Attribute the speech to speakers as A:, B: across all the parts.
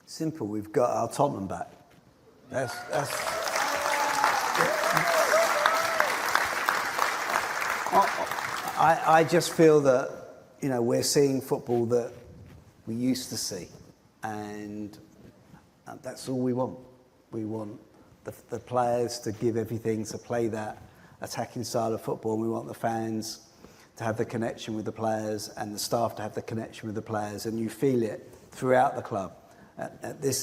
A: Simple. We've got our Tottenham back. That's. I just feel that we're seeing football that we used to see, and that's all we want. We want the players to give everything to play that attacking style of football. And we want the fans to have the connection with the players and the staff to have the connection with the players, and you feel it throughout the club. At the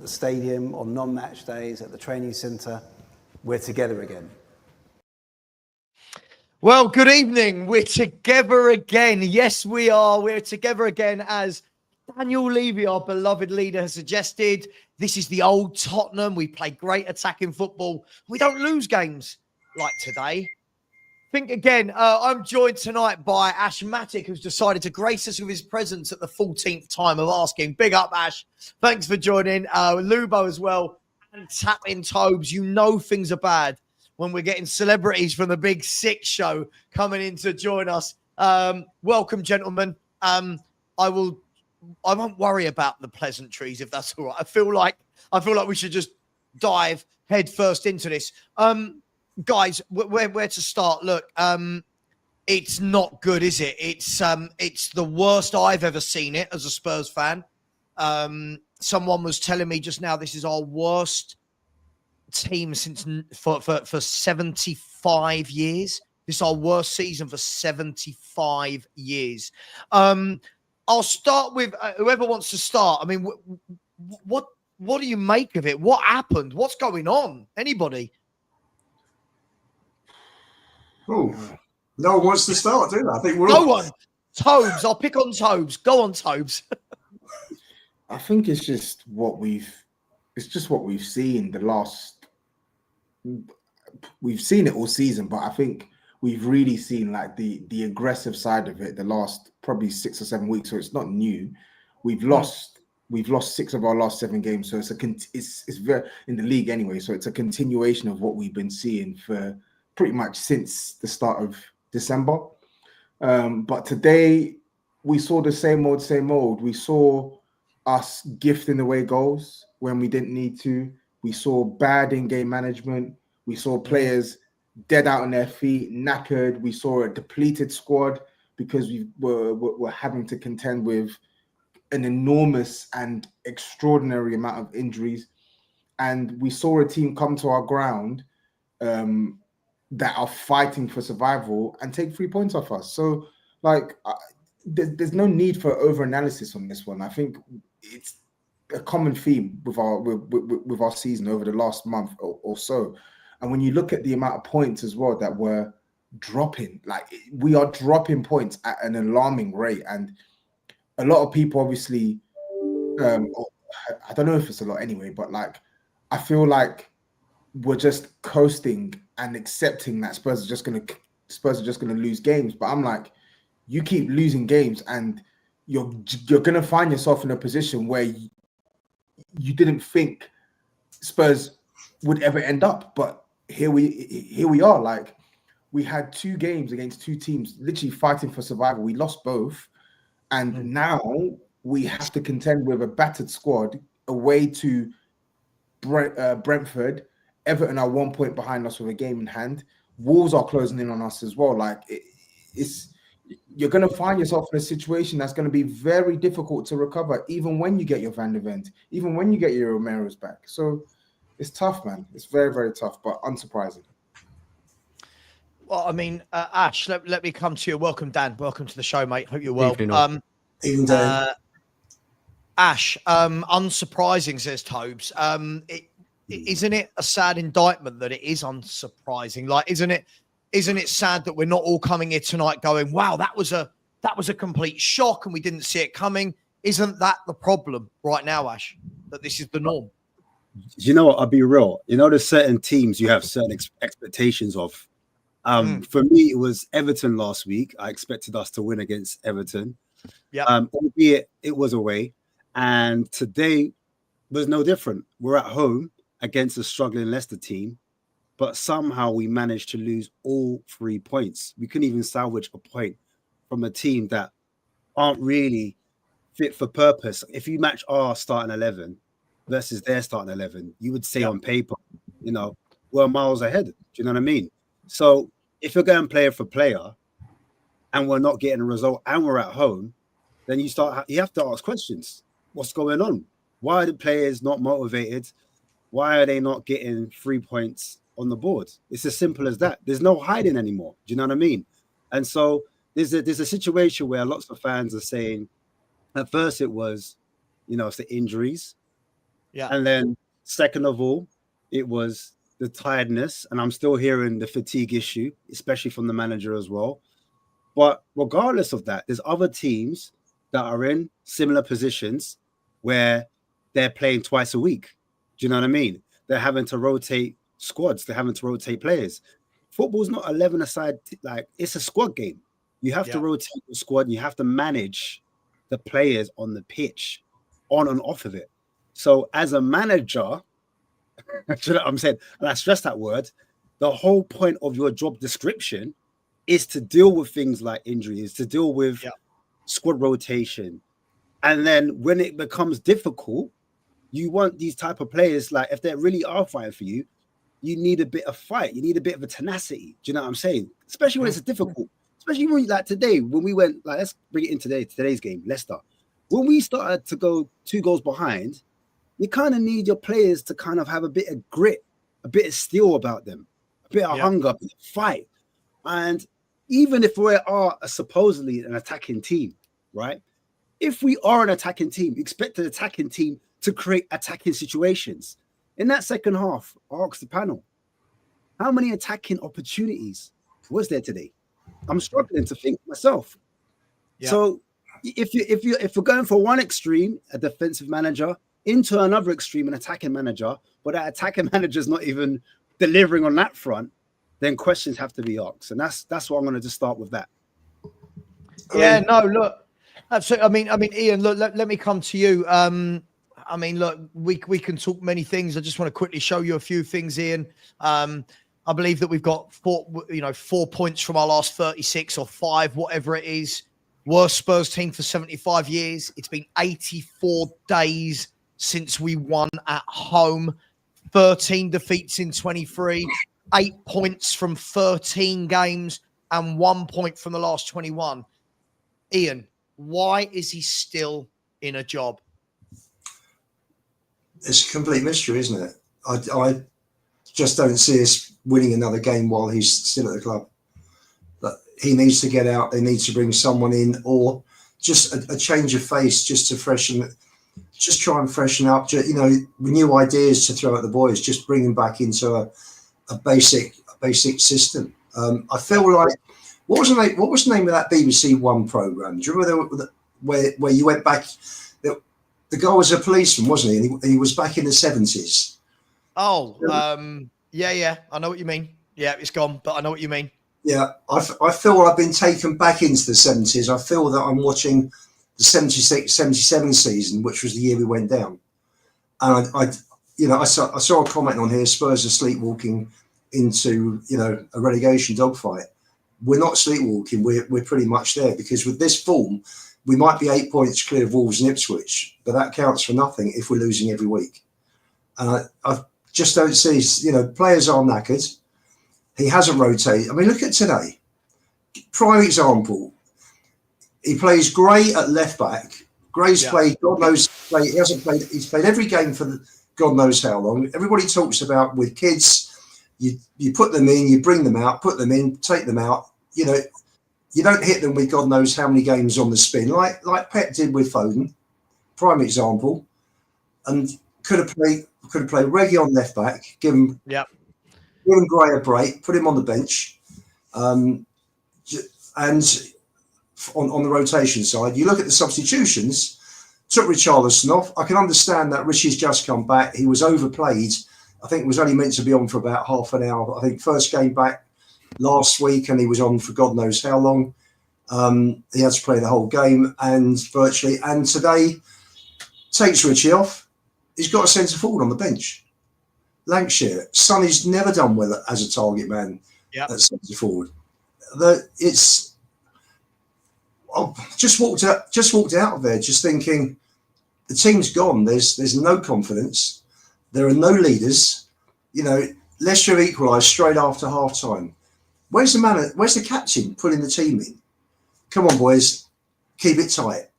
A: stadium, on non-match days, at the training centre, we're together again.
B: Well, good evening. We're together again. Yes, we are. We're together again, as Daniel Levy, our beloved leader, has suggested. This is the old Tottenham. We play great attacking football. We don't lose games like today. Think again. I'm joined tonight by Ash Matic, who's decided to grace us with his presence at the 14th time of asking. Big up, Ash. Thanks for joining. Lubo as well. And Tapping Tobes. You know things are bad when we're getting celebrities from the Big Six show coming in to join us. Welcome, gentlemen. I won't worry about the pleasantries, if that's all right. I feel like we should just dive head first into this. Guys, where to start? Look, it's not good, is it? It's the worst I've ever seen it as a Spurs fan. Someone was telling me just now this is our worst team since for 75 years. This is our worst season for 75 years. I'll start with whoever wants to start. I mean, what do you make of it? What happened? What's going on? Anybody?
C: Oh, no one wants to start, do they? I think we're
B: no one. Tobes, I'll pick on Tobes. Go on, Tobes.
D: I think it's just what we've seen the last. We've seen it all season, but I think we've really seen like the aggressive side of it the last probably 6 or 7 weeks. So it's not new. We've lost 6 of our last 7 games. So it's very in the league anyway. So it's a continuation of what we've been seeing for pretty much since the start of December. But today we saw the same old. We saw us gifting away goals when we didn't need to. We saw bad in-game management. We saw players dead out on their feet, knackered. We saw a depleted squad because we were having to contend with an enormous and extraordinary amount of injuries. And we saw a team come to our ground that are fighting for survival and take 3 points off us. So, there's no need for over-analysis on this one. I think it's a common theme with our season over the last month or so. And when you look at the amount of points as well that we're dropping, we are dropping points at an alarming rate. And a lot of people obviously, I don't know if it's a lot anyway, but I feel like we're just coasting and accepting that Spurs are just going to lose games. But I'm like, you keep losing games and you're going to find yourself in a position where you didn't think Spurs would ever end up. But here we are. We had 2 games against 2 teams literally fighting for survival. We lost both. And now we have to contend with a battered squad away to Brentford. Everton are 1 point behind us with a game in hand. Wolves are closing in on us as well. You're going to find yourself in a situation that's going to be very difficult to recover, even when you get your Van de Ven, even when you get your Romero's back. So it's tough, man. It's very, very tough, but unsurprising.
B: Well, I mean, Ash, let me come to you. Welcome, Dan. Welcome to the show, mate. Hope you're well.
A: Even Dan.
B: Ash, unsurprising, says Tobes. Isn't it a sad indictment that it is unsurprising? Isn't it sad that we're not all coming here tonight going, wow, that was a complete shock and we didn't see it coming? Isn't that the problem right now, Ash, that this is the norm?
E: You know what? I'll be real. There's certain teams you have certain expectations of. For me, it was Everton last week. I expected us to win against Everton.
B: Yeah.
E: Albeit it was away. And today was no different. We're at home against a struggling Leicester team, but somehow we managed to lose all 3 points. We couldn't even salvage a point from a team that aren't really fit for purpose. If you match our starting 11 versus their starting 11, you would say on paper, you know, we're miles ahead. Do you know what I mean? So if you're going player for player and we're not getting a result and we're at home, then you have to ask questions. What's going on? Why are the players not motivated? Why are they not getting 3 points on the board? It's as simple as that. There's no hiding anymore. Do you know what I mean? And so there's a situation where lots of fans are saying, at first it was, you know, it's the injuries.
B: Yeah.
E: And then second of all, it was the tiredness. And I'm still hearing the fatigue issue, especially from the manager as well. But regardless of that, there's other teams that are in similar positions where they're playing twice a week. Do you know what I mean? They're having to rotate squads. They're having to rotate players. Football's not 11 aside. Like, it's a squad game. You have to rotate the squad. And you have to manage the players on the pitch, on and off of it. So as a manager, I'm saying, and I stress that word, the whole point of your job description is to deal with things like injuries, to deal with squad rotation. And then when it becomes difficult, you want these type of players, like if they really are fighting for you, you need a bit of fight. You need a bit of a tenacity. Do you know what I'm saying? Especially when it's difficult. Especially when, like today, when we went, like, let's bring it in today's game, Leicester. When we started to go 2 goals behind, you kind of need your players to kind of have a bit of grit, a bit of steel about them, a bit of hunger, a bit of fight. And even if we are supposedly an attacking team, right? If we are an attacking team, expect an attacking team to create attacking situations. In that second half, I asked the panel, how many attacking opportunities was there today? I'm struggling to think myself. Yeah. So if you're going for one extreme, a defensive manager, into another extreme, an attacking manager, but that attacking manager is not even delivering on that front, then questions have to be asked. And that's what I'm going to just start with that.
B: Yeah, no, look, absolutely. I mean, Ian, look, let me come to you. I mean, look, we can talk many things. I just want to quickly show you a few things, Ian. I believe that we've got 4 points from our last 36 or 5, whatever it is. Worst Spurs team for 75 years. It's been 84 days since we won at home. 13 defeats in 23, 8 points from 13 games, and 1 point from the last 21. Ian, why is he still in a job?
C: It's a complete mystery, isn't it? I just don't see us winning another game while he's still at the club. But he needs to get out. They need to bring someone in, or just a change of face, just to freshen, just try and freshen up. New ideas to throw at the boys. Just bring them back into a basic system. I feel like what was the name of that BBC One program? Do you remember where you went back? The guy was a policeman, wasn't he? And he was back in the 70s.
B: Oh, yeah. I know what you mean. Yeah, it's gone, but I know what you mean.
C: Yeah, I feel I've been taken back into the 70s. I feel that I'm watching the 76-77 season, which was the year we went down. And I saw a comment on here, Spurs are sleepwalking into, a relegation dogfight. We're not sleepwalking. We're pretty much there, because with this form, we might be 8 points clear of Wolves and Ipswich, but that counts for nothing if we're losing every week. And I just don't see, players are knackered. He hasn't rotated. I mean, look at today. Prime example. He plays Gray at left back. Gray's played, God knows, he hasn't played. He's played every game for God knows how long. Everybody talks about with kids, you put them in, you bring them out, put them in, take them out. You don't hit them with God knows how many games on the spin, like Pep did with Foden. Prime example. And could have played Reggie on left back, give him Gray a break, put him on the bench, and on the rotation side, you look at the substitutions. Took Richarlison off. I can understand that Richie's just come back. He was overplayed. I think it was only meant to be on for about half an hour. I think first game back last week, and he was on for God knows how long. He had to play the whole game, and today takes Richie off. He's got a centre forward on the bench. Lancashire. Sonny's never done well as a target man at centre forward. Just walked out of there just thinking, The team's gone. There's no confidence. There are no leaders. You know, Leicester equalised straight after half time. Where's the captain pulling the team in? Come on, boys, keep it tight.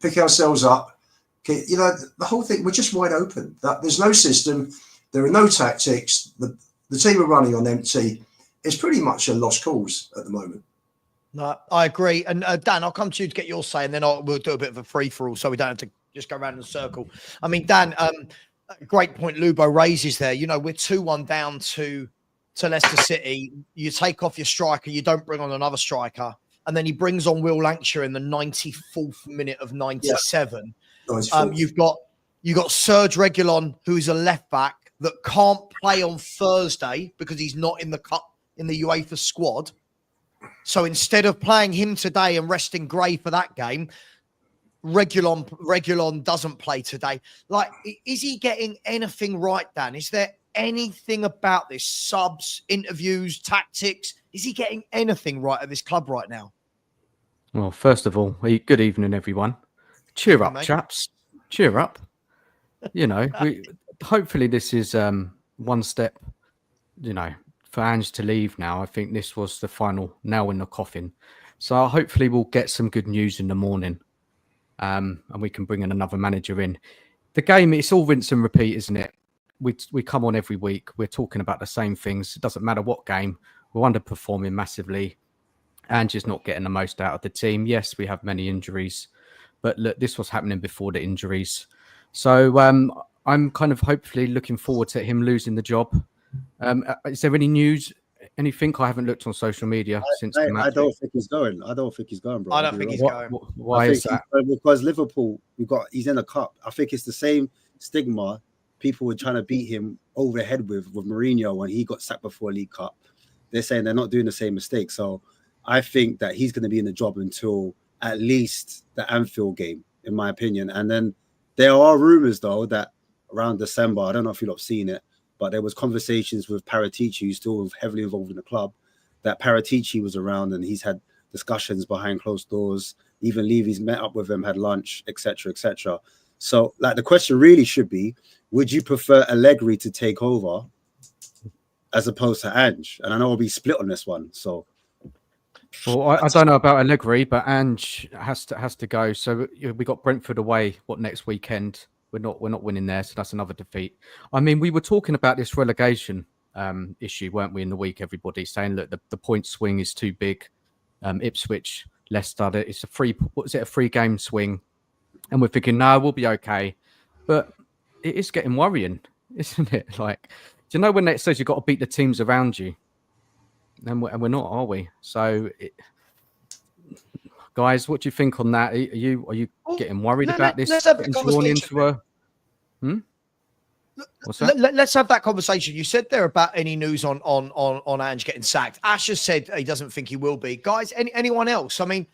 C: Pick ourselves up. You know, the whole thing, we're just wide open. There's no system. There are no tactics. The team are running on empty. It's pretty much a lost cause at the moment.
B: No, I agree. And Dan, I'll come to you to get your say, and then we'll do a bit of a free-for-all so we don't have to just go around in a circle. I mean, Dan, great point Lubo raises there. You know, we're 2-1 down to Leicester City. You take off your striker, you don't bring on another striker, and then he brings on Will Lancashire in the 94th minute of 97. Yeah. You've got Serge Reguilon, who's a left back that can't play on Thursday because he's not in the cup in the UEFA squad. So instead of playing him today and resting Gray for that game, Reguilon doesn't play today. Like, is he getting anything right, Dan? Is there anything about this? Subs, interviews, tactics? Is he getting anything right at this club right now?
F: Well, first of all, good evening, everyone. Cheer up,
B: mate.
F: chaps. Cheer up. You know, hopefully this is one step, you know, for Ange to leave now. I think this was the final nail in the coffin. So hopefully we'll get some good news in the morning, and we can bring in another manager in. The game, it's all rinse and repeat, isn't it? We come on every week. We're talking about the same things. It doesn't matter what game. We're underperforming massively. Ange is not getting the most out of the team. Yes, we have many injuries, but look, this was happening before the injuries. So I'm kind of hopefully looking forward to him losing the job. Is there any news? Anything? I haven't looked on social media since the match.
E: I don't think he's going. I don't think he's going, bro.
B: I don't think he's going.
F: Why is that?
E: Because Liverpool, he's in a cup. I think it's the same stigma people were trying to beat him over the head with Mourinho when he got sacked before League Cup. They're saying they're not doing the same mistake. So I think that he's going to be in the job until at least the Anfield game, in my opinion. And then there are rumours, though, that around December, I don't know if you've seen it, but there was conversations with Paratici, who's still heavily involved in the club, that Paratici was around and he's had discussions behind closed doors. Even Levy's met up with him, had lunch, etc., etc. So, like, the question really should be, would you prefer Allegri to take over as opposed to Ange? And I know we'll be split on this one. So,
F: well, I don't know about Allegri, but Ange has to go. So we got Brentford away. What, next weekend? We're not winning there, so that's another defeat. I mean, we were talking about this relegation issue, weren't we, in the week? Everybody saying, look, the point swing is too big. Ipswich, Leicester, it's a free game swing, and we're thinking, no, we'll be okay. But it is getting worrying, isn't it? Like, do you know when it says you've got to beat the teams around you, and we're not, are we? So, guys, what do you think on that? Are you getting worried about this?
B: Let's have a conversation.
F: What's that?
B: Let's have that conversation. You said there about any news on Ange getting sacked. Ash has said he doesn't think he will be. Guys, anyone else? I mean,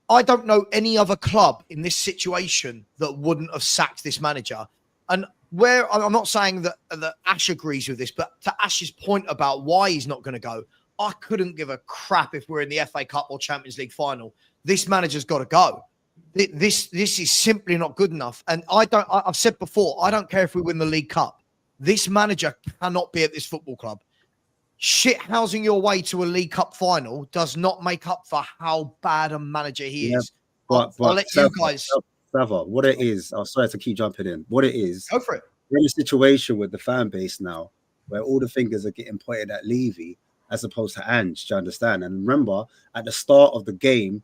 B: I don't know any other club in this situation that wouldn't have sacked this manager. And where I'm not saying that Ash agrees with this, but to Ash's point about why he's not going to go, I couldn't give a crap if we're in the FA Cup or Champions League final. This manager's got to go. This is simply not good enough. And I've said before, I don't care if we win the League Cup. This manager cannot be at this football club. Shithousing your way to a League Cup final does not make up for how bad a manager he is.
E: But
B: I'll let you guys.
E: Savva, what it is, I'm sorry to keep jumping in. What it is,
B: go for it.
E: We're in a situation with the fan base now where all the fingers are getting pointed at Levy as opposed to Ange, do you understand? And remember, at the start of the game,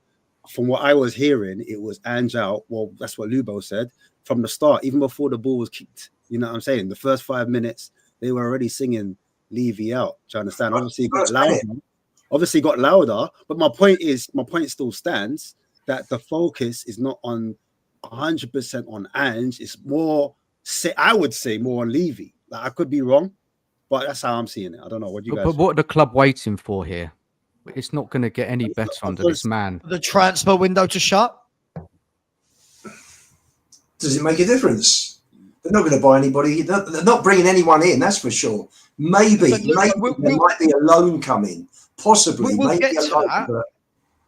E: from what I was hearing, it was Ange out. Well, that's what Lubo said from the start, even before the ball was kicked. You know what I'm saying? The first 5 minutes, they were already singing Levy out. Do you understand? Obviously, it got louder. But my point still stands that the focus is not on 100% on Ange. It's more, I would say, more on Levy. Like, I could be wrong, but that's how I'm seeing it. I don't know. What do you guys?
F: But what are the club waiting for here? It's not going to get any better under this man.
B: The transfer window to shut?
C: Does it make a difference? They're not going to buy anybody. They're not bringing anyone in, that's for sure. Maybe there might be a loan coming. Possibly.
B: We'll
C: maybe
B: get
C: a
B: to
C: loan.
B: that.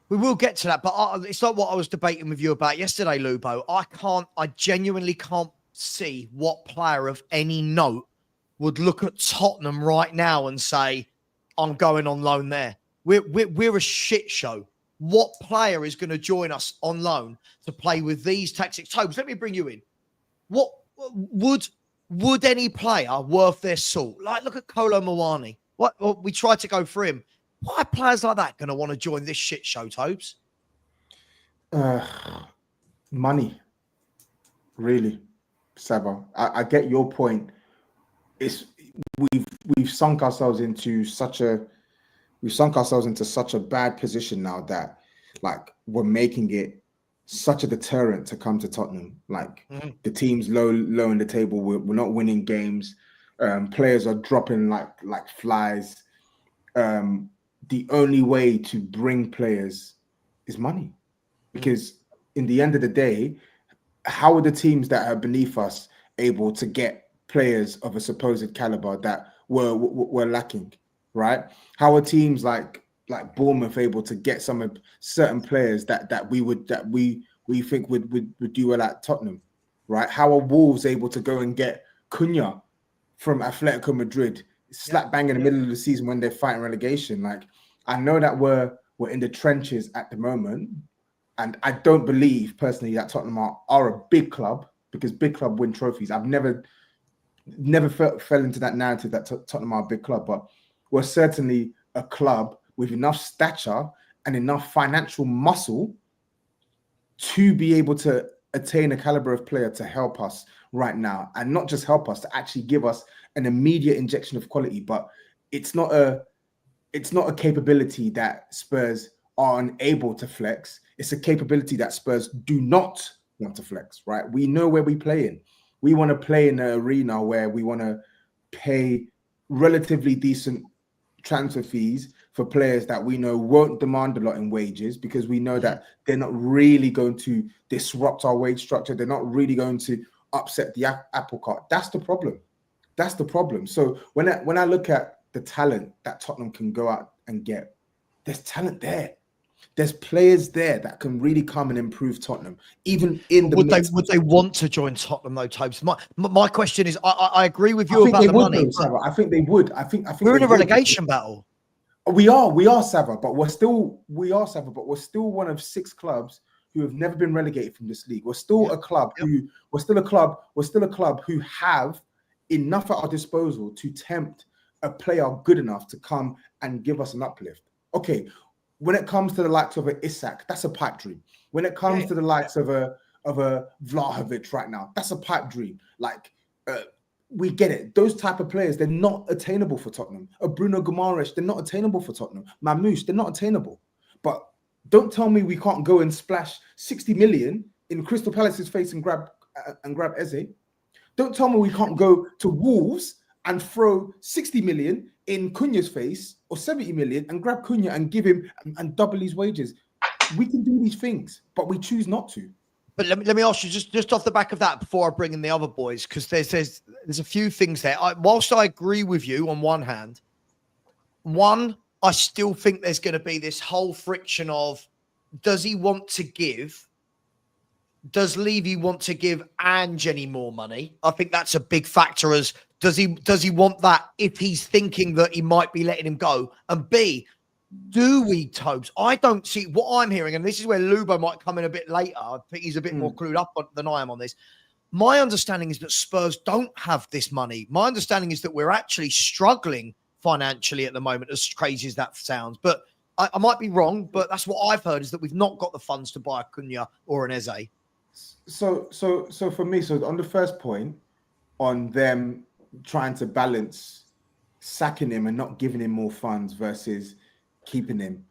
B: We will get to that, but it's not what I was debating with you about yesterday, Lubo. I genuinely can't see what player of any note would look at Tottenham right now and say, I'm going on loan there. We're a shit show. What player is going to join us on loan to play with these tactics? Tobes, let me bring you in. What would any player worth their salt? Like, look at Kolo Muani. What we tried to go for him. Why are players like that going to want to join this shit show, Tobes?
D: Money, really, Savva. I get your point. We've sunk ourselves into such a bad position now that, like, we're making it such a deterrent to come to Tottenham. Like, the team's low in the table. We're not winning games. Players are dropping like flies. The only way to bring players is money, because in the end of the day, how are the teams that are beneath us able to get players of a supposed caliber that were lacking, right? How are teams like Bournemouth able to get some of certain players that we think would do well at Tottenham, right? How are Wolves able to go and get Cunha from Atletico Madrid slap bang in the middle of the season when they're fighting relegation? Like, I know that we're in the trenches at the moment, and I don't believe personally that Tottenham are a big club, because big club win trophies. I've never fell into that narrative that Tottenham are a big club, but we're certainly a club with enough stature and enough financial muscle to be able to attain a caliber of player to help us right now, and not just help us, to actually give us an immediate injection of quality. But it's not a capability that Spurs are unable to flex. It's a capability that Spurs do not want to flex, right? We know where we play in. We want to play in an arena where we want to pay relatively decent transfer fees for players that we know won't demand a lot in wages, because we know that they're not really going to disrupt our wage structure. They're not really going to upset the apple cart. That's the problem. That's the problem. So when I look at the talent that Tottenham can go out and get, there's talent there. There's players there that can really come and improve Tottenham, even in the
B: Would they want to join Tottenham though, Tobes? My question is, I agree with you about the money.
D: I think they would. I think
B: we're in a relegation battle.
D: We are Savva, but we're still one of 6 clubs who have never been relegated from this league. We're still a club who have enough at our disposal to tempt a player good enough to come and give us an uplift. Okay, when it comes to the likes of an Isak, that's a pipe dream. When it comes to the likes of a Vlahovic right now, that's a pipe dream. Like, we get it. Those type of players, they're not attainable for Tottenham. Bruno Guimaraes, they're not attainable for Tottenham. Mamouche, they're not attainable. But don't tell me we can't go and splash 60 million in Crystal Palace's face and grab Eze. Don't tell me we can't go to Wolves and throw 60 million in Cunha's face, or 70 million, and grab Cunha and give him and double his wages. We can do these things, but we choose not to.
B: But let me ask you, just off the back of that, before I bring in the other boys, because there's a few things there. Whilst I agree with you on one hand, I still think there's going to be this whole friction of, does he want to give? Does Levy want to give Ange any more money? I think that's a big factor. As does he want that if he's thinking that he might be letting him go? And B, do we, Tobes? I don't see what I'm hearing, and this is where Lubo might come in a bit later. I think he's a bit more clued up than I am on this. My understanding is that Spurs don't have this money. My understanding is that we're actually struggling financially at the moment, as crazy as that sounds. But I might be wrong, but that's what I've heard, is that we've not got the funds to buy a Cunha or an Eze.
D: So for me, on the first point, on them trying to balance sacking him and not giving him more funds versus keeping him,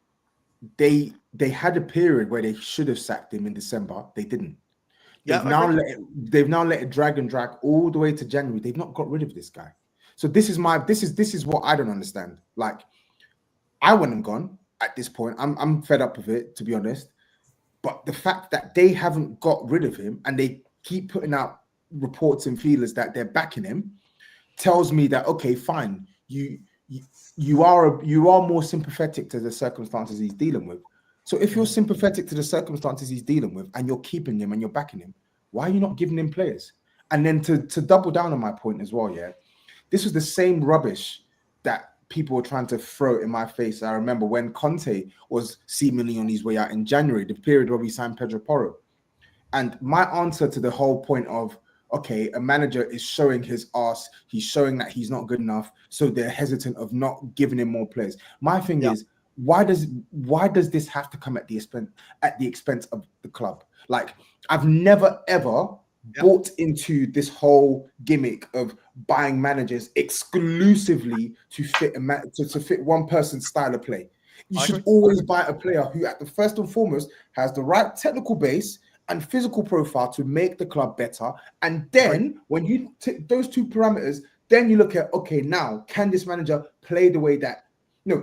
D: they had a period where they should have sacked him in December. They didn't. They've now let it drag all the way to January. They've not got rid of this guy. So this is what I don't understand. Like, I want him gone at this point. I'm fed up with it, to be honest. But the fact that they haven't got rid of him and they keep putting out reports and feelers that they're backing him tells me that, okay, fine, you are more sympathetic to the circumstances he's dealing with. So if you're sympathetic to the circumstances he's dealing with and you're keeping him and you're backing him, why are you not giving him players? And then to double down on my point as well, yeah, this was the same rubbish that people were trying to throw in my face. I remember when Conte was seemingly on his way out in January, the period where we signed Pedro Porro. And my answer to the whole point of, okay, a manager is showing his ass, he's showing that he's not good enough, so they're hesitant of not giving him more players. My thing is, why does this have to come at the expense of the club? Like, I've never ever bought into this whole gimmick of buying managers exclusively to fit to fit one person's style of play. You should always buy a player who, at the first and foremost, has the right technical base and physical profile to make the club better. And then when you take those two parameters, then you look at, okay, now can this manager play the way that,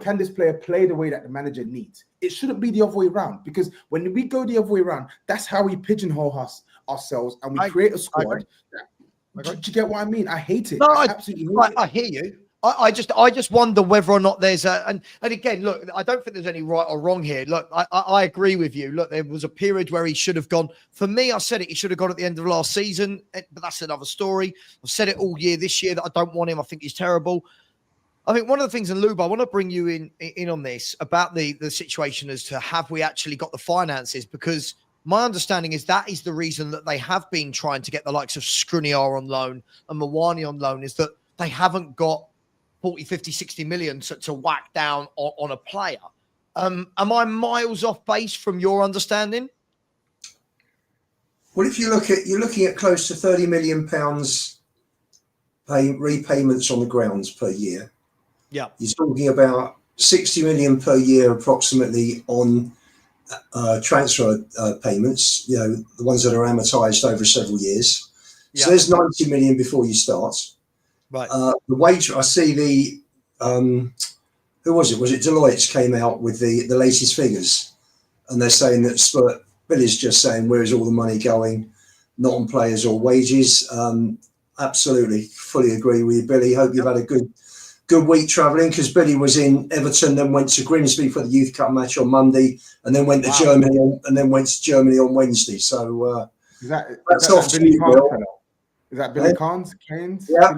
D: can this player play the way that the manager needs? It shouldn't be the other way around, because when we go the other way around, that's how we pigeonhole ourselves and we create a squad. Do you get what I mean? I hate it.
B: No,
D: I
B: hear you. I just wonder whether or not there's and again, look, I don't think there's any right or wrong here. Look, I agree with you. Look, there was a period where he should have gone. For me, I said it. He should have gone at the end of last season, but that's another story. I've said it all year this year that I don't want him. I think he's terrible. I think one of the things, and Luba, I want to bring you in on this about the situation as to have we actually got the finances, because my understanding is that is the reason that they have been trying to get the likes of Skriniar on loan and Mawani on loan, is that they haven't got 40, 50, 60 million to whack down on a player. Am I miles off base from your understanding?
C: Well, if you're looking at close to £30 million repayments on the grounds per year.
B: Yeah.
C: You're talking about 60 million per year approximately on transfer payments, the ones that are amortized over several years. So there's 90 million before you start.
B: Right.
C: The wage, I see the, who was it? Was it Deloitte came out with the latest figures, and they're saying that Billy's just saying, where's all the money going? Not on players or wages. Absolutely, fully agree with you, Billy. Hope you've had a good week travelling, because Billy was in Everton, then went to Grimsby for the Youth Cup match on Monday, and then went to Germany, on Wednesday. So that's off to you, Bill.
D: Is that Billy Keynes?
C: Yeah.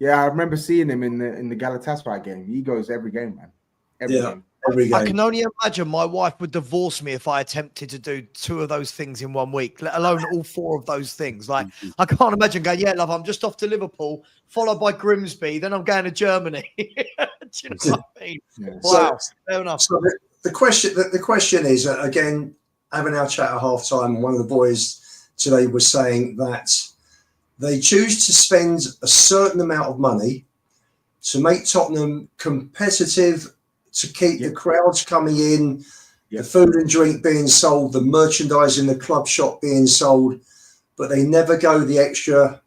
D: Yeah, I remember seeing him in the Galatasaray game. He goes every game, man. Every game.
B: I can only imagine my wife would divorce me if I attempted to do 2 of those things in 1 week, let alone all 4 of those things. Like, I can't imagine going, yeah, love, I'm just off to Liverpool, followed by Grimsby, then I'm going to Germany. Do you know what I mean? Yeah. Wow, fair enough.
C: So the question is, again, having our chat at half time, one of the boys today was saying that they choose to spend a certain amount of money to make Tottenham competitive, to keep the crowds coming in, the food and drink being sold, the merchandise in the club shop being sold, but they never go the extra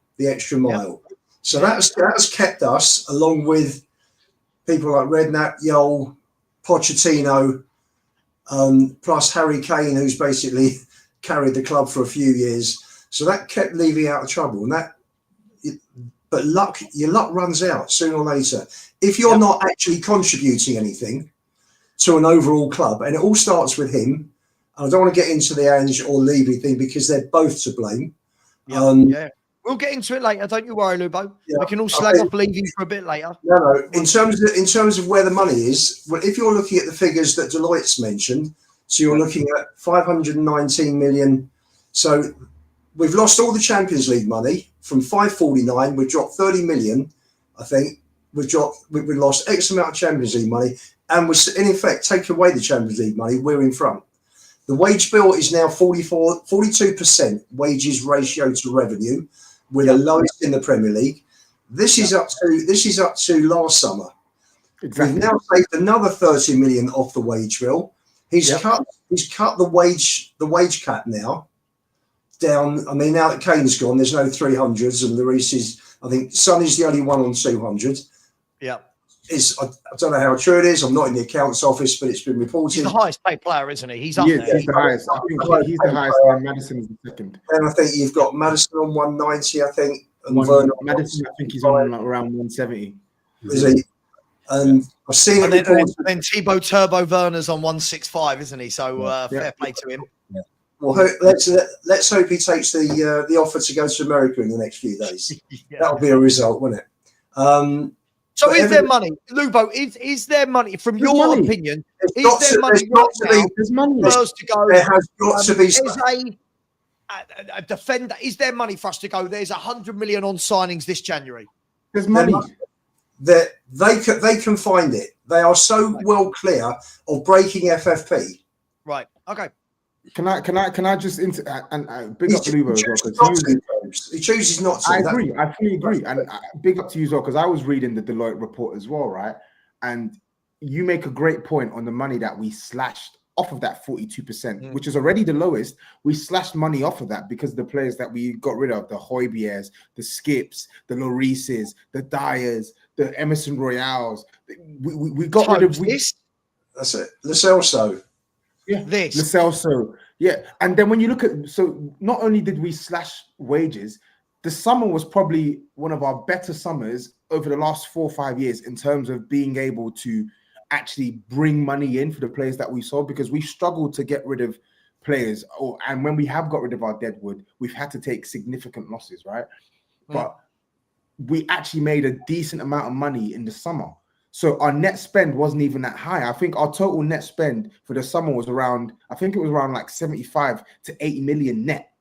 C: mile. So that has kept us, along with people like Redknapp, Yol, Pochettino, plus Harry Kane, who's basically carried the club for a few years. So that kept Levy out of trouble, but your luck runs out sooner or later. If you're not actually contributing anything to an overall club, and it all starts with him, and I don't want to get into the Ange or Levy thing because they're both to blame.
B: We'll get into it later. Don't you worry, Lubo. We can all slag off Levy for a bit later.
C: No. In terms of where the money is, well, if you're looking at the figures that Deloitte's mentioned, so you're looking at 519 million. So we've lost all the Champions League money from 549. We've dropped 30 million, I think. We've lost X amount of Champions League money, and in effect, take away the Champions League money, we're in front. The wage bill is now 42% wages ratio to revenue. We're the lowest in the Premier League. This is up to last summer. Exactly. We've now saved another 30 million off the wage bill. He's cut the wage cap now down. I mean, now that Kane's gone, there's no 300s, and Lloris is, I think Son is the only one on 200.
B: Yeah.
C: I don't know how true it is. I'm not in the accounts office, but it's been reported.
B: He's the highest paid player, isn't he? He's up there.
D: He's the highest. I think he's the highest, and Maddison is the second.
C: And I think you've got Maddison on 190, I think. And
D: Maddison, I think he's on around 170.
C: Is he? And I've seen
B: And
C: it reported.
B: then Thibaut Turbo Werner's on 165, isn't he? So fair play to him.
E: Yeah.
C: Well, let's hope he takes the offer to go to America in the next few days.
B: Yeah.
C: That'll be a result, won't it?
B: So
C: but
B: is there money, Lubo? Is there money from
D: There's
B: your
D: money.
B: opinion?
C: There's
B: Is
C: got
B: there
C: to-
B: money
C: there's got
B: right
C: to
B: now?
C: be-
D: There's money.
B: Spurs to go.
C: There has got to be.
B: Is a defender. Is there money for us to go? There's 100 million on signings this January.
D: There's money.
C: That they can find it. They are so well clear of breaking FFP.
B: Right. Okay.
D: Can I just big up to Lubo as well, because
C: He chooses not to.
D: I agree. I fully agree. And big up to you as well, because I was reading the Deloitte report as well, right? And you make a great point on the money that we slashed off of that 42%, which is already the lowest. We slashed money off of that because the players that we got rid of, the Højbjergs, the Skips, the Llorises, the Dyers, the Emerson Royales, we got rid of
B: this.
C: That's it. Lo Celso.
D: Yeah,
B: This.
D: Lo Celso. Yeah, and then when you look at, so not only did we slash wages, the summer was probably one of our better summers over the last 4 or 5 years in terms of being able to actually bring money in for the players that we sold, because we struggled to get rid of players, and when we have got rid of our deadwood, we've had to take significant losses, right? But we actually made a decent amount of money in the summer. So our net spend wasn't even that high. I think our total net spend for the summer was around, I think it was around like 75 to 80 million net,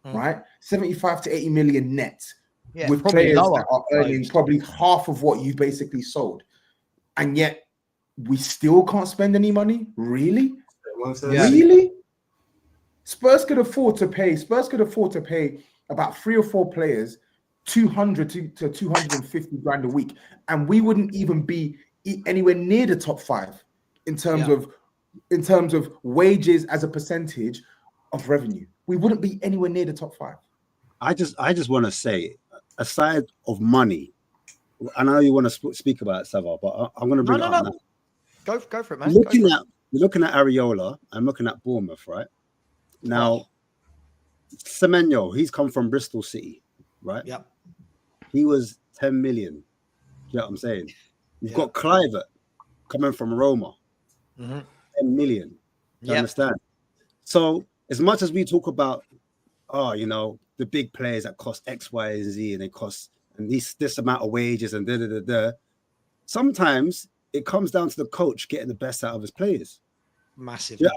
D: right? 75 to 80 million net, with players that are earning probably half of what you basically sold. And yet we still can't spend any money? Really?
B: Yeah.
D: Really? Spurs could afford to pay about 3 or 4 players 200 to 250 grand a week, and we wouldn't even be anywhere near the top 5 in terms of wages as a percentage of revenue. We wouldn't be anywhere near the top 5.
E: I just want to say, aside of money, I know you want to speak about it, Savva, but I'm going to bring it up now.
B: Go for it, man.
E: Looking at Areola, I'm looking at Bournemouth, right? Now, Semenyo, he's come from Bristol City, right?
B: Yep.
E: He was 10 million. You know what I'm saying? You've got Kluivert coming from Roma, 10 million. You understand? So as much as we talk about, the big players that cost X, Y, and Z, and they cost this amount of wages and sometimes it comes down to the coach getting the best out of his players.
B: Massively.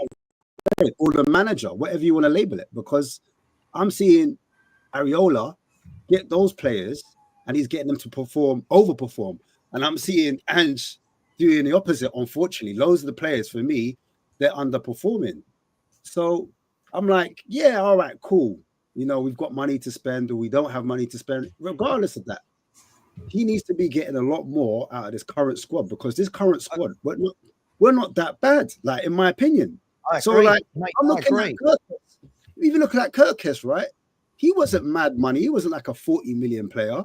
E: Yeah. Or the manager, whatever you want to label it, because I'm seeing Areola get those players and he's getting them to overperform. And I'm seeing Ange doing the opposite, unfortunately. Those are the players, for me, they're underperforming. So I'm like, yeah, all right, cool. We've got money to spend or we don't have money to spend. Regardless of that, he needs to be getting a lot more out of this current squad, because this current squad, we're not that bad, like, in my opinion. So, like, I'm looking at Kirkes. Even looking at Kirkes, right? He wasn't mad money. He wasn't like a 40 million player.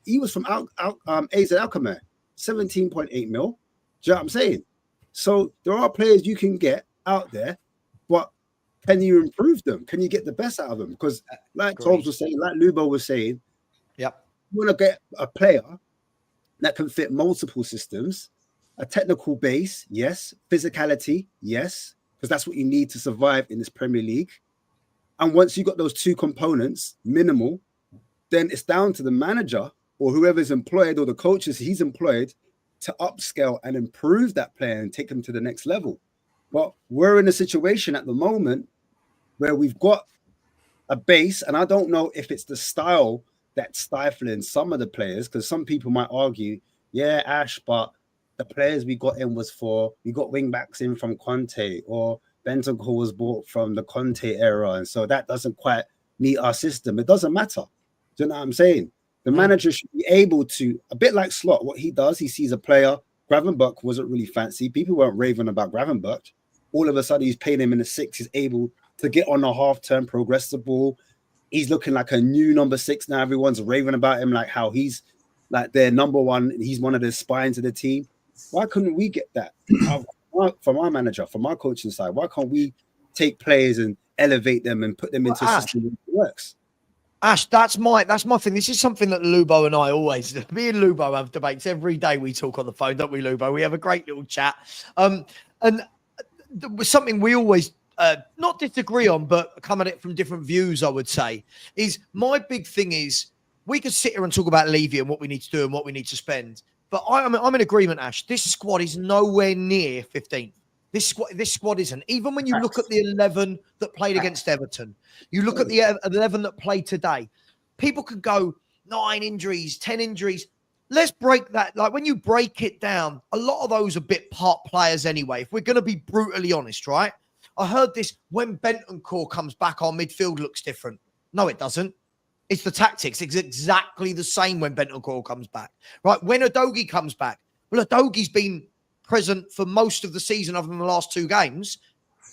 E: He was from AZ Alkmaar, 17.8 mil. Do you know what I'm saying? So there are players you can get out there, but can you improve them? Can you get the best out of them? Because like Tom was saying, like Lubo was saying, you want to get a player that can fit multiple systems, a technical base, yes, physicality, yes, because that's what you need to survive in this Premier League. And once you got those 2 components, minimal, then it's down to the manager or whoever's employed or the coaches he's employed to upscale and improve that player and take them to the next level. But we're in a situation at the moment where we've got a base, and I don't know if it's the style that's stifling some of the players, because some people might argue, yeah, Ash, but the players we got in we got wing backs in from Conte, or Bentancur was bought from the Conte era, and so that doesn't quite meet our system. It doesn't matter. Do you know what I'm saying? The manager should be able to, a bit like Slot, what he does, he sees a player. Gravenberch wasn't really fancy. People weren't raving about Gravenberch. All of a sudden, he's playing him in the 6. He's able to get on a half-turn, progress the ball. He's looking like a new number 6 now. Everyone's raving about him, like how he's like their number 1. He's one of the spines of the team. Why couldn't we get that from our manager, from our coaching side? Why can't we take players and elevate them and put them into a system that works?
B: Ash, that's my thing. This is something that Lubo and I always, me and Lubo have debates every day. We talk on the phone, don't we, Lubo? We have a great little chat. And something we always not disagree on, but come at it from different views, I would say, is my big thing is we could sit here and talk about Levy and what we need to do and what we need to spend. But I'm in agreement, Ash. This squad is nowhere near 15th. This squad isn't. Even when you look at the 11 that played against Everton, you look at the 11 that played today, people could go 9 injuries, 10 injuries. Let's break that. Like when you break it down, a lot of those are bit part players anyway. If we're going to be brutally honest, right? I heard this, when Bentancur comes back, our midfield looks different. No, it doesn't. It's the tactics. It's exactly the same when Bentancur comes back, right? When Udogie comes back, well, Udogie's been present for most of the season other than the last 2 games,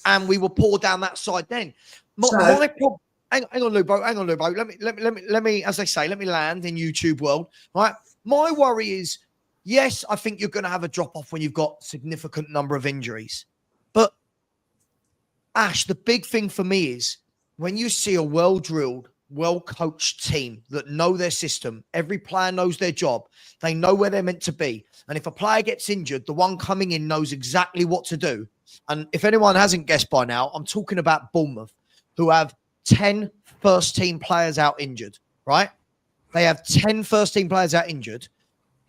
B: and we will pour down that side then. Hang on, Lubo. Let me, as they say, let me land in YouTube world, right? My worry is, yes, I think you're going to have a drop-off when you've got significant number of injuries. But, Ash, the big thing for me is when you see a well-drilled, well-coached team that know their system, every player knows their job, they know where they're meant to be. And if a player gets injured, the one coming in knows exactly what to do. And if anyone hasn't guessed by now, I'm talking about Bournemouth, who have 10 first-team players out injured, right? They have 10 first-team players out injured.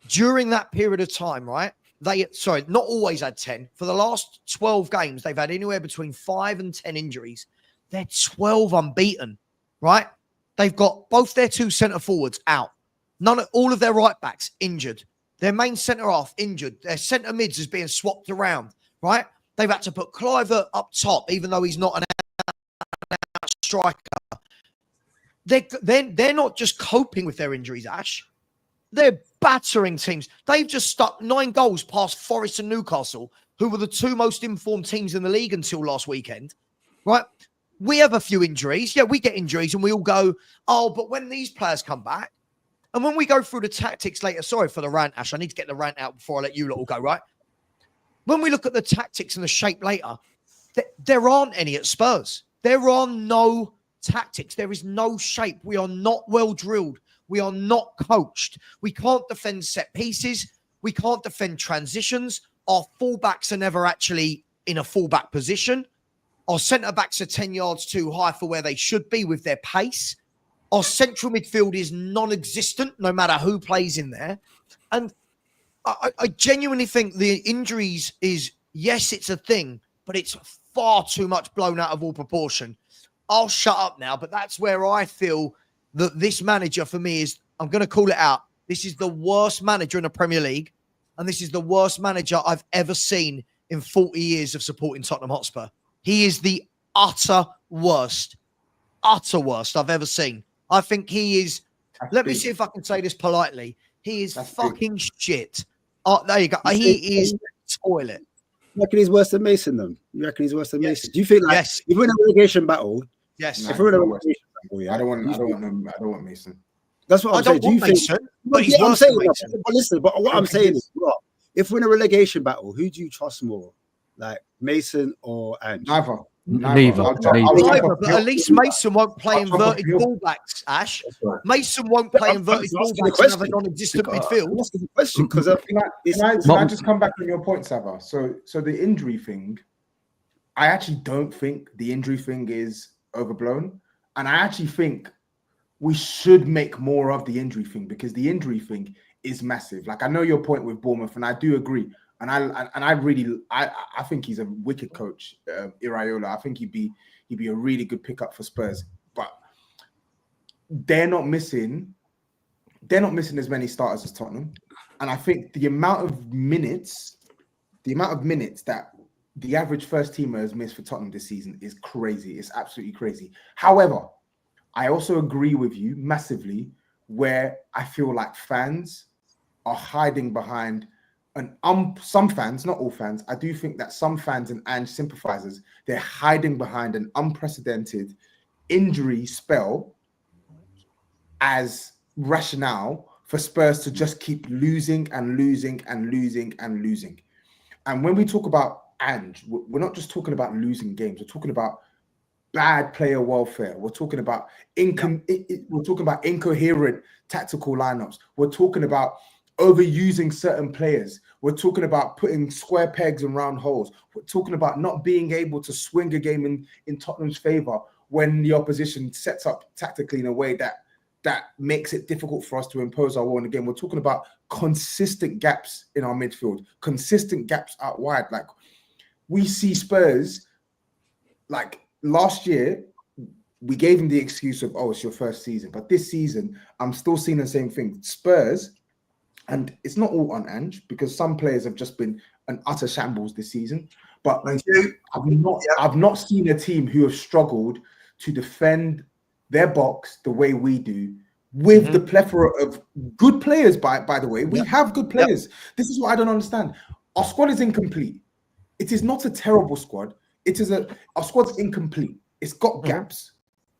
B: During that period of time, right? Not always had 10. For the last 12 games, they've had anywhere between 5 and 10 injuries. They're 12 unbeaten, right? They've got both their 2 centre forwards out. All of their right backs injured. Their main centre half injured. Their centre mids is being swapped around, right? They've had to put Cliver up top, even though he's not an out striker. They're not just coping with their injuries, Ash. They're battering teams. They've just stuck 9 goals past Forest and Newcastle, who were the 2 most informed teams in the league until last weekend, right? We have a few injuries. Yeah, we get injuries and we all go, oh, but when these players come back, and when we go through the tactics later, sorry for the rant, Ash, I need to get the rant out before I let you lot all go, right? When we look at the tactics and the shape later, there aren't any at Spurs. There are no tactics. There is no shape. We are not well drilled. We are not coached. We can't defend set pieces. We can't defend transitions. Our fullbacks are never actually in a fullback position. Our centre-backs are 10 yards too high for where they should be with their pace. Our central midfield is non-existent, no matter who plays in there. And I genuinely think the injuries is, yes, it's a thing, but it's far too much blown out of all proportion. I'll shut up now, but that's where I feel that this manager for me is, I'm going to call it out. This is the worst manager in the Premier League, and this is the worst manager I've ever seen in 40 years of supporting Tottenham Hotspur. He is the utter worst I've ever seen. I think he is, let me see if I can say this politely. He is fucking shit. Oh, there you go. He is toilet.
E: You reckon he's worse than Mason, then? You reckon he's worse than Mason? Do you think like if we're in a relegation battle?
B: Yes.
E: If we're in a relegation battle,
D: I don't want Mason.
E: That's what I'm saying. Do you think?
B: Mason, but he's worse than Mason.
E: But listen, but what I'm saying is, if we're in a relegation battle, who do you trust more, like Mason or Ange?
F: Neither.
B: But at least Mason won't play inverted fullbacks, Ash. Right. Mason won't play inverted fullbacks and have a non-existent midfield.
E: That's the question. Because
D: can I just come back on your point, Savva? So the injury thing, I actually don't think the injury thing is overblown, and I actually think we should make more of the injury thing, because the injury thing is massive. Like, I know your point with Bournemouth, and I do agree. And I think he's a wicked coach, Iraola. I think he'd be a really good pickup for Spurs. But they're not missing as many starters as Tottenham. And I think the amount of minutes that the average first teamer has missed for Tottenham this season is crazy. It's absolutely crazy. However, I also agree with you massively where I feel like fans are hiding behind some fans, not all fans. I do think that some fans and Ange sympathizers, they're hiding behind an unprecedented injury spell as rationale for Spurs to just keep losing and losing and losing and losing. And when we talk about Ange, we're not just talking about losing games. We're talking about bad player welfare. We're talking about we're talking about incoherent tactical lineups. We're talking about overusing certain players. We're talking about putting square pegs in round holes. We're talking about not being able to swing a game in Tottenham's favour when the opposition sets up tactically in a way that makes it difficult for us to impose our will in the game. We're talking about consistent gaps in our midfield, consistent gaps out wide. Like, we see Spurs, like last year, we gave him the excuse of, oh, it's your first season. But this season, I'm still seeing the same thing. Spurs, and it's not all on Ange, because some players have just been an utter shambles this season. But
C: Thank you.
D: I've not seen a team who have struggled to defend their box the way we do, with the plethora of good players. By the way, we have good players. This is what I don't understand. Our squad is incomplete. It is not a terrible squad. Our squad's incomplete. It's got gaps,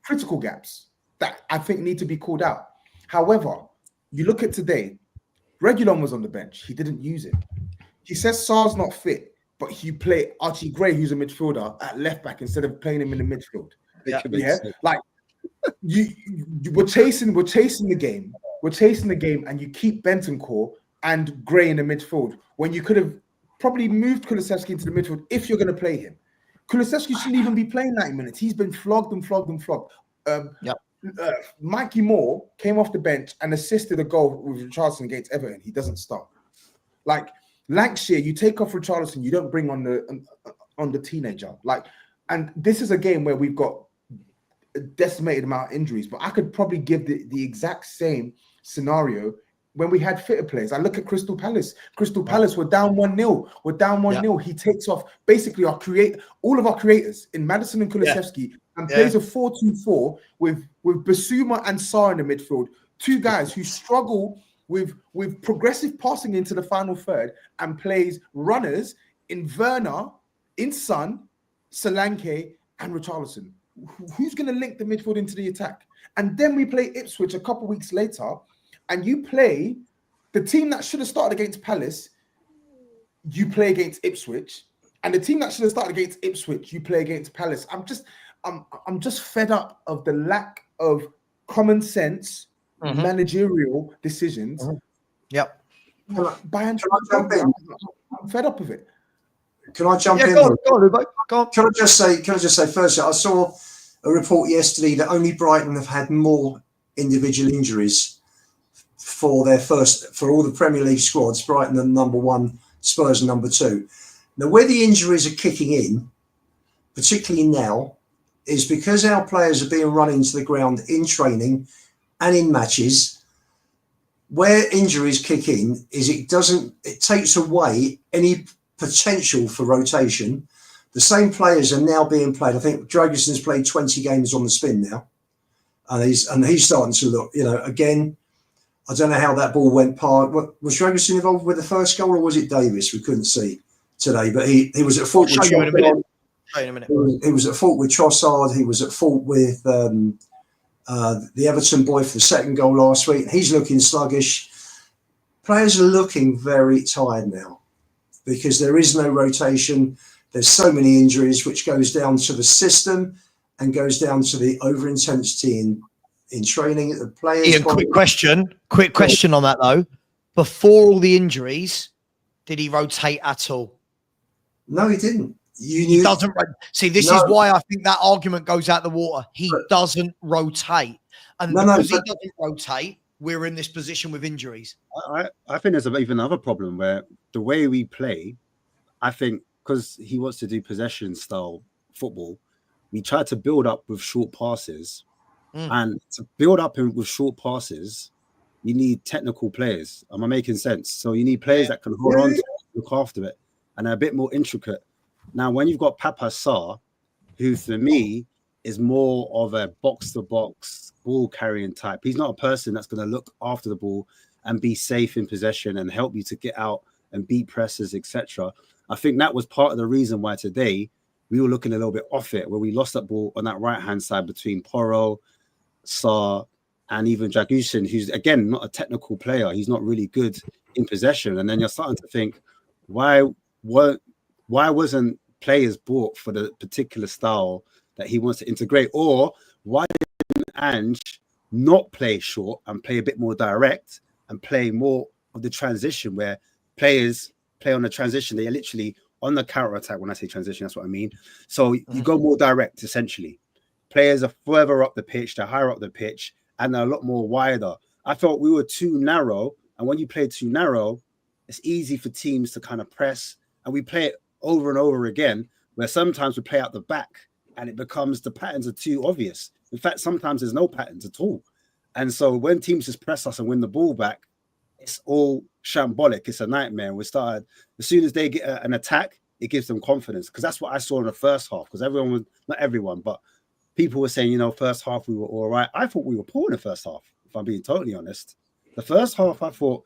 D: critical gaps that I think need to be called out. However, you look at today, Reguilon was on the bench. He didn't use it. He says Sarr's not fit, but you play Archie Gray, who's a midfielder, at left back instead of playing him in the midfield. Yeah, like we're chasing the game. We're chasing the game, and you keep Bentancur and Gray in the midfield when you could have probably moved Kulusevski into the midfield if you're going to play him. Kulusevski shouldn't even be playing 90 minutes. He's been flogged. Mikey Moore came off the bench and assisted a goal with Richarlison against Everton. He doesn't start. Like Lancashire, you take off Richarlison, you don't bring on the teenager. Like, and this is a game where we've got a decimated amount of injuries, but I could probably give the exact same scenario when we had fitter players. I look at Crystal Palace. Crystal Palace were down 1-0. We're down 1-0. He takes off basically all of our creators in Maddison and Kulusevski and plays a 4-2-4 with Basuma and Sarr in the midfield. Two guys who struggle with progressive passing into the final third, and plays runners in Werner, in Son, Solanke, and Richarlison. Who's going to link the midfield into the attack? And then we play Ipswich a couple weeks later, and you play the team that should have started against Palace, you play against Ipswich, and the team that should have started against Ipswich, you play against Palace. I'm just fed up of the lack of common sense, managerial decisions. I'm fed up of it.
C: Can I jump in?
B: Go on.
C: Can I just say firstly, I saw a report yesterday that only Brighton have had more individual injuries for all the Premier League squads. Brighton are number one, Spurs are number two. Now, where the injuries are kicking in, particularly now, is because our players are being run into the ground in training and in matches. Where injuries kick in is it takes away any potential for rotation. The same players are now being played. I think Dragison's played 20 games on the spin now, and he's starting to look. Again, I don't know how that ball went past. Was Dragison involved with the first goal, or was it Davis? We couldn't see today, but he was at fault.
B: I'll show you in a minute.
C: He was at fault with Trossard. He was at fault with the Everton boy for the second goal last week. He's looking sluggish. Players are looking very tired now because there is no rotation. There's so many injuries, which goes down to the system and goes down to the over-intensity in training. The players.
B: Ian, quick question on that though. Before all the injuries, did he rotate at all?
C: No, he didn't.
B: He doesn't. See, this is why I think that argument goes out the water. He doesn't rotate, and because he doesn't rotate, we're in this position with injuries.
E: I think there's even another problem where the way we play, I think, because he wants to do possession style football, we try to build up with short passes, and to build up with short passes, you need technical players. Am I making sense? So you need players that can hold on to it, look after it, and are a bit more intricate. Now, when you've got Papa Sarr, who for me is more of a box-to-box ball carrying type. He's not a person that's going to look after the ball and be safe in possession and help you to get out and beat presses, etc. I think that was part of the reason why today we were looking a little bit off it, where we lost that ball on that right-hand side between Porro, Sarr, and even Dragusin, who's, again, not a technical player. He's not really good in possession. And then you're starting to think, why wasn't players bought for the particular style that he wants to integrate? Or why didn't Ange not play short and play a bit more direct and play more of the transition, where players play on the transition? They are literally on the counter attack. When I say transition, that's what I mean. So you go more direct, essentially. Players are further up the pitch, they're higher up the pitch, and they're a lot more wider. I felt we were too narrow, and when you play too narrow, it's easy for teams to kind of press, and we play it over and over again, where sometimes we play out the back and it becomes, the patterns are too obvious. In fact, sometimes there's no patterns at all. And so when teams just press us and win the ball back, it's all shambolic. It's a nightmare. And we started, as soon as they get an attack, it gives them confidence. Because that's what I saw in the first half. Because everyone was, not everyone, but people were saying, you know, first half we were all right. I thought we were poor in the first half, if I'm being totally honest. The first half, I thought,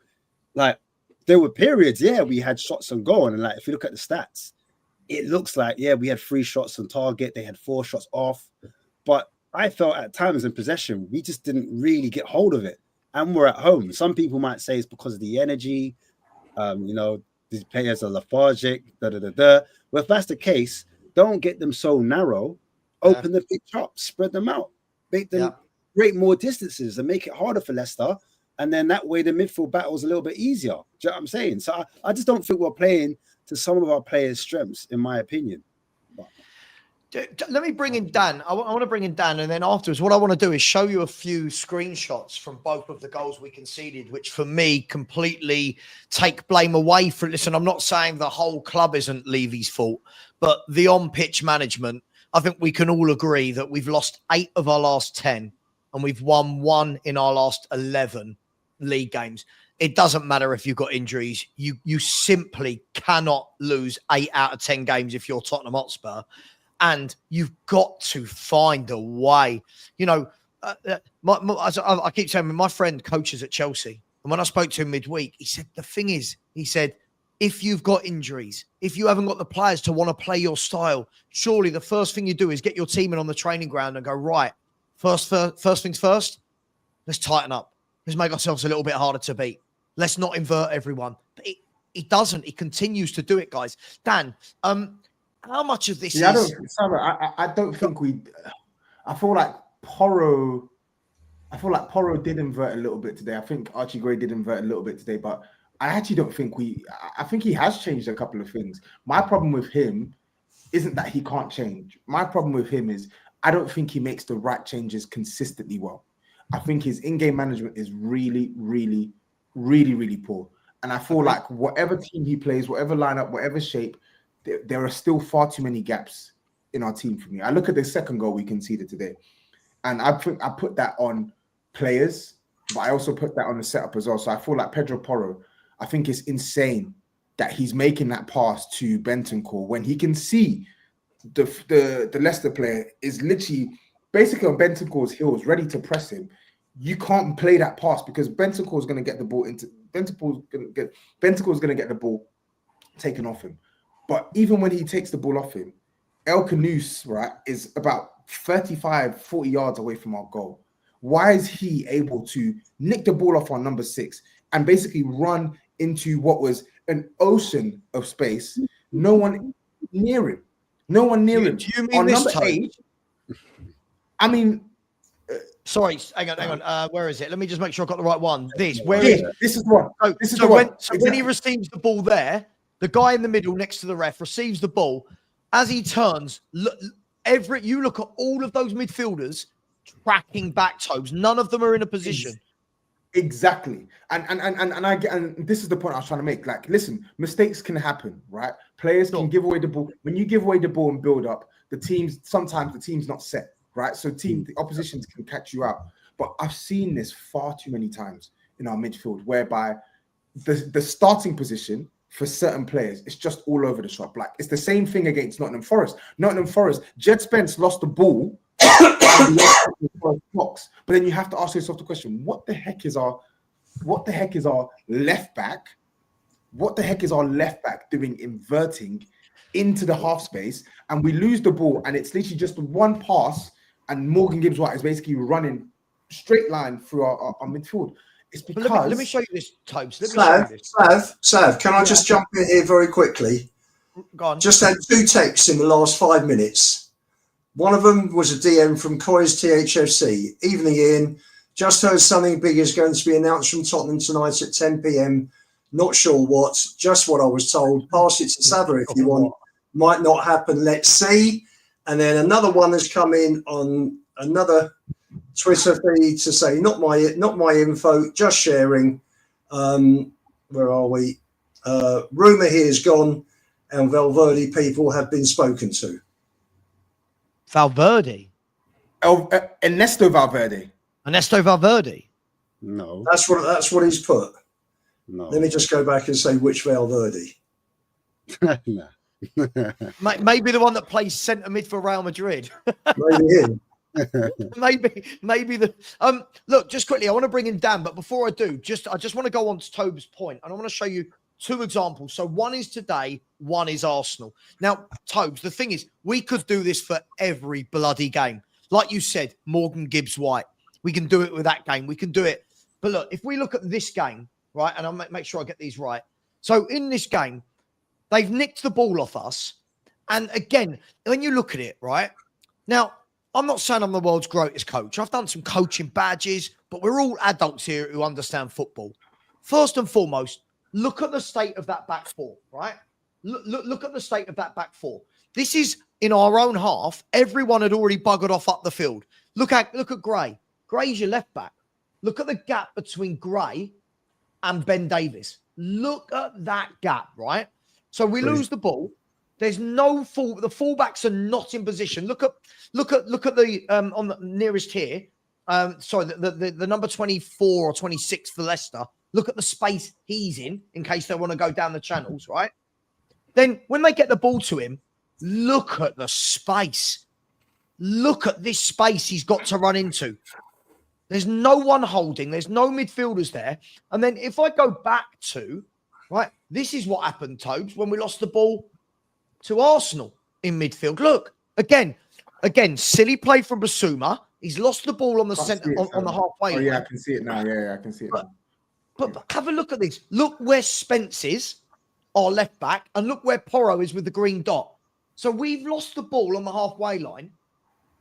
E: like, there were periods, yeah, we had shots on goal. And like, if you look at the stats, it looks like, yeah, we had 3 shots on target. They had 4 shots off. But I felt at times in possession, we just didn't really get hold of it. And we're at home. Some people might say it's because of the energy. You know, these players are lethargic, Well, if that's the case, don't get them so narrow. Open the pitch up, spread them out, make them create more distances and make it harder for Leicester. And then that way the midfield battle is a little bit easier. Do you know what I'm saying? So I just don't think we're playing to some of our players' strengths, in my opinion.
B: Let me bring in Dan. I want to bring in Dan, and then afterwards, what I want to do is show you a few screenshots from both of the goals we conceded, which for me completely take blame away from. Listen, I'm not saying the whole club isn't Levy's fault, but the on-pitch management, I think we can all agree that we've lost 8 of our last 10, and we've won 1 in our last 11 league games. It doesn't matter if you've got injuries. You simply cannot lose 8 out of 10 games if you're Tottenham Hotspur. And you've got to find a way. You know, I keep saying, my friend coaches at Chelsea. And when I spoke to him midweek, he said, the thing is, he said, if you've got injuries, if you haven't got the players to want to play your style, surely the first thing you do is get your team in on the training ground and go, right, first things first, let's tighten up. Let's make ourselves a little bit harder to beat. Let's not invert everyone. But he doesn't. He continues to do it, guys. Dan, how much of this is...
D: I don't think we... I feel like Porro did invert a little bit today. I think Archie Gray did invert a little bit today, but I actually don't think I think he has changed a couple of things. My problem with him isn't that he can't change. My problem with him is I don't think he makes the right changes consistently well. I think his in-game management is really, really, really, really poor. And I feel like whatever team he plays, whatever lineup, whatever shape, there are still far too many gaps in our team for me. I look at the second goal we conceded today, and I put that on players, but I also put that on the setup as well. So I feel like Pedro Porro, I think it's insane that he's making that pass to Bentancur when he can see the Leicester player is literally basically on Bentancur's heels, ready to press him. You can't play that pass because Bentancur is going to get the ball into Bentancur is going to get the ball taken off him. But even when he takes the ball off him, El Khanous, right, is about 35, 40 yards away from our goal. Why is he able to nick the ball off our number 6 and basically run into what was an ocean of space? No one near him. No one near him.
B: Do you mean this
D: number 8? I mean...
B: Sorry, hang on. Where is it? Let me just make sure I got the right one. This is
D: the one.
B: When he receives the ball there, the guy in the middle next to the ref receives the ball. As he turns, you look at all of those midfielders tracking back, Tobes. None of them are in a position.
D: Exactly. And this is the point I was trying to make. Like, listen, mistakes can happen, right? Players can give away the ball. When you give away the ball and build up, sometimes the team's not set, right? So the oppositions can catch you out. But I've seen this far too many times in our midfield, whereby the starting position for certain players, it's just all over the shop. Like, it's the same thing against Nottingham Forest. Nottingham Forest, Jed Spence lost the ball box, but then you have to ask yourself the question: what the heck is our left back? What the heck is our left back doing inverting into the half space? And we lose the ball, and it's literally just one pass, and Morgan Gibbs-White is basically running straight line through our midfield. It's because
B: let me show you this, Tobes.
C: Sav, can I just jump in here very quickly?
B: Go on.
C: Just had 2 texts in the last 5 minutes. One of them was a DM from Coys THFC. Evening, Ian. Just heard something big is going to be announced from Tottenham tonight at 10 p.m. Not sure what. Just what I was told. Pass it to Savva if you want. Might not happen. Let's see. And then another one has come in on another Twitter feed to say, not my info, just sharing. Where are we? Rumour here is gone, and Valverde people have been spoken to.
B: Valverde?
D: Ernesto Valverde.
B: Ernesto Valverde?
E: No.
C: That's what he's put.
E: No.
C: Let me just go back and say which Valverde.
E: No.
B: Maybe the one that plays centre mid for Real Madrid.
C: Maybe him.
B: maybe the look, just quickly, I want to bring in Dan, but before I do, I just want to go on to Toby's point, and I want to show you two examples. So one is today, one is Arsenal. Now, Tobes, the thing is, we could do this for every bloody game. Like you said, Morgan Gibbs White. We can do it with that game. We can do it. But look, if we look at this game, right, and I'll make sure I get these right. So in this game, they've nicked the ball off us. And again, when you look at it, right, now, I'm not saying I'm the world's greatest coach. I've done some coaching badges, but we're all adults here who understand football. First and foremost, look at the state of that back four, right? Look at the state of that back four. This is in our own half. Everyone had already buggered off up the field. Look at Gray. Gray's your left back. Look at the gap between Gray and Ben Davies. Look at that gap, right? So we lose the ball. There's no full. The fullbacks are not in position. Look at the on the nearest here. Sorry, the number 24 or 26 for Leicester. Look at the space he's in case they want to go down the channels, right? Then when they get the ball to him, look at the space. Look at this space he's got to run into. There's no one holding. There's no midfielders there. And then if I go back to, right, this is what happened, Tobes, when we lost the ball to Arsenal in midfield. Look, again, silly play from Basuma. He's lost the ball on the centre, on the halfway line.
D: Oh, yeah, I can see it now. Yeah, I can see it now.
B: But have a look at this. Look where Spence is, our left back, and look where Porro is with the green dot. So we've lost the ball on the halfway line,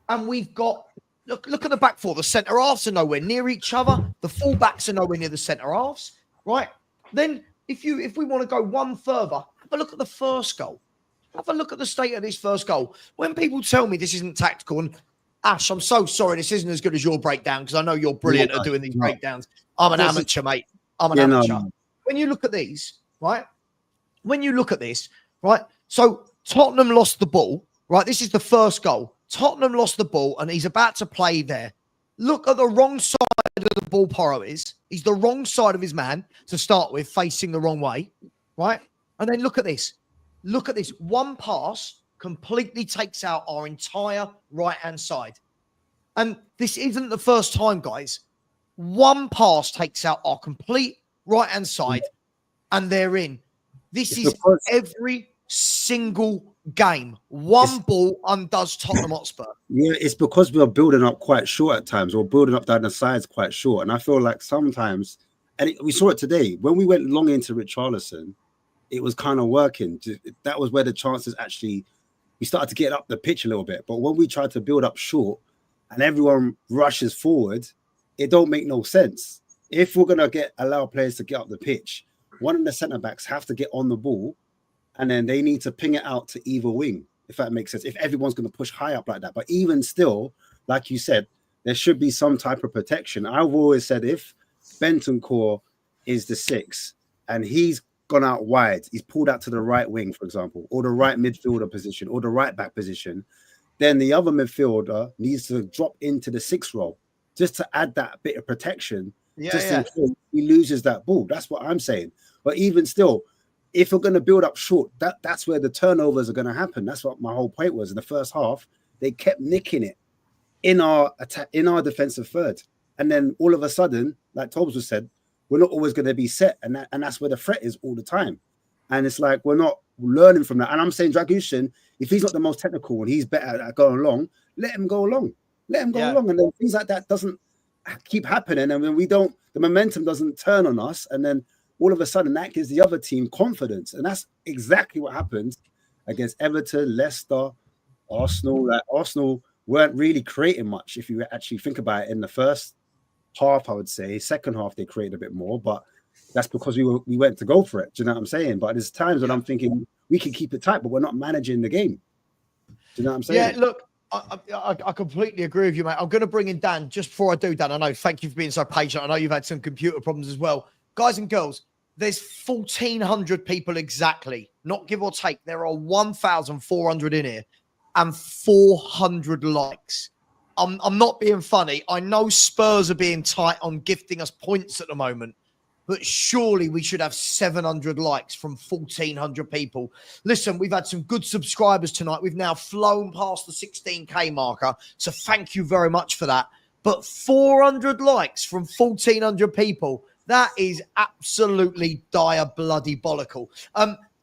B: and we've got look at the back four. The centre halves are nowhere near each other. The full backs are nowhere near the centre halves. Right? Then if we want to go one further, have a look at the first goal. Have a look at the state of this first goal. When people tell me this isn't tactical, and Ash, I'm so sorry this isn't as good as your breakdown because I know you're brilliant at doing these breakdowns. I'm an amateur, mate. I'm an amateur. No. When you look at these, right? When you look at this, right? So Tottenham lost the ball, right? This is the first goal. Tottenham lost the ball and he's about to play there. Look at the wrong side of the ball Porro is. He's the wrong side of his man to start with, facing the wrong way, right? And then look at this. Look at this. One pass completely takes out our entire right-hand side. And this isn't the first time, guys. One pass takes out our complete right-hand side and they're in. This is every single game. One ball undoes Tottenham Hotspur.
E: Yeah, it's because we're building up quite short at times. We're building up down the sides quite short. And I feel like sometimes, we saw it today, when we went long into Richarlison, it was kind of working. That was where the chances actually, we started to get up the pitch a little bit. But when we tried to build up short and everyone rushes forward, it don't make no sense. If we're going to allow players to get up the pitch, one of the centre-backs have to get on the ball and then they need to ping it out to either wing, if that makes sense, if everyone's going to push high up like that. But even still, like you said, there should be some type of protection. I've always said if Bentancur is the 6 and he's gone out wide, he's pulled out to the right wing, for example, or the right midfielder position, or the right back position, then the other midfielder needs to drop into the 6 role just to add that bit of protection, in case he loses that ball. That's what I'm saying. But even still, if we're going to build up short, that's where the turnovers are going to happen. That's what my whole point was. In the first half, they kept nicking it in our attack, in our defensive third, and then all of a sudden, like Tobbs was said, we're not always going to be set, and that's where the threat is all the time. And it's like we're not learning from that. And I'm saying Dragushin, if he's not the most technical and he's better at going along, let him go along. Let him go along. And then things like that doesn't keep happening. And when the momentum doesn't turn on us, and then all of a sudden that gives the other team confidence. And that's exactly what happened against Everton, Leicester, Arsenal weren't really creating much. If you actually think about it, in the first half, I would say. Second half, they created a bit more, but that's because we went to go for it. Do you know what I'm saying? But there's times when I'm thinking we can keep it tight, but we're not managing the game. Do you know what I'm saying?
B: Yeah, look, I completely agree with you, mate. I'm going to bring in Dan just before I do, Dan. I know, thank you for being so patient. I know you've had some computer problems as well. Guys and girls, there's 1,400 people exactly, not give or take. There are 1,400 in here and 400 likes. I'm not being funny. I know Spurs are being tight on gifting us points at the moment, but surely we should have 700 likes from 1,400 people. Listen, we've had some good subscribers tonight. We've now flown past the 16K marker. So thank you very much for that. But 400 likes from 1,400 people, that is absolutely diabolical.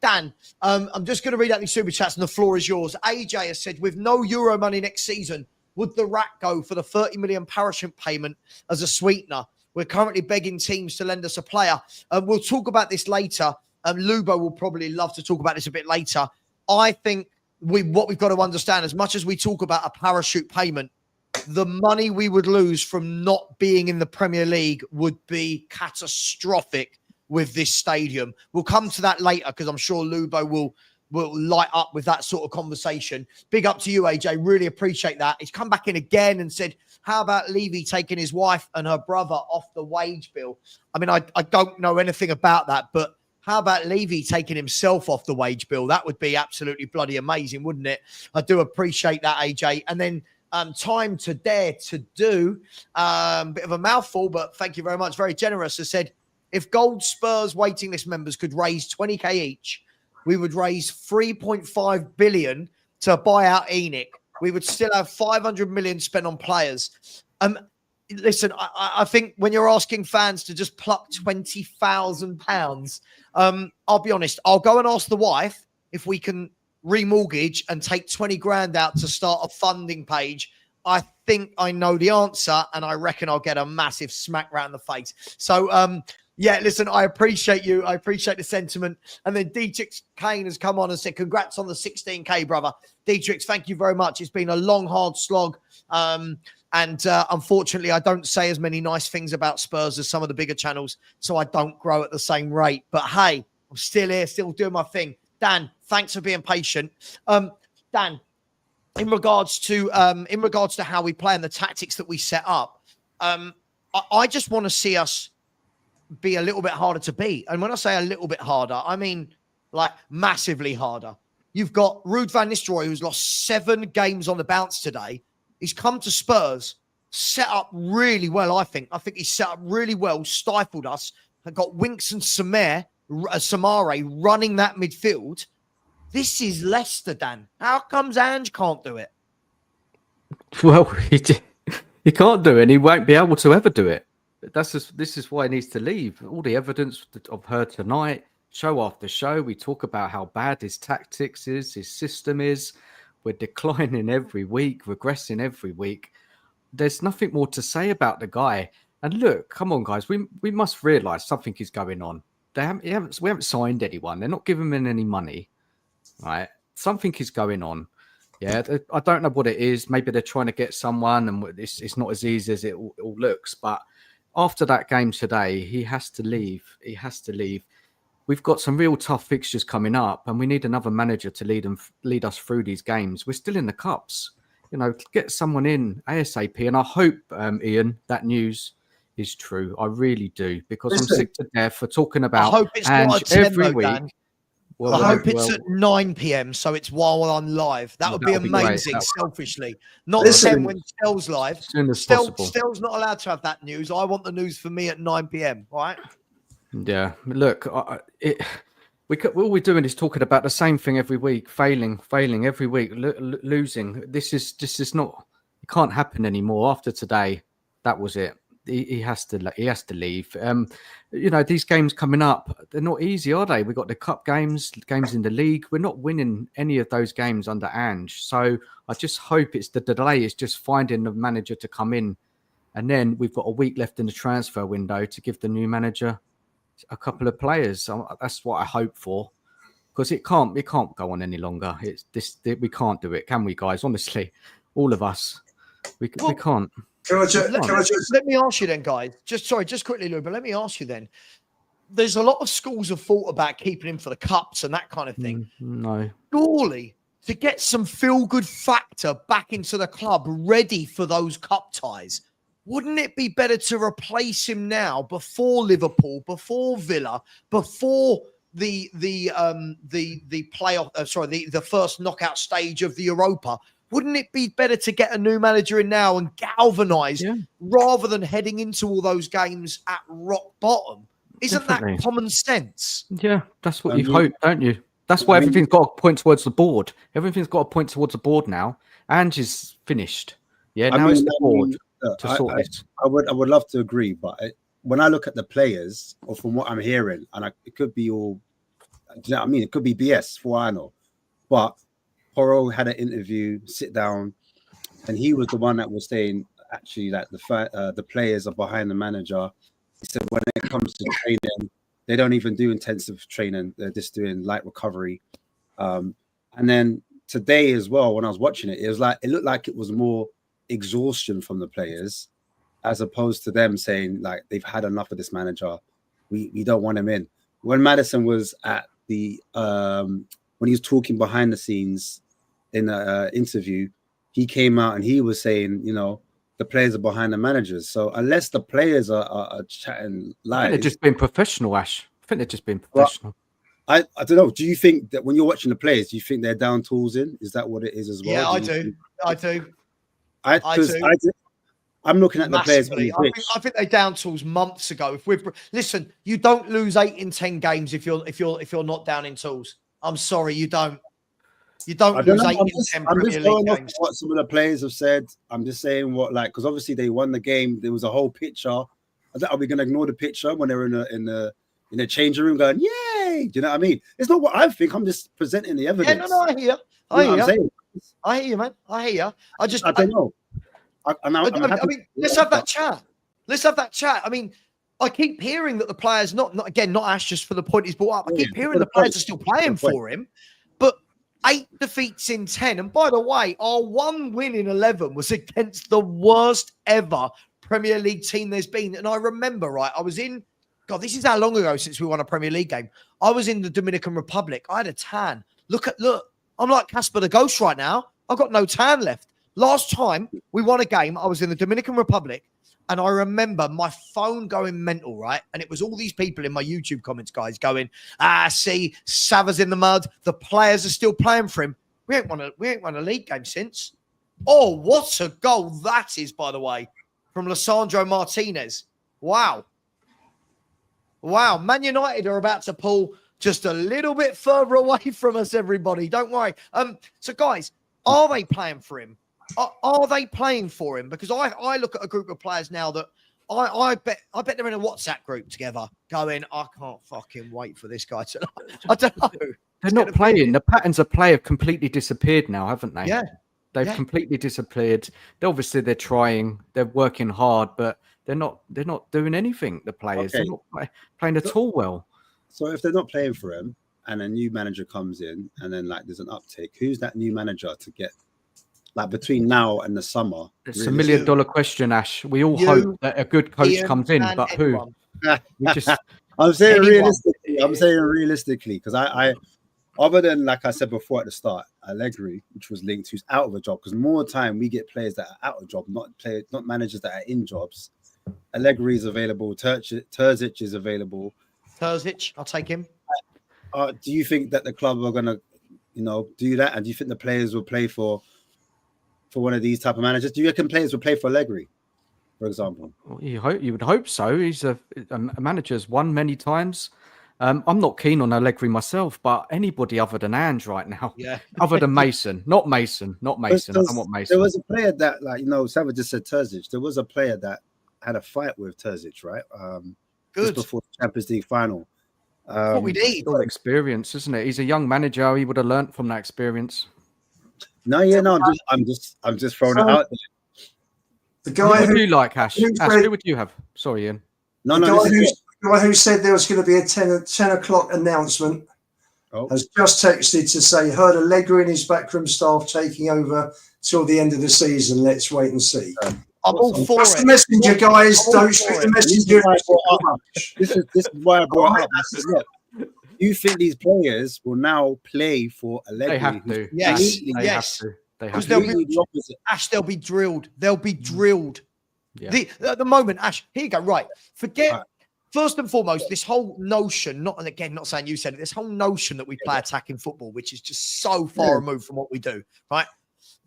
B: Dan, I'm just going to read out these super chats and the floor is yours. AJ has said, with no Euro money next season, would the Rat go for the 30 million parachute payment as a sweetener? We're currently begging teams to lend us a player. We'll talk about this later. Lubo will probably love to talk about this a bit later. I think what we've got to understand, as much as we talk about a parachute payment, the money we would lose from not being in the Premier League would be catastrophic with this stadium. We'll come to that later because I'm sure Lubo will light up with that sort of conversation. Big up to you, AJ. Really appreciate that. He's come back in again and said, how about Levy taking his wife and her brother off the wage bill? I mean, I don't know anything about that, but how about Levy taking himself off the wage bill? That would be absolutely bloody amazing, wouldn't it? I do appreciate that, AJ. And then time to dare to do, bit of a mouthful, but thank you very much. Very generous. Has said, if Gold Spurs waiting list members could raise 20k each, we would raise 3.5 billion to buy out Enoch. We would still have 500 million spent on players. Listen, I think when you're asking fans to just pluck £20,000, I'll be honest, I'll go and ask the wife if we can remortgage and take 20 grand out to start a funding page. I think I know the answer, and I reckon I'll get a massive smack round the face. So, yeah, listen, I appreciate you. I appreciate the sentiment. And then Dietrich Kane has come on and said, congrats on the 16K, brother. Dietrich, thank you very much. It's been a long, hard slog. And unfortunately, I don't say as many nice things about Spurs as some of the bigger channels, so I don't grow at the same rate. But hey, I'm still here, still doing my thing. Dan, thanks for being patient. Dan, in regards to how we play and the tactics that we set up, I just want to see us be a little bit harder to beat. And when I say a little bit harder, I mean like massively harder. You've got Ruud van Nistelrooy, who's lost 7 games on the bounce today. He's come to Spurs, set up really well, I think. I think he's set up really well, stifled us, and got Winks and Samare running that midfield. This is Leicester, Dan. How comes Ange can't do it?
F: Well, he can't do it, and he won't be able to ever do it. This is why he needs to leave. All the evidence of her tonight, show after show, we talk about how bad his tactics is, his system is. We're declining every week, regressing every week. There's nothing more to say about the guy. And look, come on, guys, we must realise something is going on. We haven't signed anyone. They're not giving him any money, right? Something is going on. Yeah, I don't know what it is. Maybe they're trying to get someone, and it's not as easy as it all looks. But after that game today, he has to leave. He has to leave. We've got some real tough fixtures coming up, and we need another manager to lead us through these games. We're still in the cups. You know, get someone in ASAP. And I hope, Ian, that news is true. I really do, because I'm sick to death for talking about
B: I hope it's not a 10
F: every
B: though,
F: week.
B: Dan. Well, I hope it's at 9 p.m, so it's while I'm live. That would be amazing, selfishly. Not 10 when Stell's live.
F: As soon as possible.
B: Stell's not allowed to have that news. I want the news for me at 9 p.m, right?
F: Yeah, look, all we're doing is talking about the same thing every week, failing every week, losing. This is not. It can't happen anymore. After today, that was it. He has to leave. You know, these games coming up, they're not easy, are they? We've got the cup games in the league. We're not winning any of those games under Ange. So I just hope it's the delay is just finding the manager to come in, and then we've got a week left in the transfer window to give the new manager a couple of players. That's what I hope for. because it can't go on any longer. It's this we can't do it, can we, guys? Honestly, all of us, we can't.
C: Can I just
B: Let me ask you then, guys. Just quickly, Lou, but let me ask you then. There's a lot of schools of thought about keeping him for the cups and that kind of thing.
F: No,
B: Surely, to get some feel-good factor back into the club, ready for those cup ties, wouldn't it be better to replace him now before Liverpool, before Villa, before the playoff? The first knockout stage of the Europa. Wouldn't it be better to get a new manager in now and galvanise rather than heading into all those games at rock bottom? Isn't
F: Definitely.
B: that common sense?
F: Yeah, that's what you hope, don't you? That's why everything's got to point towards the board. Everything's got to point towards the board now. Ange is finished. Yeah, now it's the board to sort this.
E: I would love to agree, but when I look at the players, or from what I'm hearing, and it could be all, do you know what I mean? It could be BS for all I know. But Porro had an interview, sit down, and he was the one that was saying actually that the players are behind the manager. He said when it comes to training, they don't even do intensive training. They're just doing light recovery. And then today as well, when I was watching it, it looked like it was more exhaustion from the players as opposed to them saying like they've had enough of this manager. We don't want him in. When Maddison was at the when he was talking behind the scenes in an interview, he came out and he was saying, you know, the players are behind the managers. So unless the players are chatting live,
F: They're just being professional, Ash. I think they're just being professional.
E: I don't know. Do you think that when you're watching the players, do you think they're down tools in? Is that what it is as well?
B: Yeah, I do.
E: I'm looking at the players.
B: I think they down tools months ago. Listen, you don't lose 8 in 10 games if you're not down in tools. I'm sorry, you don't. You don't lose 8 in 10 Premier League games.
E: What some of the players have said. I'm just saying because obviously they won the game. There was a whole picture. Are we going to ignore the picture when they're in the changing room going, yay? Do you know what I mean? It's not what I think. I'm just presenting the evidence.
B: Yeah, no, I hear. I hear you, man. I hear you. I don't know. I mean, let's have that chat. I mean, I keep hearing that the players, not Ash, just for the point he's brought up. I keep hearing the players are still playing for him, but 8 defeats in 10. And by the way, our 1 win in 11 was against the worst ever Premier League team there's been. And I remember, right, I was in, God, this is how long ago since we won a Premier League game. I was in the Dominican Republic. I had a tan. Look, I'm like Casper the Ghost right now. I've got no tan left. Last time we won a game, I was in the Dominican Republic. And I remember my phone going mental, right? And it was all these people in my YouTube comments, guys, going, see, Savva's in the mud. The players are still playing for him. We ain't won a league game since. Oh, what a goal that is, by the way, from Lisandro Martinez. Wow. Man United are about to pull just a little bit further away from us, everybody. Don't worry. So, guys, are they playing for him? Are they playing for him? Because I look at a group of players now that I bet they're in a WhatsApp group together going, I can't fucking wait for this guy to. I don't know.
F: They're not playing. The patterns of play have completely disappeared now, haven't they?
B: Yeah.
F: They've completely disappeared. Obviously, they're trying. They're working hard, but they're not doing anything. The players, they're not playing at all well.
E: So if they're not playing for him, and a new manager comes in, and then like there's an uptick, who's that new manager to get? Like between now and the summer,
F: it's really $1 million question, Ash. We all hope that a good coach comes in, but who?
E: I'm saying realistically, because I other than like I said before at the start, Allegri, which was linked, who's out of a job, because more time we get players that are out of job, not managers that are in jobs. Allegri is available. Terzic is available.
B: Terzic, I'll take him.
E: Do you think that the club are going to, do that? And do you think the players will play for one of these type of managers? Do you reckon players will play for Allegri, for example?
F: Well, you would hope so. He's a manager's won many times. I'm not keen on Allegri myself, but anybody other than Ange right now, other than Mason, not Mason. I don't want Mason.
E: There was a player that, Savva just said Terzic. There was a player that had a fight with Terzic, right? Just before the Champions League final.
B: What we need.
F: All experience, isn't it? He's a young manager. He would have learnt from that experience.
E: I'm just throwing it out there.
C: The guy
F: who you like, Ash? Who would you have? Sorry, Ian.
C: The guy who said there was going to be a 10 o'clock announcement has just texted to say, heard Allegri and his backroom staff taking over till the end of the season. Let's wait and see.
B: I'm all for
C: That's
B: it.
C: the messenger, guys.
B: I'm all
C: Don't shoot
B: for
C: the
B: it.
C: messenger.
E: This is why I brought it up. I said, look, you think these players will now play for Allegri?
F: They have to.
B: Yes,
F: They
B: yes.
F: have to. They have
B: Because
F: to.
B: they'll be, Ash, they'll be drilled. They'll be drilled.
F: Yeah.
B: At the moment, Ash, here you go. Right. Forget, first and foremost, this whole notion, not saying you said it, this whole notion that we play attacking football, which is just so far removed from what we do, right?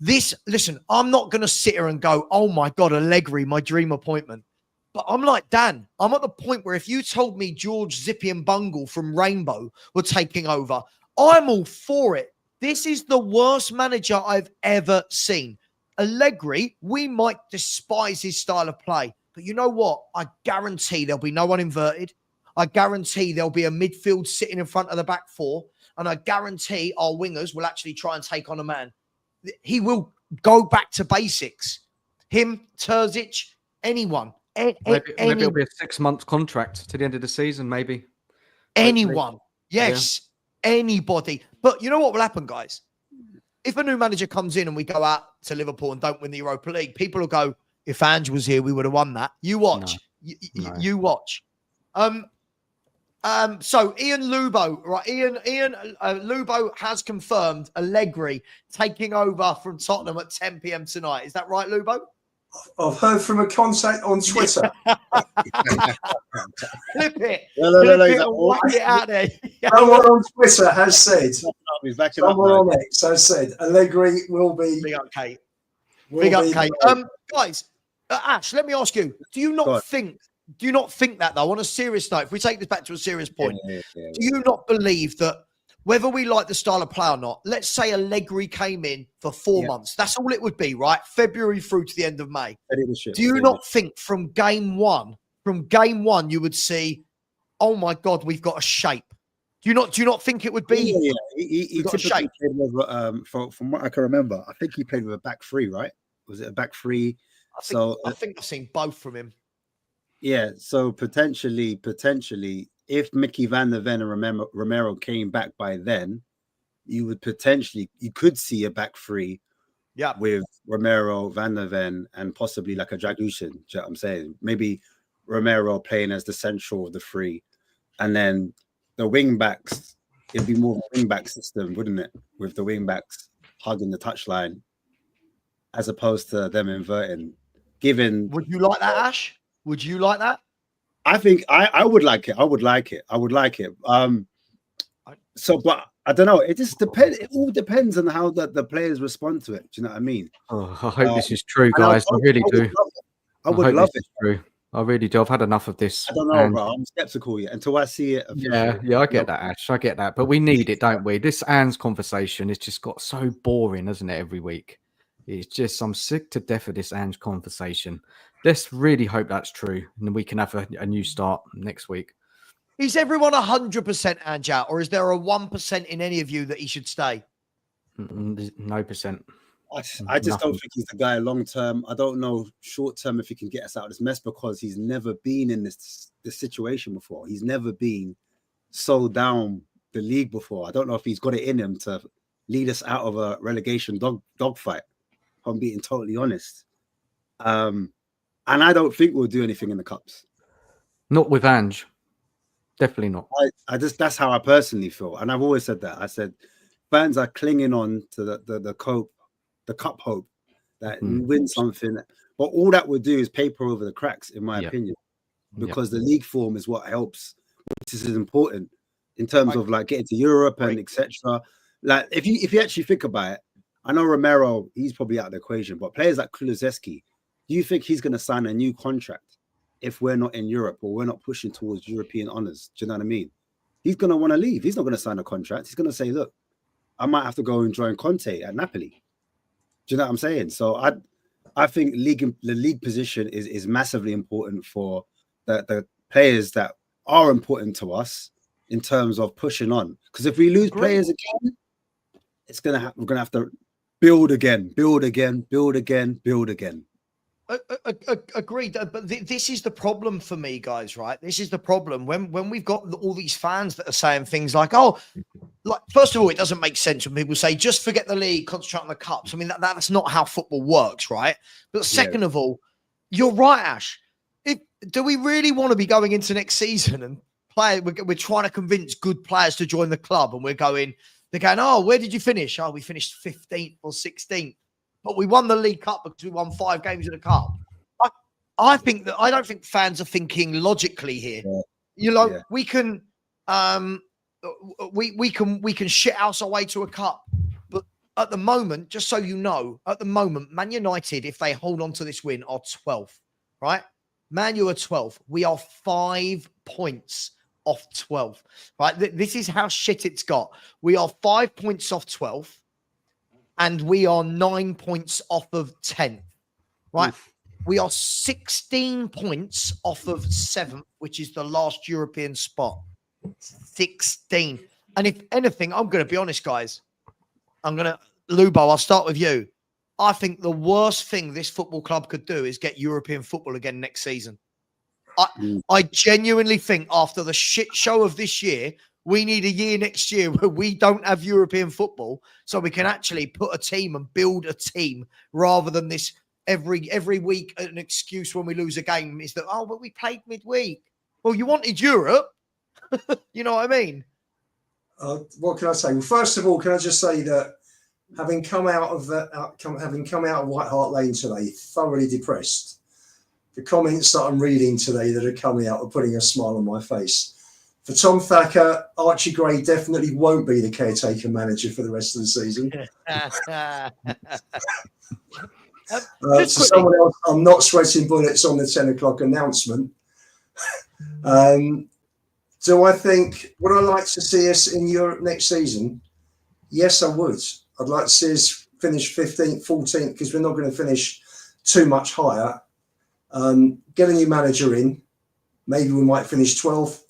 B: Listen, I'm not going to sit here and go, oh my God, Allegri, my dream appointment. But I'm like, Dan, I'm at the point where if you told me George Zippy and Bungle from Rainbow were taking over, I'm all for it. This is the worst manager I've ever seen. Allegri, we might despise his style of play, but you know what? I guarantee there'll be no one inverted. I guarantee there'll be a midfield sitting in front of the back four, and I guarantee our wingers will actually try and take on a man. He will go back to basics. Him, Terzic, anyone.
F: Maybe it'll be a 6-month contract to the end of the season, maybe.
B: Anyone. Yes. Yeah. Anybody. But you know what will happen, guys? If a new manager comes in and we go out to Liverpool and don't win the Europa League, people will go, if Ange was here, we would have won that. You watch. No. You watch. So Ian Lubo, right? Ian Lubo has confirmed Allegri taking over from Tottenham at 10 p.m. tonight. Is that right, Lubo?
C: I've heard from a contact on Twitter.
B: Flip it.
E: Whack
B: it out there.
C: Someone on Twitter has said. Someone on X has said Allegri will be.
B: Big up, Kate. Big up, Kate. Guys, Ash, let me ask you: do you not think that though? On a serious note, if we take this back to a serious point, do you not believe that? Whether we like the style of play or not, let's say Allegri came in for 4 months. That's all it would be, right? February through to the end of May. Do you not think from game one, you would see, oh my God, we've got a shape? Do you not think it would be?
E: Yeah. He typically played with, from what I can remember, I think he played with a back three, right? Was it a back three?
B: I think I've seen both from him.
E: Yeah, so potentially, if Mickey Van der Ven and Romero came back by then, you could see a back three with Romero, Van der Ven, and possibly like a Dragushin. Do you know what I'm saying? Maybe Romero playing as the central of the three, and then the wing backs, it'd be more of a wing back system, wouldn't it? With the wing backs hugging the touchline, as opposed to them inverting.
B: Would you like that, Ash? Would you like that?
E: I think I would like it. But I don't know. It just depends. It all depends on how the players respond to it. Do you know what I mean?
F: Oh, I hope this is true, guys. I really do.
E: I would love it.
F: True. I really do. I've had enough of this.
E: I don't know, bro. I'm skeptical yet until I see it.
F: Yeah, I get that, Ash. I get that. But we need it, don't we? This Anne's conversation has just got so boring, hasn't it, every week? It's just, I'm sick to death of this Ange conversation. Let's really hope that's true, and then we can have a new start next week.
B: Is everyone 100% Ange out, or is there a 1% in any of you that he should stay?
F: No percent.
E: I just don't think he's the guy long term. I don't know short term if he can get us out of this mess, because he's never been in this situation before. He's never been so down the league before. I don't know if he's got it in him to lead us out of a relegation dogfight. If I'm being totally honest. And I don't think we'll do anything in the cups.
F: Not with Ange. Definitely not.
E: That's how I personally feel. And I've always said that. I said fans are clinging on to the cup hope that we win something. But all that would do is paper over the cracks, in my opinion. Because the league form is what helps, which is important in terms of like getting to Europe and etc. Like if you actually think about it, I know Romero, he's probably out of the equation, but players like Kulusevski, do you think he's going to sign a new contract if we're not in Europe or we're not pushing towards European honors? Do you know what I mean? He's going to want to leave. He's not going to sign a contract. He's going to say, look, I might have to go and join Conte at Napoli. Do you know what I'm saying? So I think the league position is massively important for the players that are important to us in terms of pushing on. Because if we lose players again, we're going to have to build again.
B: Agreed, but this is the problem for me, guys. Right, this is the problem when we've got all these fans that are saying things like, "Oh, like first of all, it doesn't make sense when people say just forget the league, concentrate on the cups." I mean, that's not how football works, right? But second of all, you're right, Ash. Do we really want to be going into next season and play? We're trying to convince good players to join the club, and they're going, "Oh, where did you finish? Oh, we finished 15th or 16th." But we won the League Cup because we won 5 games in the cup. I think that I don't think fans are thinking logically here. Yeah. We can we can shit house our way to a cup. But at the moment, just so you know, at the moment, Man United, if they hold on to this win, are 12th, right? Man U are 12th. We are 5 points off 12th, right? This is how shit it's got. We are 5 points off 12th. And we are 9 points off of 10th, right? Oof. We are 16 points off of 7th, which is the last European spot. 16. And if anything, I'm going to be honest, guys. Lubo, I'll start with you. I think the worst thing this football club could do is get European football again next season. I genuinely think after the shit show of this year, we need a year next year where we don't have European football so we can actually put a team and build a team rather than this every week an excuse when we lose a game is that, oh, but we played midweek. Well, you wanted Europe. You know what I mean?
C: What can I say? Well, first of all, can I just say that having come out of White Hart Lane today, thoroughly depressed, the comments that I'm reading today that are coming out are putting a smile on my face. For Tom Thacker, Archie Gray definitely won't be the caretaker manager for the rest of the season. To someone else, I'm not sweating bullets on the 10 o'clock announcement. Do I think, would I like to see us in Europe next season? Yes, I would. I'd like to see us finish 15th, 14th, because we're not going to finish too much higher. Get a new manager in. Maybe we might finish 12th.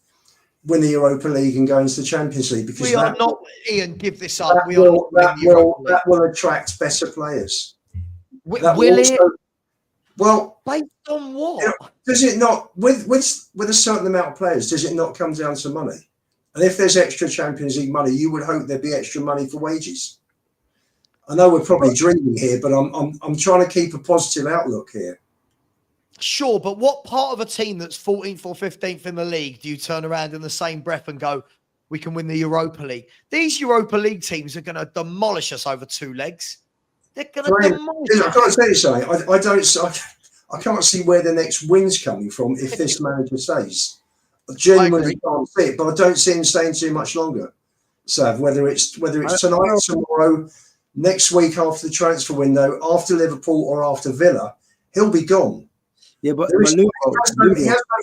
C: Win the Europa League and go into the Champions League, because
B: we are not, Ian, give this up.
C: That will attract better players.
B: Will it?
C: Well,
B: based on what?
C: You know, does it not, with a certain amount of players, does it not come down to money? And if there's extra Champions League money, you would hope there'd be extra money for wages. I know we're probably dreaming here, but I'm trying to keep a positive outlook here.
B: Sure, but what part of a team that's 14th or 15th in the league do you turn around in the same breath and go, we can win the Europa League? These Europa League teams are going to demolish us over 2 legs. They're going to demolish us.
C: I've got to tell you something. I can't see where the next win's coming from if this manager stays. I genuinely can't see it, but I don't see him staying too much longer. So whether it's tonight, tomorrow, next week after the transfer window, after Liverpool or after Villa, he'll be gone.
E: Yeah, but
C: he has no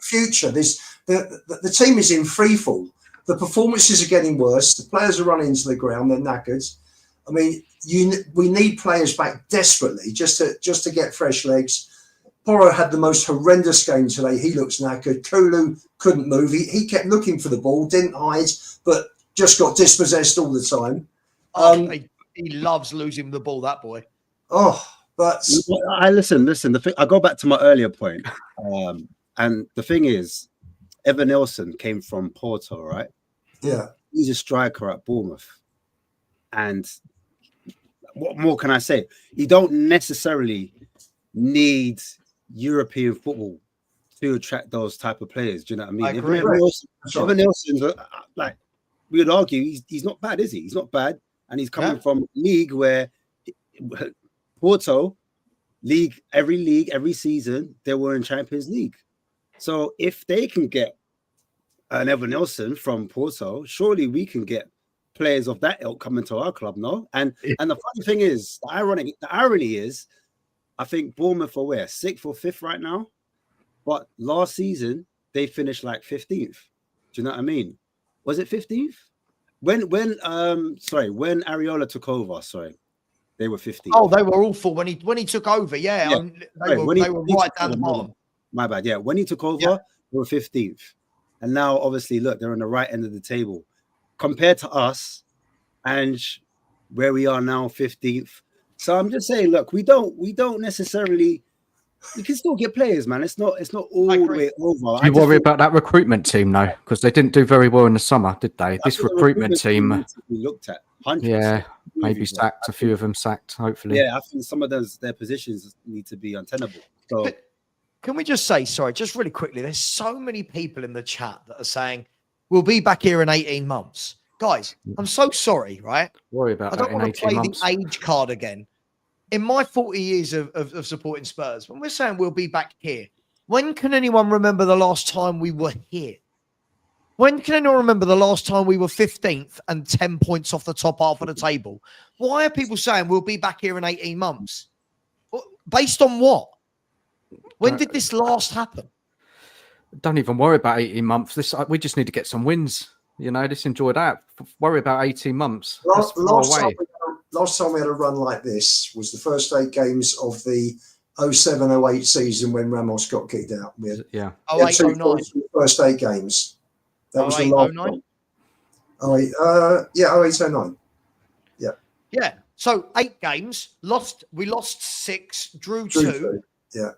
C: future. The team is in freefall. The performances are getting worse. The players are running into the ground. They're knackered. I mean, we need players back desperately just to get fresh legs. Porro had the most horrendous game today. He looks knackered. Kulu couldn't move. He kept looking for the ball, didn't hide, but just got dispossessed all the time.
B: He loves losing the ball, that boy.
C: Oh, but
E: I listen. I go back to my earlier point, and the thing is, Evan Nilsson came from Porto, right?
C: Yeah,
E: he's a striker at Bournemouth, and what more can I say? You don't necessarily need European football to attract those type of players. Do you know what I mean?
B: I agree.
E: Evan Nilsson's like, we would argue he's not bad, is he? He's not bad, and he's coming from a league where Porto every season they were in Champions League. So if they can get an Evan Nilsson from Porto, surely we can get players of that ilk coming to our club, no? And the funny thing is, the irony is, I think Bournemouth are where 6th or 5th right now, but last season they finished like 15th. Do you know what I mean? Was it 15th? When Areola took over, they were 15th.
B: Oh, they were awful when he took over. Yeah. They were right down the bottom.
E: My bad. Yeah, when he took over, they were 15th, and now obviously look, they're on the right end of the table compared to us, and where we are now, 15th. So I'm just saying, look, we don't necessarily You can still get players, man. It's not all the
B: agree.
E: way over.
F: Do you worry about that recruitment team, though? Because they didn't do very well in the summer, did they? This recruitment team,
E: needs to be looked at. 100%.
F: yeah, maybe sacked. A few of them sacked, hopefully.
E: Yeah, I think some of their positions need to be untenable. So
B: Can we just say, sorry, just really quickly, there's so many people in the chat that are saying, we'll be back here in 18 months. Guys, I'm so sorry, right?
F: Worry about
B: I
F: that
B: don't
F: in
B: want to
F: 18
B: play
F: months.
B: the age card again. In my 40 years of supporting Spurs, when we're saying we'll be back here, when can anyone remember the last time we were here? When can anyone remember the last time we were 15th and 10 points off the top half of the table? Why are people saying we'll be back here in 18 months? Based on what? When did this last happen?
F: Don't even worry about 18 months. We just need to get some wins. You know, just enjoy that. Worry about 18 months.
C: Last time we had a run like this was the first 8 games of the 07-08 season when Ramos got kicked out. We had,
F: Yeah.
C: we had
B: 08,
C: 2
B: 09.
C: points in the first 8 games. That was the
B: 08,
C: last
B: 09?
C: one. 08-09.
B: Yeah. So 8 games, we lost 6, drew 2.
C: Yeah.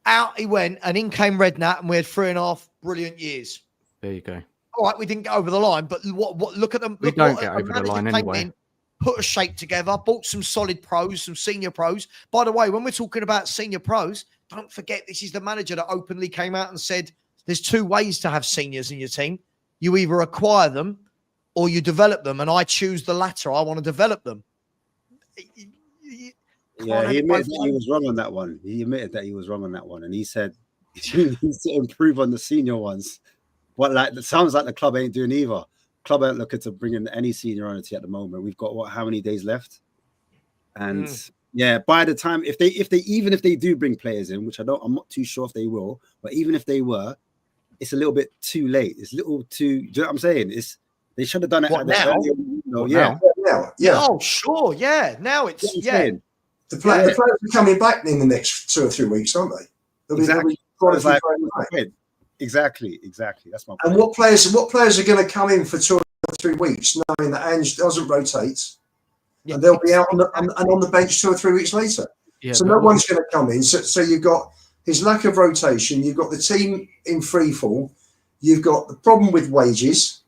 B: Out he went, and in came Redknapp, and we had 3.5 brilliant years.
F: There you go.
B: All right, we didn't get over the line, but what look at them.
F: We
B: Look
F: don't
B: what
F: get
B: a
F: over the
B: manager
F: line
B: came
F: anyway.
B: in, put a shape together, bought some solid pros, some senior pros. By the way, when we're talking about senior pros, don't forget this is the manager that openly came out and said there's 2 ways to have seniors in your team. You either acquire them or you develop them, and I choose the latter. I want to develop them.
E: yeah, he admitted that he was wrong on that one. He admitted that he was wrong on that one, and he said he needs to improve on the senior ones. What it sounds like the club ain't doing either. Club ain't looking to bring in any seniority at the moment. We've got how many days left? And yeah, by the time if they do bring players in, which I'm not too sure if they will, but even if they were, it's a little bit too late. It's a little too. Do you know what I'm saying? They should have done it
B: What,
E: at the
B: now?
E: earlier. No, yeah.
B: Oh, sure. Yeah. Now it's
C: The players are coming back in the next 2 or 3 weeks, aren't they? They'll be quite a few players back.
E: Exactly. That's my point.
C: And what players are going to come in for 2 or 3 weeks, knowing that Ange doesn't rotate, and they'll be out on the bench 2 or 3 weeks later.
F: Yeah,
C: so no one's going to come in. So you've got his lack of rotation. You've got the team in free fall. You've got the problem with wages.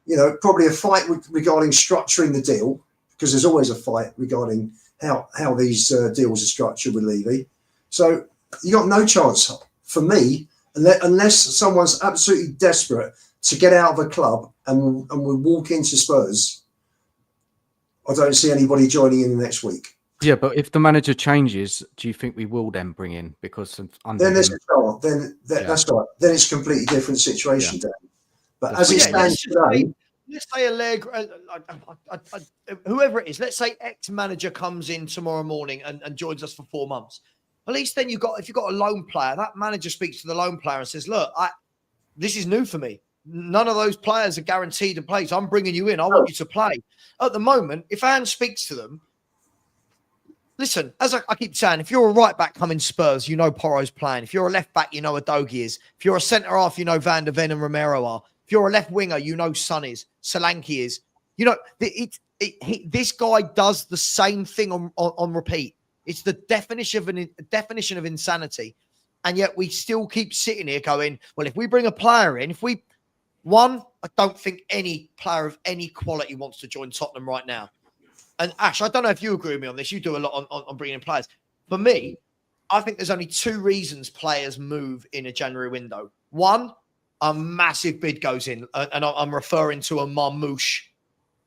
C: You know, probably a fight regarding structuring the deal, because there's always a fight regarding how these deals are structured with Levy. So you got no chance for me unless someone's absolutely desperate to get out of a club and will walk into Spurs. I don't see anybody joining in the next week.
F: Yeah, but if the manager changes, do you think we will then bring in because of
C: then there's a chance. That's right. Then it's a completely different situation, Dan. But as it stands today,
B: let's say Allegri, whoever it is, let's say ex-manager comes in tomorrow morning and joins us for 4 months. At least then if you've got a loan player, that manager speaks to the loan player and says, look, this is new for me. None of those players are guaranteed to play. So I'm bringing you in. I want you to play. At the moment, if Ange speaks to them, listen, as I keep saying, if you're a right back coming Spurs, you know Porro's playing. If you're a left back, you know Udogie is. If you're a centre half, you know Van der Ven and Romero are. If you're a left winger, you know Son is. Solanke is. You know, this guy does the same thing on repeat. It's the definition of insanity. And yet we still keep sitting here going, well, if we bring a player in, I don't think any player of any quality wants to join Tottenham right now. And Ash, I don't know if you agree with me on this. You do a lot on bringing in players. For me, I think there's only 2 reasons players move in a January window. One, a massive bid goes in, and I'm referring to a marmouche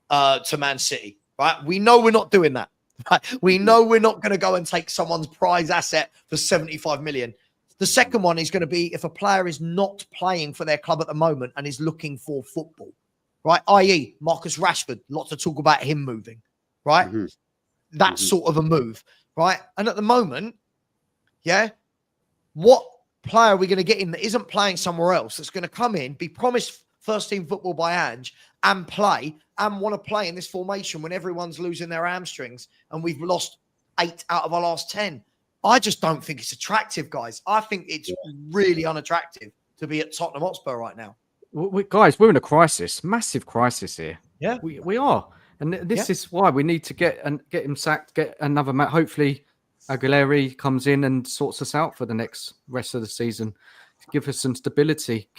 B: to Man City. Right? We know we're not doing that. Right? We know we're not going to go and take someone's prize asset for 75 million. The second one is going to be if a player is not playing for their club at the moment and is looking for football, right? I.e. Marcus Rashford, lots of talk about him moving, right? Mm-hmm. That's sort of a move, right? And at the moment, what player are we going to get in that isn't playing somewhere else, that's going to come in, be promised first team football by Ange and play and want to play in this formation when everyone's losing their hamstrings and we've lost 8 out of our last 10? I just don't think it's attractive, guys. I think it's really unattractive to be at Tottenham Hotspur right now.
F: Guys, we're in a crisis, massive crisis here.
B: Yeah,
F: we are. And this is why we need to get him sacked, get another hopefully Aguilera comes in and sorts us out for the next rest of the season to give us some stability.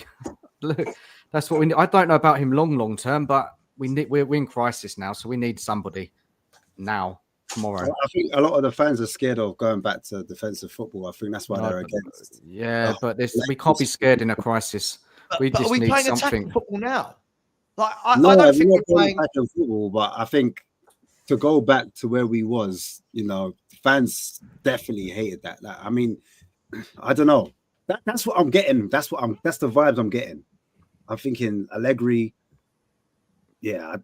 F: Look, that's what we need. I don't know about him long term, but we're in crisis now, so we need somebody now, tomorrow.
E: I think a lot of the fans are scared of going back to defensive football. I think that's why they're against.
F: Yeah, but we can't be scared in a crisis. We
B: But
F: just
B: are we
F: need
B: playing
F: something.
B: attacking football now? Like, I
E: No,
B: don't
E: we're
B: think
E: not
B: we're
E: going
B: playing.
E: back in football, but I think to go back to where we was, fans definitely hated that. I mean, I don't know. That's what I'm getting. That's the vibes I'm getting. I'm thinking Allegri. Yeah,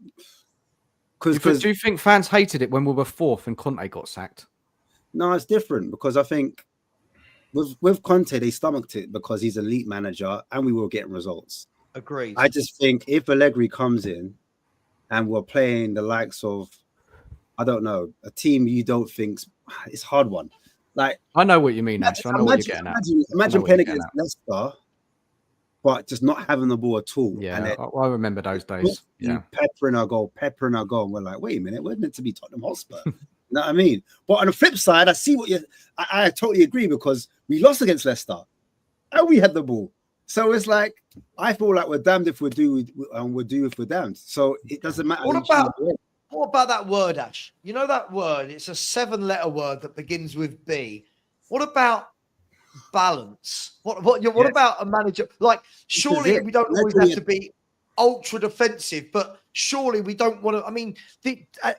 F: Do you think fans hated it when we were fourth and Conte got sacked?
E: No, it's different because I think with Conte they stomached it because he's a elite manager and we were getting results.
B: Agreed.
E: I just think if Allegri comes in and we're playing the likes of, I don't know, a team you don't think's, it's a hard one. Like,
F: I know what you mean, Ash. I know what you're getting at.
E: Imagine playing against Leicester, but just not having the ball at all.
F: Yeah,
E: and
F: I remember those days. Yeah,
E: peppering our goal. And we're like, wait a minute, we're meant to be Tottenham Hotspur. You know what I mean? But on the flip side, I totally agree because we lost against Leicester and we had the ball. So it's like, I feel like we're damned if we do, and we're due if we're damned. So it doesn't matter.
B: What about that word, Ash? You know that word? It's a 7-letter word that begins with B. What about balance? What about a manager? Like, surely we don't always have to be ultra defensive, but surely we don't want to. I mean,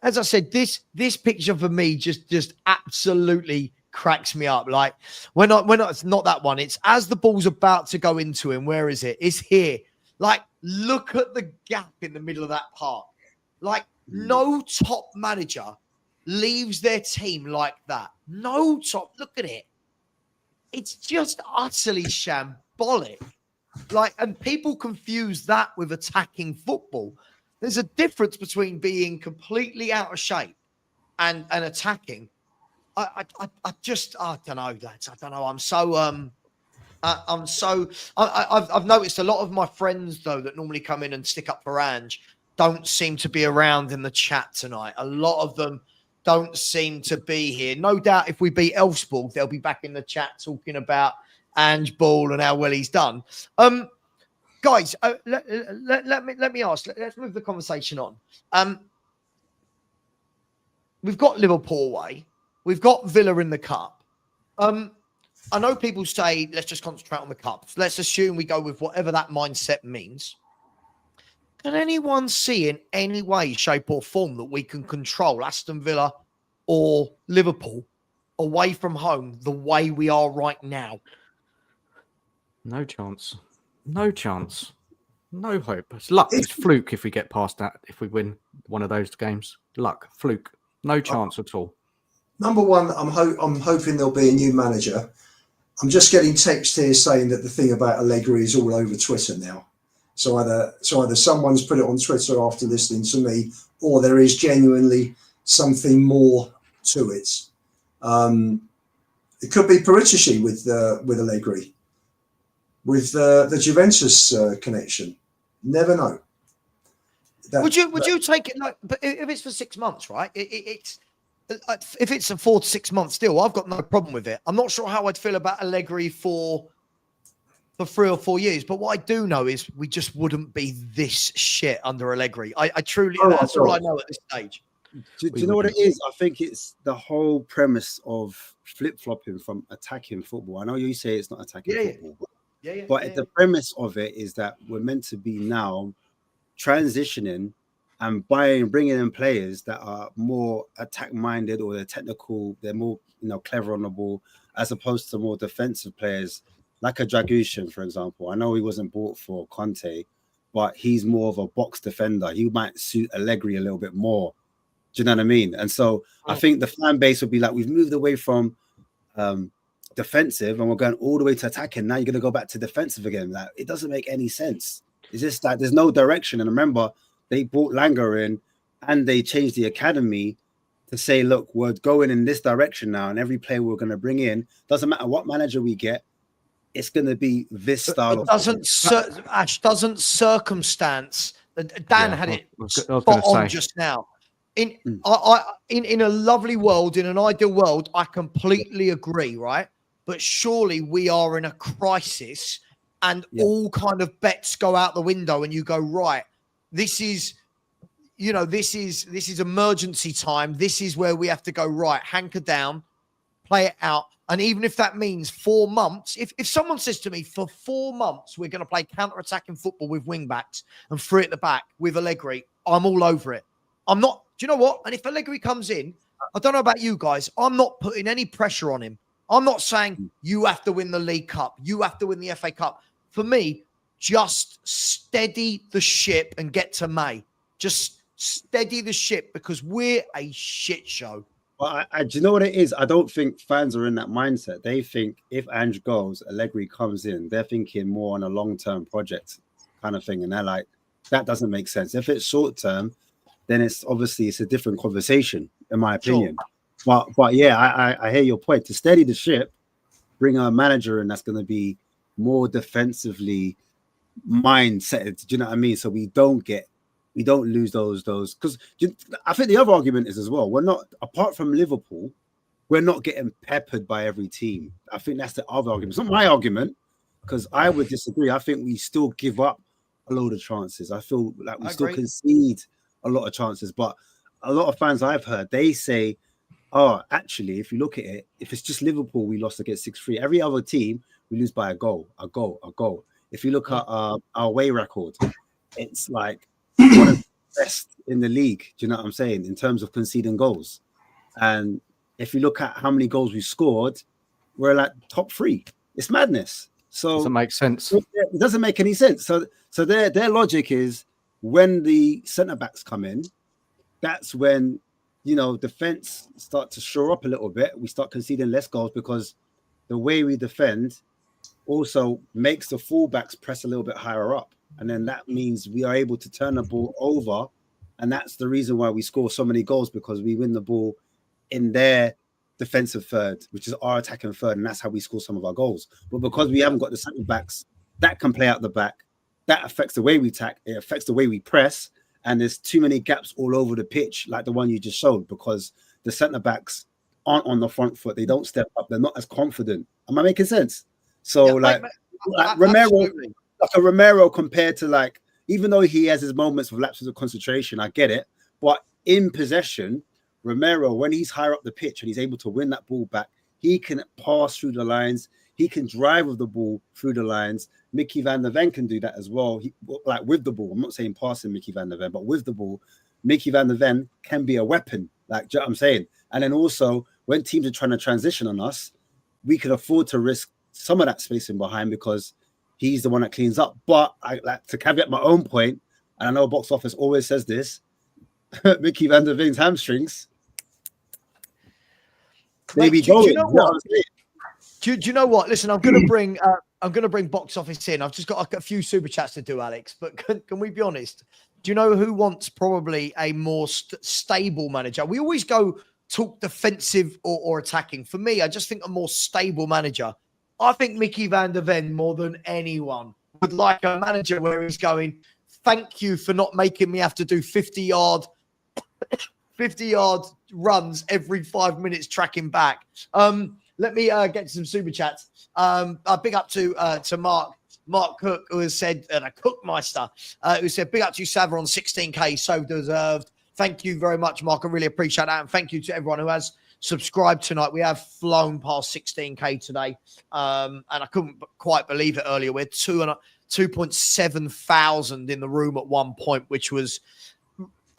B: as I said, this picture for me just absolutely cracks me up. Like when it's not that one. It's as the ball's about to go into him. Where is it? It's here. Like, look at the gap in the middle of that park. Like, no top manager leaves their team like that. No top. Look at it. It's just utterly shambolic. Like, and people confuse that with attacking football. There's a difference between being completely out of shape and attacking. I don't know, lads. I don't know. I've noticed a lot of my friends though that normally come in and stick up for Ange don't seem to be around in the chat tonight. A lot of them don't seem to be here. No doubt if we beat Elfsborg, they'll be back in the chat talking about Ange Ball and how well he's done. Guys, let me ask. Let's move the conversation on. We've got Liverpool away. We've got Villa in the cup. I know people say, let's just concentrate on the cup. Let's assume we go with whatever that mindset means. Can anyone see in any way, shape or form that we can control Aston Villa or Liverpool away from home the way we are right now?
F: No chance. No chance. No hope. It's luck. It's fluke if we get past that, if we win one of those games. Luck, fluke. No chance at all.
C: Number one, I'm hoping there'll be a new manager. I'm just getting text here saying that the thing about Allegri is all over Twitter now. So either someone's put it on Twitter after listening to me, or there is genuinely something more to it. It could be Paratici with Allegri, with the Juventus connection. Never know.
B: Would you take it like? But if it's for 6 months, right? It's if it's a 4 to 6 months still, I've got no problem with it. I'm not sure how I'd feel about Allegri for 3 or 4 years, but what I do know is we just wouldn't be this shit under Allegri. I truly, that's all I know at this stage.
E: Do you know what it is? I think it's the whole premise of flip-flopping from attacking football. I know you say it's not attacking football, but the premise of it is that we're meant to be now transitioning and bringing in players that are more attack-minded, or they're technical, they're more clever on the ball, as opposed to more defensive players like a Dragushin, for example. I know he wasn't bought for Conte, but he's more of a box defender. He might suit Allegri a little bit more. Do you know what I mean? And so I think the fan base would be like, we've moved away from defensive and we're going all the way to attacking. Now you're going to go back to defensive again. Like, it doesn't make any sense. It's just that there's no direction. And remember, they brought Langer in and they changed the academy to say, look, we're going in this direction now. And every player we're going to bring in, doesn't matter what manager we get, it's going to be this style.
B: Ash, doesn't circumstance. Dan had it spot on just now. in in a lovely world, in an ideal world, I completely agree, right? But surely we are in a crisis, and all kind of bets go out the window, and you go, right, this is, this is emergency time. This is where we have to go, right, hanker down, play it out. And even if that means 4 months, if someone says to me, for 4 months, we're going to play counter-attacking football with wing-backs and 3 at the back with Allegri, I'm all over it. I'm not, do you know what? And if Allegri comes in, I don't know about you guys, I'm not putting any pressure on him. I'm not saying you have to win the League Cup, you have to win the FA Cup. For me, just steady the ship and get to May. Just steady the ship, because we're a shit show.
E: Well, do you know what it is? I don't think fans are in that mindset. They think if Ange goes, Allegri comes in, they're thinking more on a long-term project kind of thing. And they're like, that doesn't make sense. If it's short-term, then it's a different conversation, in my opinion. Sure. But yeah, I hear your point. To steady the ship, bring a manager in that's going to be more defensively mindset. Do you know what I mean? So we don't lose those, because I think the other argument is as well, we're not, apart from Liverpool, we're not getting peppered by every team. I think that's the other argument. It's not my argument, because I would disagree. I think we still give up a load of chances. I feel like we still concede a lot of chances. But a lot of fans I've heard, they say, oh, actually, if you look at it, if it's just Liverpool, we lost against 6-3. Every other team, we lose by a goal. If you look at our away record, it's like one of the best in the league. Do you know what I'm saying? In terms of conceding goals. And if you look at how many goals we scored, we're like top 3. It's madness. So
F: doesn't make sense.
E: It doesn't make any sense. So their logic is, when the centre backs come in, that's when, defense start to shore up a little bit. We start conceding less goals, because the way we defend also makes the fullbacks press a little bit higher up. And then that means we are able to turn the ball over. And that's the reason why we score so many goals, because we win the ball in their defensive third, which is our attacking third. And that's how we score some of our goals. But because we haven't got the centre backs that can play out the back, that affects the way we attack. It affects the way we press. And there's too many gaps all over the pitch, like the one you just showed, because the centre backs aren't on the front foot. They don't step up. They're not as confident. Am I making sense? So like Romero compared to, even though he has his moments of lapses of concentration, I get it. But in possession, Romero, when he's higher up the pitch and he's able to win that ball back, he can pass through the lines. He can drive with the ball through the lines. Mickey van der Ven can do that as well. With the ball. I'm not saying passing Mickey van der Ven, but with the ball, Mickey van der Ven can be a weapon. Do you know what I'm saying? And then also, when teams are trying to transition on us, we can afford to risk some of that spacing behind, because he's the one that cleans up. But I like to caveat my own point, and I know Box Office always says this, Mickey van der Ven's hamstrings, maybe going.
B: Do you know what? Do you know what? Listen, I'm going to bring Box Office in. I've just got a few super chats to do, Alex. But can we be honest? Do you know who wants probably a more stable manager? We always go talk defensive or attacking. For me, I just think a more stable manager. I think Mickey van der Ven, more than anyone, would like a manager where he's going, thank you for not making me have to do 50-yard runs every 5 minutes tracking back. Let me get to some super chats. Big up to Mark Cook, who has said, and a Cookmeister, who said, big up to you, Savva, on 16K, so deserved. Thank you very much, Mark. I really appreciate that. And thank you to everyone who has subscribed tonight. We have flown past 16K today. And I couldn't quite believe it earlier. We're 2.7 thousand in the room at one point, which was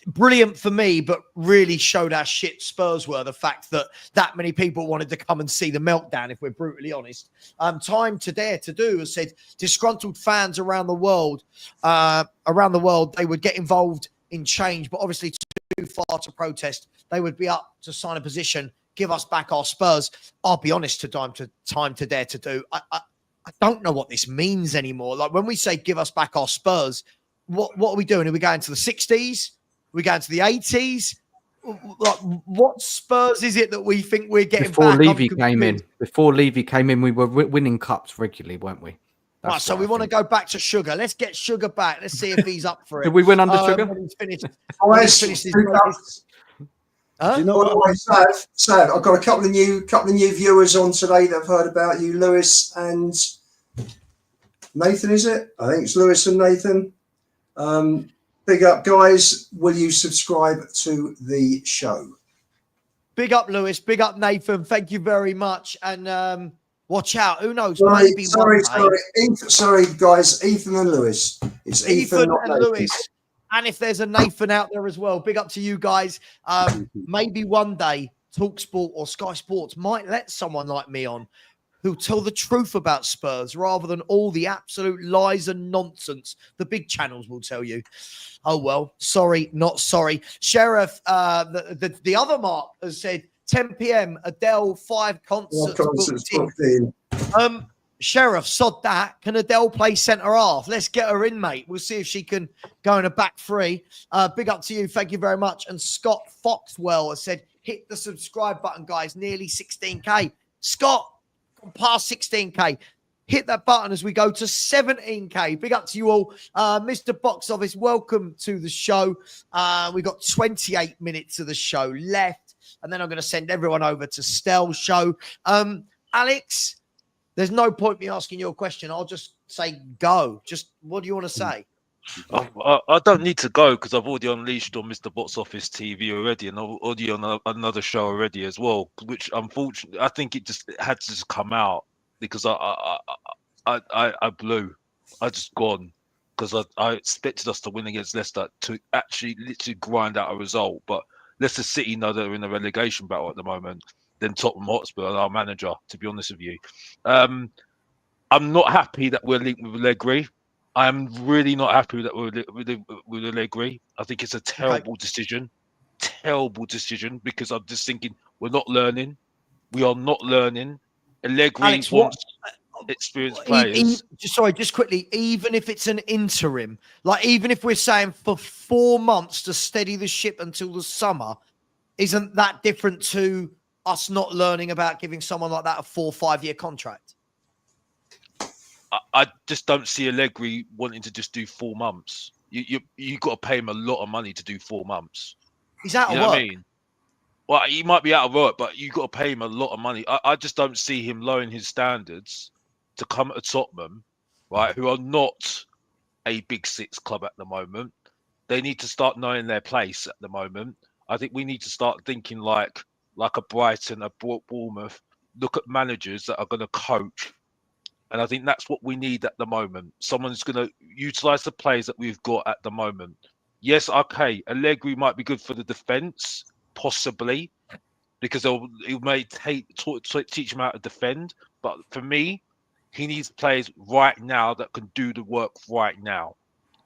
B: brilliant for me, but really showed how shit Spurs were. The fact that many people wanted to come and see the meltdown, if we're brutally honest. Time to Dare to Do has said disgruntled fans around the world, they would get involved in change, but obviously too far to protest. They would be up to sign a position, give us back our Spurs. I'll be honest, Time to Dare to Do. I don't know what this means anymore. Like when we say give us back our Spurs, what are we doing? Are we going to the 60s? We go into the 80s. Like, what Spurs is it that we think we're getting
F: before
B: back?
F: Levy came in, we were winning cups regularly, weren't we?
B: Right, so we want to go back to Sugar. Let's get Sugar back. Let's see if he's up for it.
F: Did we win under Sugar?
B: When he's finished,
F: Do you know
C: By the
F: what?
C: way, Sav, I've got a couple of new viewers on today that have heard about you, Lewis and Nathan. Is it? I think it's Lewis and Nathan. Big up, guys. Will you subscribe to the show?
B: Big up, Lewis. Big up, Nathan. Thank you very much. And watch out. Who knows? Maybe one day.
C: Sorry, guys. Ethan and Lewis. It's Ethan not
B: and
C: Nathan.
B: Lewis. And if there's a Nathan out there as well, big up to you guys. Maybe one day TalkSport or Sky Sports might let someone like me on who tell the truth about Spurs rather than all the absolute lies and nonsense the big channels will tell you. Oh, well, sorry, not sorry. Sheriff, the other Mark has said 10 p.m. Adele 5 concerts booked in. Sheriff, sod that. Can Adele play centre half? Let's get her in, mate. We'll see if she can go in a back three. Big up to you. Thank you very much. And Scott Foxwell has said, hit the subscribe button, guys. Nearly 16K. Scott, past 16K. Hit that button as we go to 17K. Big up to you all. Mr. Box Office, welcome to the show. We've got 28 minutes of the show left. And then I'm going to send everyone over to Stell's show. Alex, there's no point me asking you a question. I'll just say go. Just what do you want to say?
G: I don't need to go because I've already unleashed on Mr. Box Office TV already, and I'm already on another show already as well. Which unfortunately, I think it had to just come out because I blew. I just gone because I expected us to win against Leicester to actually literally grind out a result, but Leicester City know they're in a relegation battle at the moment. Then Tottenham Hotspur, our manager, to be honest with you. I'm not happy that we're linked with Allegri. I'm really not happy that with Allegri. I think it's a terrible decision. Terrible decision because I'm just thinking we're not learning. We are not learning. Allegri
B: Alex,
G: wants experienced players.
B: Just quickly, even if it's an interim, like even if we're saying for 4 months to steady the ship until the summer, isn't that different to us not learning about giving someone like that a 4 or 5 year contract?
G: I just don't see Allegri wanting to just do 4 months. You got to pay him a lot of money to do 4 months.
B: He's out of
G: work.
B: work.
G: What I mean? Well, he might be out of work, but you got to pay him a lot of money. I just don't see him lowering his standards to come at Tottenham, right? Who are not a big six club at the moment. They need to start knowing their place at the moment. I think we need to start thinking like a Brighton, a Bournemouth. Look at managers that are going to coach. And I think that's what we need at the moment. Someone who's going to utilise the players that we've got at the moment. Yes, okay, Allegri might be good for the defence, possibly, because he may teach him how to defend. But for me, he needs players right now that can do the work right now.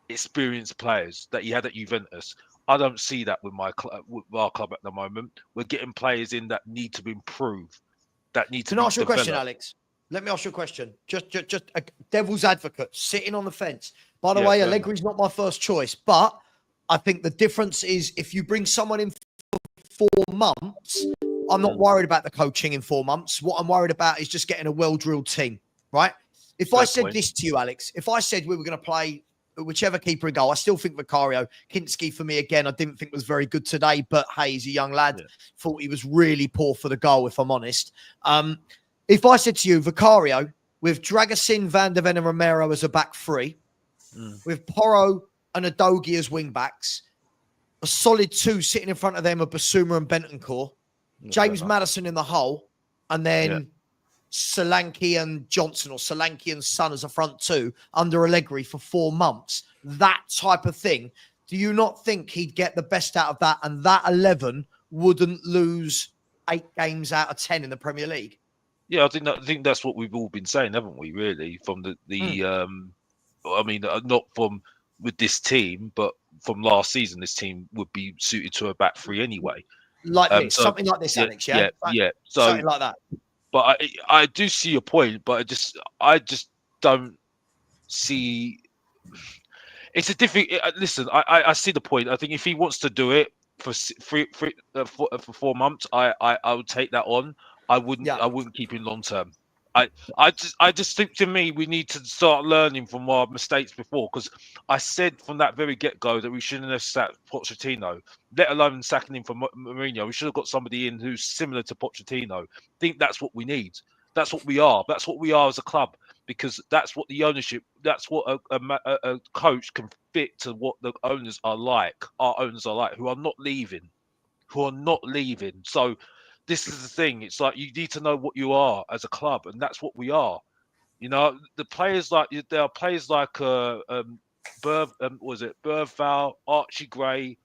G: Experienced players that he had at Juventus. I don't see that with our club at the moment. We're getting players in that need to improve, that need to
B: Can I ask you a
G: developed.
B: question, Alex? Let me ask you a question. Just a devil's advocate, sitting on the fence. By the way, Allegri's not my first choice, but I think the difference is if you bring someone in for 4 months, I'm not worried about the coaching in 4 months. What I'm worried about is just getting a well-drilled team, right? If I said this to you, Alex, if I said we were going to play whichever keeper in goal, I still think Vicario. Kinski for me, again, I didn't think was very good today, but hey, he's a young lad. Thought he was really poor for the goal, if I'm honest. If I said to you, Vicario, with Dragusin, Van der Ven and Romero as a back three, with Porro and Adogi as wing backs, a solid 2 sitting in front of them of Basuma and Bentancur, James Maddison in the hole, and then Solanke and Johnson or Solanke and Son as a front 2 under Allegri for 4 months, that type of thing, do you not think he'd get the best out of that and that 11 wouldn't lose 8 games out of 10 in the Premier League?
G: Yeah, I think that's what we've all been saying, haven't we? Really, from I mean, not from with this team, but from last season, this team would be suited to a back three anyway.
B: Like this, something like this, Alex. Yeah.
G: So
B: something like that.
G: But I do see your point, but I just don't see. It's a difficult. Listen, I see the point. I think if he wants to do it for 4 months, I would take that on. I wouldn't keep him long term. I just think, to me, we need to start learning from our mistakes before, because I said from that very get-go that we shouldn't have sacked Pochettino, let alone sacking him for Mourinho. We should have got somebody in who's similar to Pochettino. I think that's what we need. That's what we are. That's what we are as a club, because that's what the ownership, that's what a coach can fit to what the owners are like. Our owners are like, who are not leaving. So this is the thing. It's like, you need to know what you are as a club, and that's what we are. The players, like, there are players like was it Berval, Archie Gray,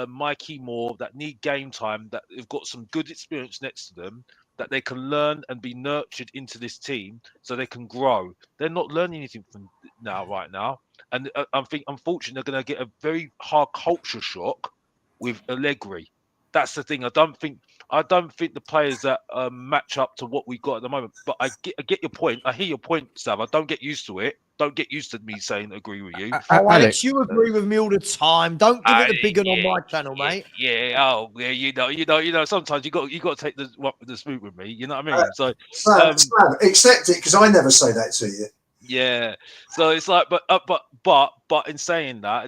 G: Mikey Moore, that need game time, that have got some good experience next to them, that they can learn and be nurtured into this team so they can grow. They're not learning anything from right now, and I think, unfortunately, they're going to get a very hard culture shock with Allegri. That's the thing. I don't think the players that match up to what we got at the moment. But I get your point. I hear your point, Savva. Don't get used to it. Don't get used to me saying agree with you.
B: Oh, Alex,
F: Alex,
B: you agree with me all the time. Don't give it the big one on my channel,
G: yeah,
B: mate.
G: Yeah. Oh, yeah. Sometimes you got to take the spoon with me. You know what I mean? So,
C: Sam, accept it, because I never say that to you.
G: yeah. So it's like, but in saying that,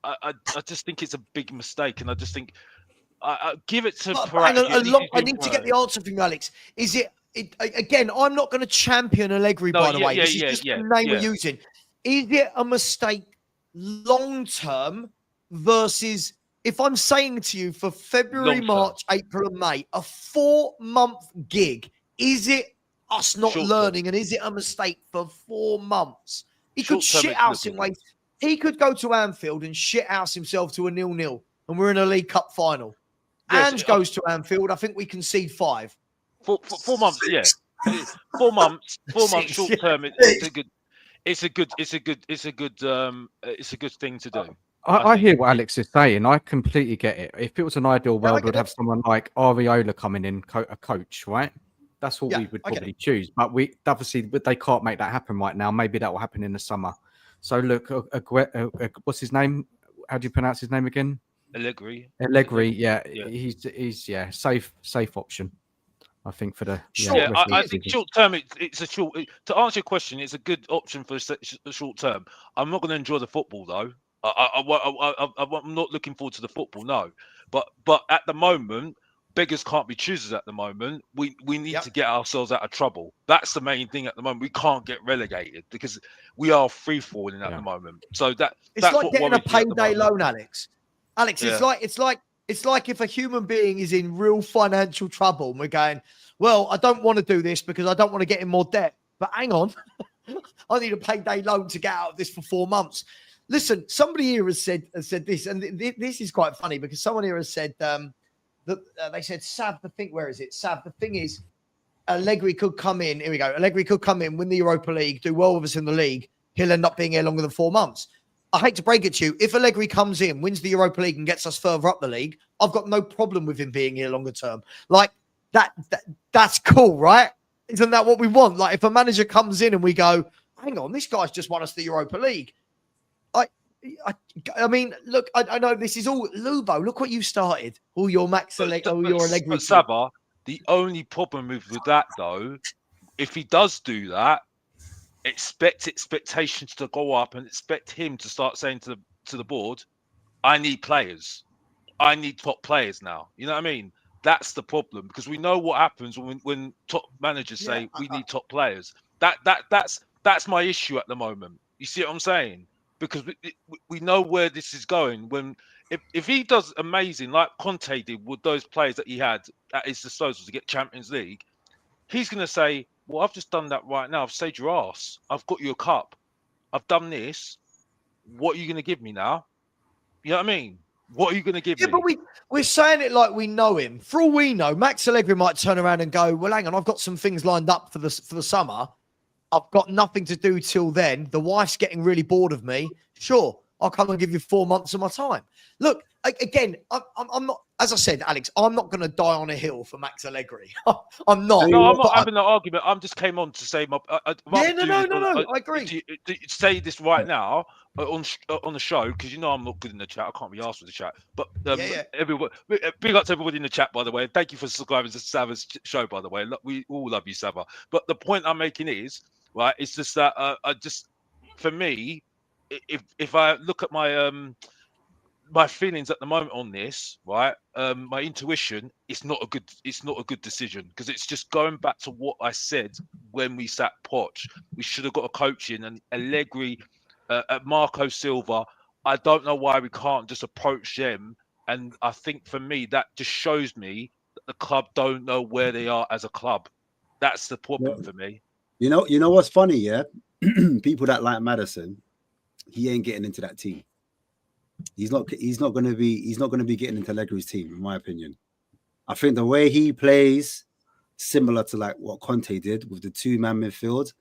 G: I just think it's a big mistake, and I just think. I give it to
B: I need to get the answer from you, Alex. Is it again? I'm not going to champion Allegri, by the way. This is just the name we're using. Is it a mistake long term versus, if I'm saying to you, for February, March, April, and May, a 4-month gig? Is it us not learning, and is it a mistake for 4 months? He could shit house in ways. He could go to Anfield and shit house himself to a 0-0, and we're in a League Cup final. Ange goes to Anfield. I think we concede 5.
G: 4 months, yeah. 4 months. 4 months short term. It's a good thing to do.
F: I hear what Alex is saying. I completely get it. If it was an ideal world, we'd have someone like Areola coming in, a coach, right? That's what we would probably choose. But they can't make that happen right now. Maybe that will happen in the summer. So look, what's his name? How do you pronounce his name again?
G: Allegri,
F: yeah. He's safe option, I think, for the
G: I think short term it's a short. To answer your question, it's a good option for a short term. I'm not going to enjoy the football though. I'm not looking forward to the football, no. But at the moment, beggars can't be choosers. At the moment, we need to get ourselves out of trouble. That's the main thing at the moment. We can't get relegated because we are free falling at the moment. So that's
B: like
G: what
B: getting a payday loan, Alex.
G: Yeah.
B: It's like if a human being is in real financial trouble and we're going, well, I don't want to do this because I don't want to get in more debt. But hang on, I need a payday loan to get out of this for 4 months. Listen, somebody here has said this, and this is quite funny because someone here has said that they said, Sav, where is it? Sav, the thing is, Allegri could come in. Here we go. Allegri could come in, win the Europa League, do well with us in the league. He'll end up being here longer than 4 months. I hate to break it to you. If Allegri comes in, wins the Europa League and gets us further up the league, I've got no problem with him being here longer term. Like that's cool, right? Isn't that what we want? Like if a manager comes in and we go, hang on, this guy's just won us the Europa League. I mean, look, I know this is all Lubo. Look what you started. All your Allegri.
G: But Savva, the only problem with that though, if he does do that, expect expectations to go up and expect him to start saying to the board, I need players. I need top players now. You know what I mean? That's the problem, because we know what happens when top managers say we need top players. That's my issue at the moment. You see what I'm saying? Because we know where this is going. If he does amazing like Conte did with those players that he had at his disposal to get Champions League, he's going to say, well, I've just done that right now. I've saved your ass. I've got you a cup. I've done this. What are you going to give me now? You know what I mean? What are you going to give me?
B: Yeah, but we're saying it like we know him. For all we know, Max Allegri might turn around and go, well, hang on, I've got some things lined up for the summer. I've got nothing to do till then. The wife's getting really bored of me. Sure, I'll come and give you 4 months of my time. Look, again, I'm not. as I said, Alex, I'm not going to die on a hill for Max Allegri. I'm not.
G: No, I'm
B: But
G: not having an argument. I'm just came on to say my.
B: Yeah, no. I agree.
G: To say this right now on the show, because you know I'm not good in the chat. I can't be asked for the chat. But
B: Yeah.
G: everyone, big up to everybody in the chat, by the way. Thank you for subscribing to Savva's show, by the way. We all love you, Savva. But the point I'm making is, right, it's just that for me, if I look at my feelings at the moment on this, right? My intuition, it's not a good decision, because it's just going back to what I said when we sat Poch. We should have got a coach in, and Allegri, Marco Silva. I don't know why we can't just approach them. And I think for me, that just shows me that the club don't know where they are as a club. That's the problem for me.
E: You know what's funny, yeah? People that like Maddison, he ain't getting into that team. He's not going to be getting into Allegri's team, in my opinion. I think the way he plays, similar to like what Conte did with the 2-man midfield,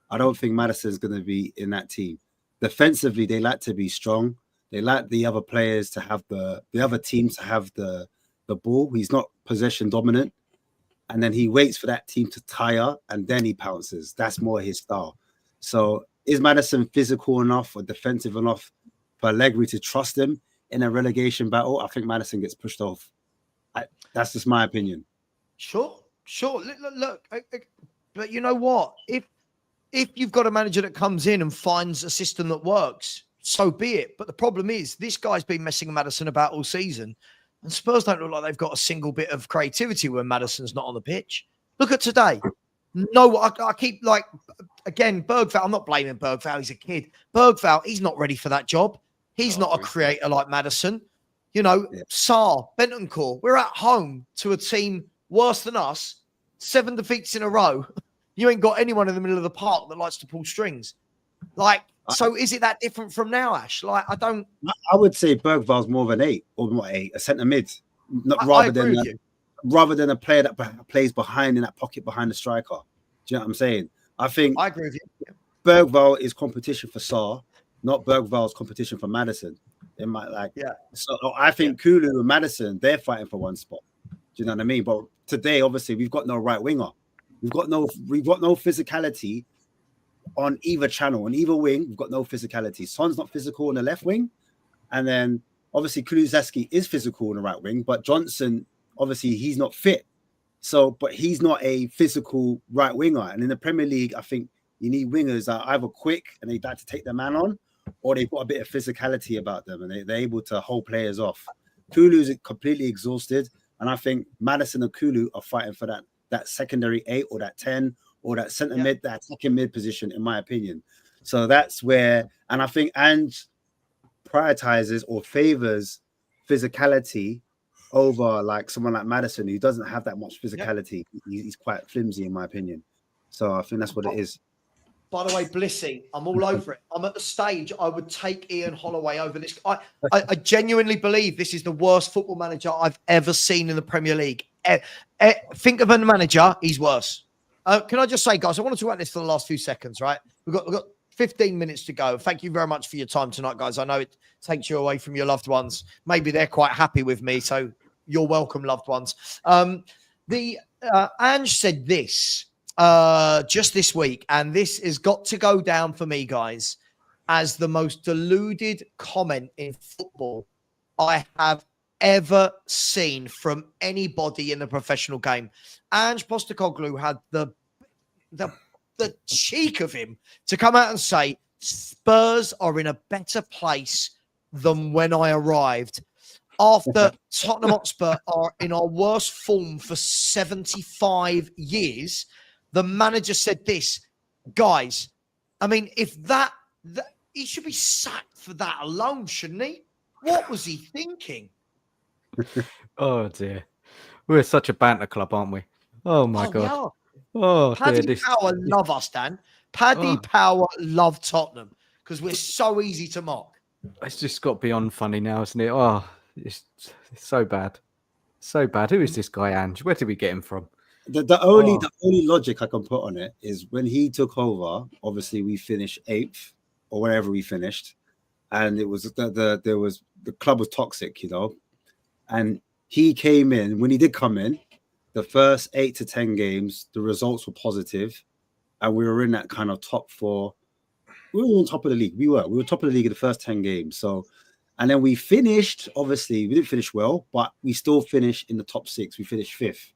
E: I don't think Maddison's going to be in that team. Defensively, they like to be strong. They like the other players to have the other teams to have the ball. He's not possession dominant. And then he waits for that team to tire, and then he pounces. That's more his style. So is Maddison physical enough or defensive enough for Allegri to trust him in a relegation battle? I think Maddison gets pushed off. That's just my opinion.
B: Sure. Look, but you know what? If you've got a manager that comes in and finds a system that works, so be it. But the problem is, this guy's been messing Maddison about all season, and Spurs don't look like they've got a single bit of creativity when Maddison's not on the pitch. Look at today. No, I keep again, Bergvall. I'm not blaming Bergvall. He's a kid. Bergvall, he's not ready for that job. He's not a creator like Maddison. You know, Sarr, Bentancur, we're at home to a team worse than us, 7 defeats in a row. You ain't got anyone in the middle of the park that likes to pull strings. So is it that different from now, Ash? I
E: would say Bergvall's more of an 8 or not 8, a centre mid, rather than a player that plays behind in that pocket behind the striker. Do you know what I'm saying? I agree
B: with you.
E: Bergvall is competition for Sarr, not Bergvall's competition for Maddison. It might So I think Kulu and Maddison, they're fighting for one spot. Do you know what I mean? But today, obviously, we've got no right winger. We've got no physicality on either channel. On either wing, we've got no physicality. Son's not physical on the left wing. And then obviously Kulusevski is physical on the right wing, but Johnson, obviously, he's not fit. So, but he's not a physical right winger. And in the Premier League, I think you need wingers that are either quick and they like to take their man on, or they've got a bit of physicality about them and they're able to hold players off. Kulu's completely exhausted. And I think Maddison and Kulu are fighting for that secondary 8 or that 10 or that centre mid, that second mid position, in my opinion. So that's where, and I think Ange prioritizes or favors physicality over like someone like Maddison, who doesn't have that much physicality. He's quite flimsy, in my opinion. So I think that's what it is.
B: By the way, Blissy, I'm all over it. I'm at the stage I would take Ian Holloway over this. I genuinely believe this is the worst football manager I've ever seen in the Premier League. Think of a manager, he's worse. Can I just say, guys, I want to talk about this for the last few seconds, right? We've got 15 minutes to go. Thank you very much for your time tonight, guys. I know it takes you away from your loved ones. Maybe they're quite happy with me, so you're welcome, loved ones. Ange said this just this week, and this has got to go down for me, guys, as the most deluded comment in football I have ever seen from anybody in the professional game. Ange Postecoglou had the cheek of him to come out and say Spurs are in a better place than when I arrived. After Tottenham Hotspur are in our worst form for 75 years, the manager said this. Guys, I mean, if that he should be sacked for that alone, shouldn't he? What was he thinking?
F: Oh dear, we're such a banter club, aren't we? Oh my god. Oh,
B: Paddy Power love us, Dan. Paddy Power love Tottenham because we're so easy to mock.
F: It's just got beyond funny now, isn't it? Oh, it's so bad, so bad. Who is this guy, Ange? Where did we get him from?
E: The only logic I can put on it is when he took over. Obviously, we finished 8th or wherever we finished, and it was the club was toxic, you know. And he came in, when he did come in, the first 8 to 10 games, the results were positive, and we were in that kind of top 4. We were on top of the league. We were top of the league in the first 10 games. So, and then we finished, obviously, we didn't finish well, but we still finished in the top 6. We finished 5th.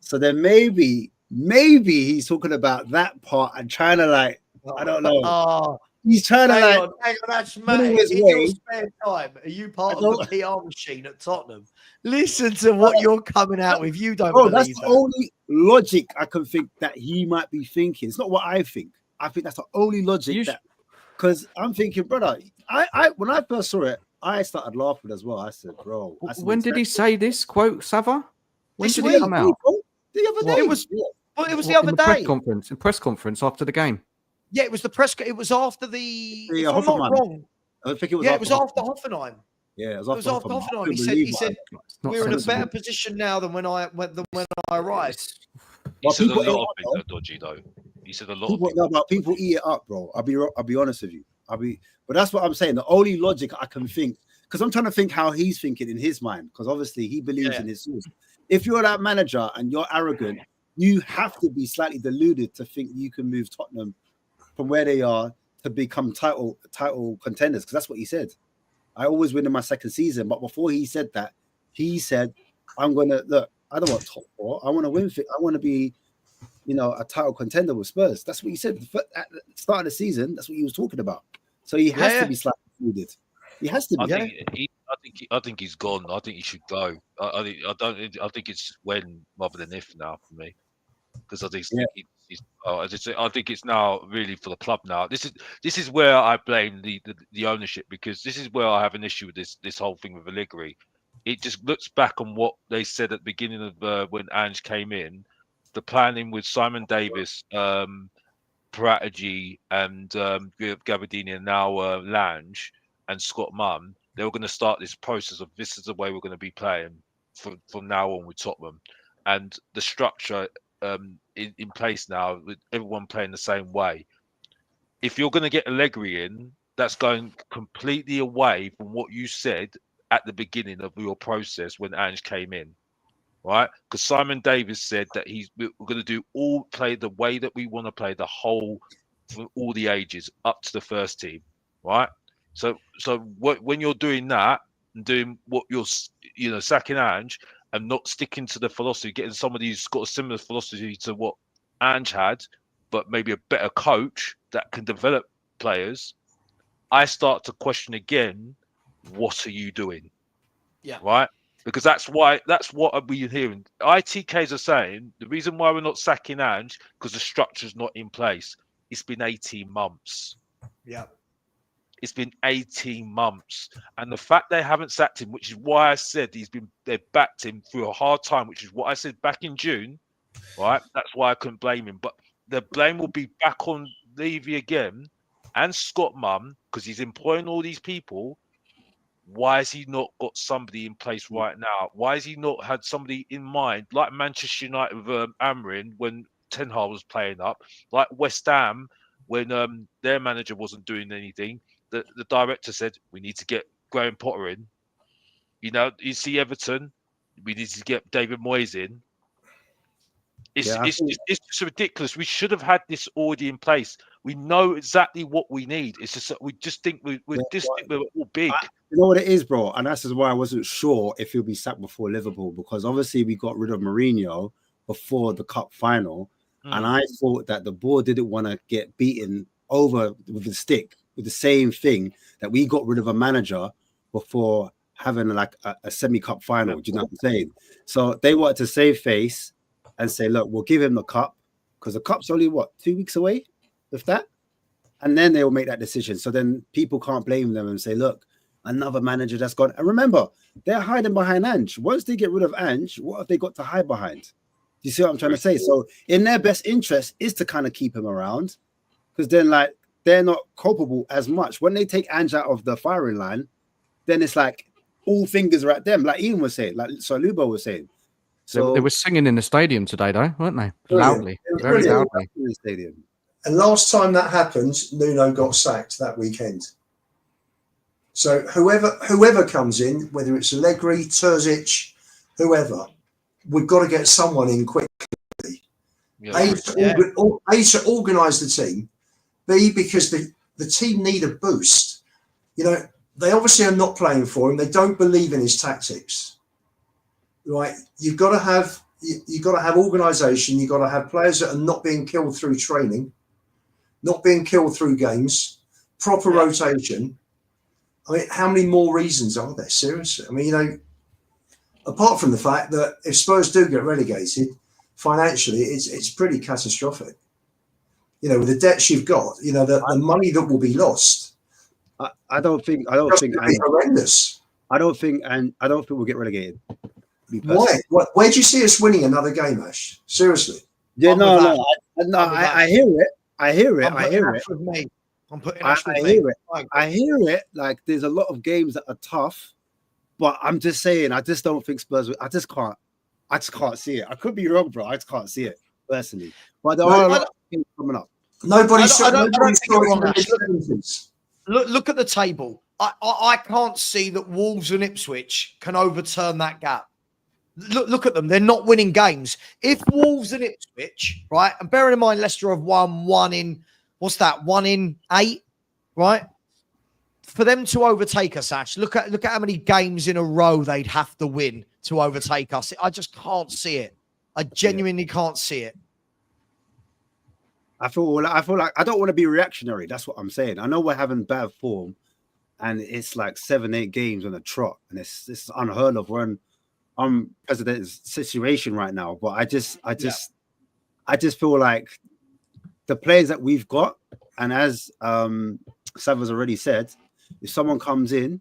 E: So then maybe he's talking about that part and trying to, like, I don't know.
B: Oh,
E: He's trying to,
B: hang
E: like,
B: on, that's
E: put
B: Matt.
E: his
B: In
E: way.
B: your spare time, are you part
E: I
B: of the
E: don't-
B: PR machine at Tottenham? Listen to what you're coming out with. You don't
E: Bro, that's
B: believe
E: the
B: that.
E: only logic I can think that he might be thinking. It's not what I think. I think that's the only logic that, because I'm thinking, brother, I when I first saw it, I started laughing as well. I said, bro,
F: When did he say this quote, Savva? When
B: This
F: did
B: week,
F: it come out?
E: The other day.
B: It was. Well, it was the
F: What,
B: other
F: in the press
B: day.
F: conference. In press conference after the game.
B: Yeah, it was the press. It was after the. If I'm not
E: Hoffenheim.
B: wrong.
E: I think it was.
B: Yeah,
E: after
B: it was after Hoffenheim.
E: Yeah, it
B: It was after Hoffenheim. He said we're in a better position now than when I arrived.
G: He said a
E: people
G: lot of things that are dodgy, though. He said a lot of things.
E: No, but people eat it up, bro. I'll be honest with you. But that's what I'm saying. The only logic I can think, because I'm trying to think how he's thinking in his mind, because obviously he believes in his source. If you're that manager and you're arrogant, you have to be slightly deluded to think you can move Tottenham from where they are to become title contenders, because that's what he said. I always win in my second season, but before he said that, he said, "I'm gonna look. I don't want top 4. I want to win. I want to be, a title contender with Spurs." That's what he said at the start of the season. That's what he was talking about. So he has to be slightly deluded. He has to be.
G: I think he's gone. I think he should go. I think it's when rather than if now for me, because I think I think it's now really for the club now. This is where I blame the ownership, because this is where I have an issue with this whole thing with Allegri. It just looks back on what they said at the beginning of when Ange came in, the planning with Simon Davis, Paratici, and Gabardini, and now Lange and Scott Munn. They were going to start this process of this is the way we're going to be playing from now on with Tottenham, and the structure in place now with everyone playing the same way. If you're going to get Allegri in, that's going completely away from what you said at the beginning of your process when Ange came in, right? Because Simon Davis said that we're going to play the way that we want to play the whole, from all the ages up to the first team, right? So when you're doing that and doing what you're sacking Ange and not sticking to the philosophy, getting somebody who's got a similar philosophy to what Ange had, but maybe a better coach that can develop players, I start to question again, what are you doing?
B: Yeah.
G: Right? Because that's what I've been hearing. ITKs are saying the reason why we're not sacking Ange because the structure's not in place. It's been 18 months.
B: Yeah.
G: It's been 18 months. And the fact they haven't sacked him, which is why I said they've backed him through a hard time, which is what I said back in June, right? That's why I couldn't blame him. But the blame will be back on Levy again and Scott Munn, because he's employing all these people. Why has he not got somebody in place right now? Why has he not had somebody in mind, like Manchester United with Amrin when Ten Hag was playing up, like West Ham when their manager wasn't doing anything? The director said, we need to get Graham Potter in. You see Everton, we need to get David Moyes in. It's just ridiculous. We should have had this already in place. We know exactly what we need. It's just that we just think we're all big.
E: You know what it is, bro? And that's why I wasn't sure if he'll be sacked before Liverpool, because obviously we got rid of Mourinho before the cup final. And I thought that the board didn't want to get beaten over with the stick with the same thing that we got rid of a manager before having like a semi-cup final. Do you know what I'm saying? So they wanted to save face and say, look, we'll give him the cup, because the cup's only 2 weeks away, if that, and then they will make that decision. So then people can't blame them and say, look, another manager that's gone. And remember, they're hiding behind Ange. Once they get rid of Ange, what have they got to hide behind? Do you see what I'm trying to say? So in their best interest is to kind of keep him around, because then like they're not culpable as much. When they take Ange out of the firing line, then it's like all fingers are at them, like Ian was saying, like Salubo was saying. So
F: they were singing in the stadium today, though, weren't they? Loudly, very loudly.
E: In the stadium.
C: And last time that happened, Nuno got sacked that weekend. So whoever comes in, whether it's Allegri, Terzic, whoever, we've got to get someone in quickly.
G: Yeah,
C: A, to organise the team. B, because the team need a boost. They obviously are not playing for him. They don't believe in his tactics. Right? You've got to have organisation. You've got to have players that are not being killed through training, not being killed through games, proper rotation. I mean, how many more reasons are there? Seriously. I mean, apart from the fact that if Spurs do get relegated, financially, it's pretty catastrophic. With the debts you've got, the money that will be lost.
E: I don't think
C: horrendous.
E: I don't think we'll get relegated.
C: Why? Where do you see us winning another game, Ash? Seriously?
E: Yeah, I hear it. I hear it. I hear it.
B: With me. I'm putting
E: I hear it. I hear it. Like there's a lot of games that are tough, but I'm just saying, I just don't think Spurs. I just can't see it. I could be wrong, bro. I just can't see it personally. But there are a lot of things coming up.
C: Nobody's
B: Look at the table. I can't see that Wolves and Ipswich can overturn that gap. Look at them. They're not winning games. If Wolves and Ipswich, right, and bearing in mind Leicester have won 1 in 8, right? For them to overtake us, Ash, look at how many games in a row they'd have to win to overtake us. I just can't see it. I genuinely can't see it.
E: I feel like I don't want to be reactionary. That's what I'm saying. I know we're having bad form, and it's like 7-8 games on a trot, and it's unheard of. We're in president's situation right now, but I just feel like the players that we've got, and as Savva's already said, if someone comes in,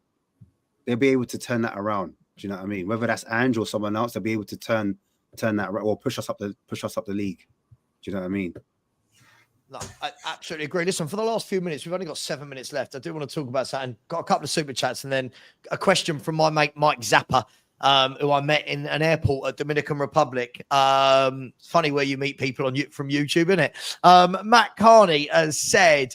E: they'll be able to turn that around. Do you know what I mean? Whether that's Ange or someone else, they'll be able to turn that around or push us up the league. Do you know what I mean?
B: No, I absolutely agree. Listen, for the last few minutes, we've only got 7 minutes left. I do want to talk about something. Got a couple of super chats and then a question from my mate Mike Zappa, who I met in an airport at Dominican Republic. It's funny where you meet people from YouTube, isn't it? Matt Carney has said,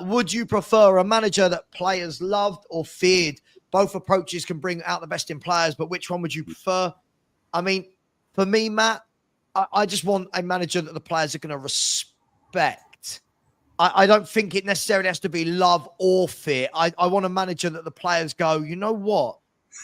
B: would you prefer a manager that players loved or feared? Both approaches can bring out the best in players, but which one would you prefer? I mean, for me, Matt, I just want a manager that the players are going to respect. I don't think it necessarily has to be love or fear. I want a manager that the players go, you know what?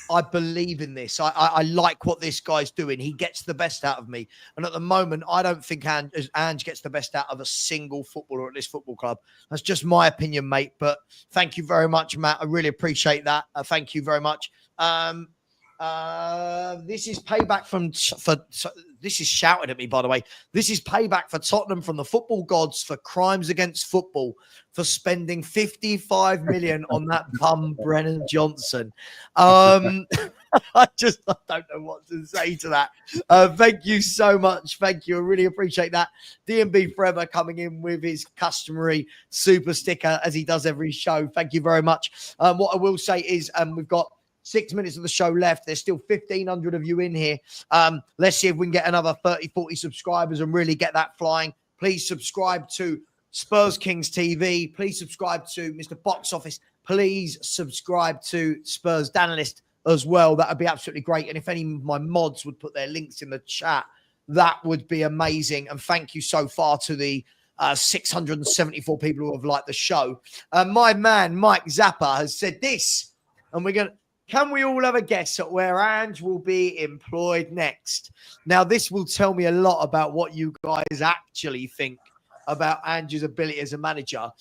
B: I believe in this. I like what this guy's doing. He gets the best out of me. And at the moment, I don't think Ange gets the best out of a single footballer at this football club. That's just my opinion, mate. But thank you very much, Matt. I really appreciate that. Thank you very much. This is payback this is shouted at me, by the way. This is payback for Tottenham from the football gods for crimes against football, for spending 55 million on that bum Brennan Johnson. I don't know what to say to that. Thank you so much. Thank you. I really appreciate that. DMB Forever coming in with his customary super sticker as he does every show. Thank you very much. What I will say is we've got 6 minutes of the show left. There's still 1,500 of you in here. Let's see if we can get another 30, 40 subscribers and really get that flying. Please subscribe to Spurs Kings TV. Please subscribe to Mr. Box Office. Please subscribe to Spurs Danalist as well. That would be absolutely great. And if any of my mods would put their links in the chat, that would be amazing. And thank you so far to the 674 people who have liked the show. My man, Mike Zappa, has said this, and can we all have a guess at where Ange will be employed next? Now, this will tell me a lot about what you guys actually think about Ange's ability as a manager.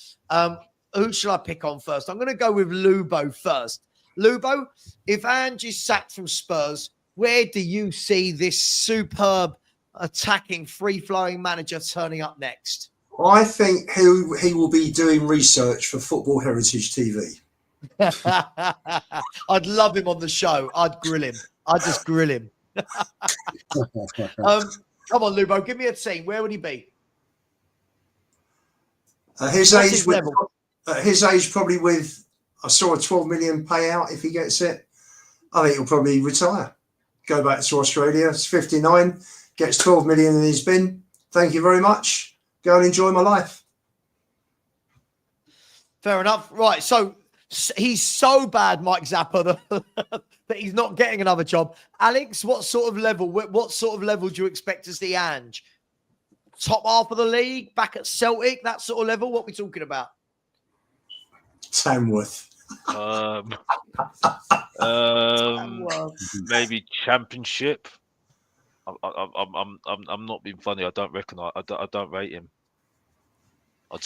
B: Who shall I pick on first? I'm going to go with Lubo first. Lubo, if Ange is sacked from Spurs, where do you see this superb, attacking, free-flowing manager turning up next?
C: I think he will be doing research for Football Heritage TV.
B: I'd love him on the show. I'd grill him. I'd just grill him. Come on, Lubo, give me a team. Where would he be?
C: His age, probably with, I saw a 12 million payout if he gets it. I think he'll probably retire, go back to Australia. It's 59, gets 12 million in his bin. Thank you very much. Go and enjoy my life.
B: Fair enough. Right, so He's so bad, Mike Zappa, that he's not getting another job. Alex, what sort of level do you expect to see Ange? Top half of the league, back at Celtic, that sort of level? What are we talking about?
C: Tamworth.
G: Maybe Championship. I'm not being funny. I don't reckon. I don't rate him.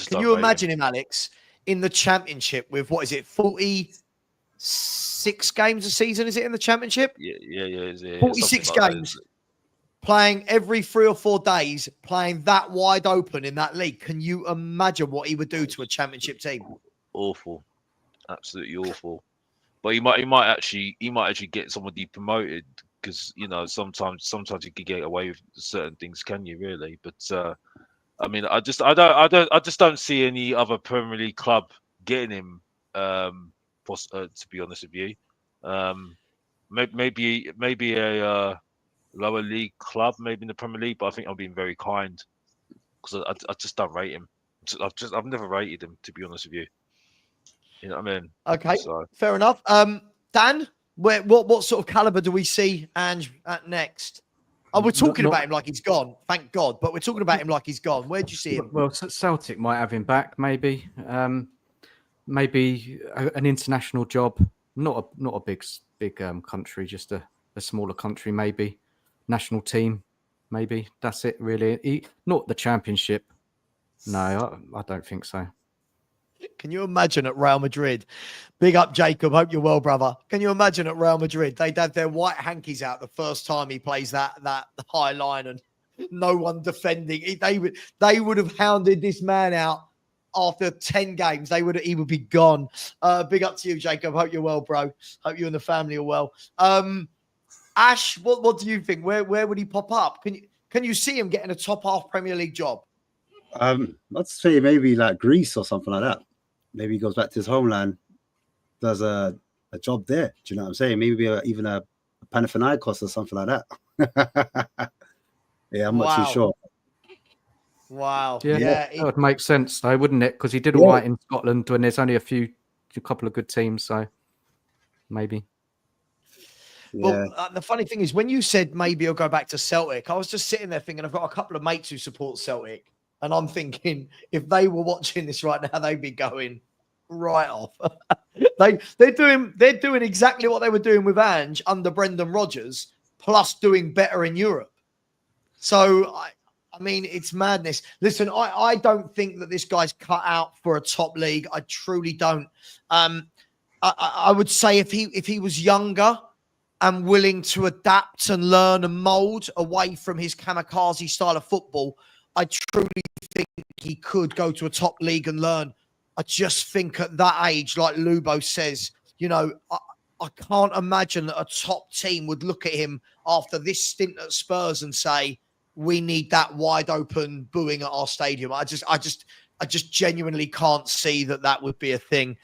B: Can you imagine him, Alex, in the Championship with, what is it, 46 games a season? Is it in the Championship?
G: Yeah.
B: 46 games, playing every 3 or 4 days, playing that wide open in that league. Can you imagine what he would do to a Championship team?
G: Awful, absolutely awful. But he might actually get somebody promoted, because sometimes you can get away with certain things, can you really? But I mean, I just don't see any other Premier League club getting him. To be honest with you, maybe a lower league club, maybe in the Premier League. But I think I'm being very kind, because I just don't rate him. I've never rated him, to be honest with you. You know what I mean?
B: Okay,
G: so.
B: Fair enough. Dan, what sort of caliber do we see Ange at next? Oh, we're talking about him like he's gone, thank God. But we're talking about him like he's gone. Where do you see him?
F: Well, Celtic might have him back, maybe. Maybe an international job. Not a big country, just a smaller country, maybe. National team, maybe. That's it, really. Not the Championship. No, I don't think so.
B: Can you imagine at Real Madrid? Big up, Jacob. Hope you're well, brother. Can you imagine at Real Madrid? They'd have their white hankies out the first time he plays that high line, and no one defending. They would have hounded this man out after 10 games. He would be gone. Big up to you, Jacob. Hope you're well, bro. Hope you and the family are well. Ash, what do you think? Where would he pop up? Can you see him getting a top half Premier League job?
E: I'd say maybe like Greece or something like that. Maybe he goes back to his homeland, does a job there. Do you know what I'm saying? Maybe even a Panathinaikos or something like that. Yeah, I'm not too sure.
B: Wow.
F: Yeah, that would make sense, though, wouldn't it? Because he did all right in Scotland when there's only a couple of good teams. So maybe.
B: Well, the funny thing is, when you said maybe he'll go back to Celtic, I was just sitting there thinking, I've got a couple of mates who support Celtic. And I'm thinking, if they were watching this right now, they'd be going right off. They're doing exactly what they were doing with Ange under Brendan Rodgers, plus doing better in Europe. So, I mean, it's madness. Listen, I don't think that this guy's cut out for a top league. I truly don't. I would say if he was younger and willing to adapt and learn and mold away from his kamikaze style of football, I truly think he could go to a top league and learn. I just think at that age, like Lubo says, I can't imagine that a top team would look at him after this stint at Spurs and say, we need that wide open booing at our stadium. I just genuinely can't see that would be a thing.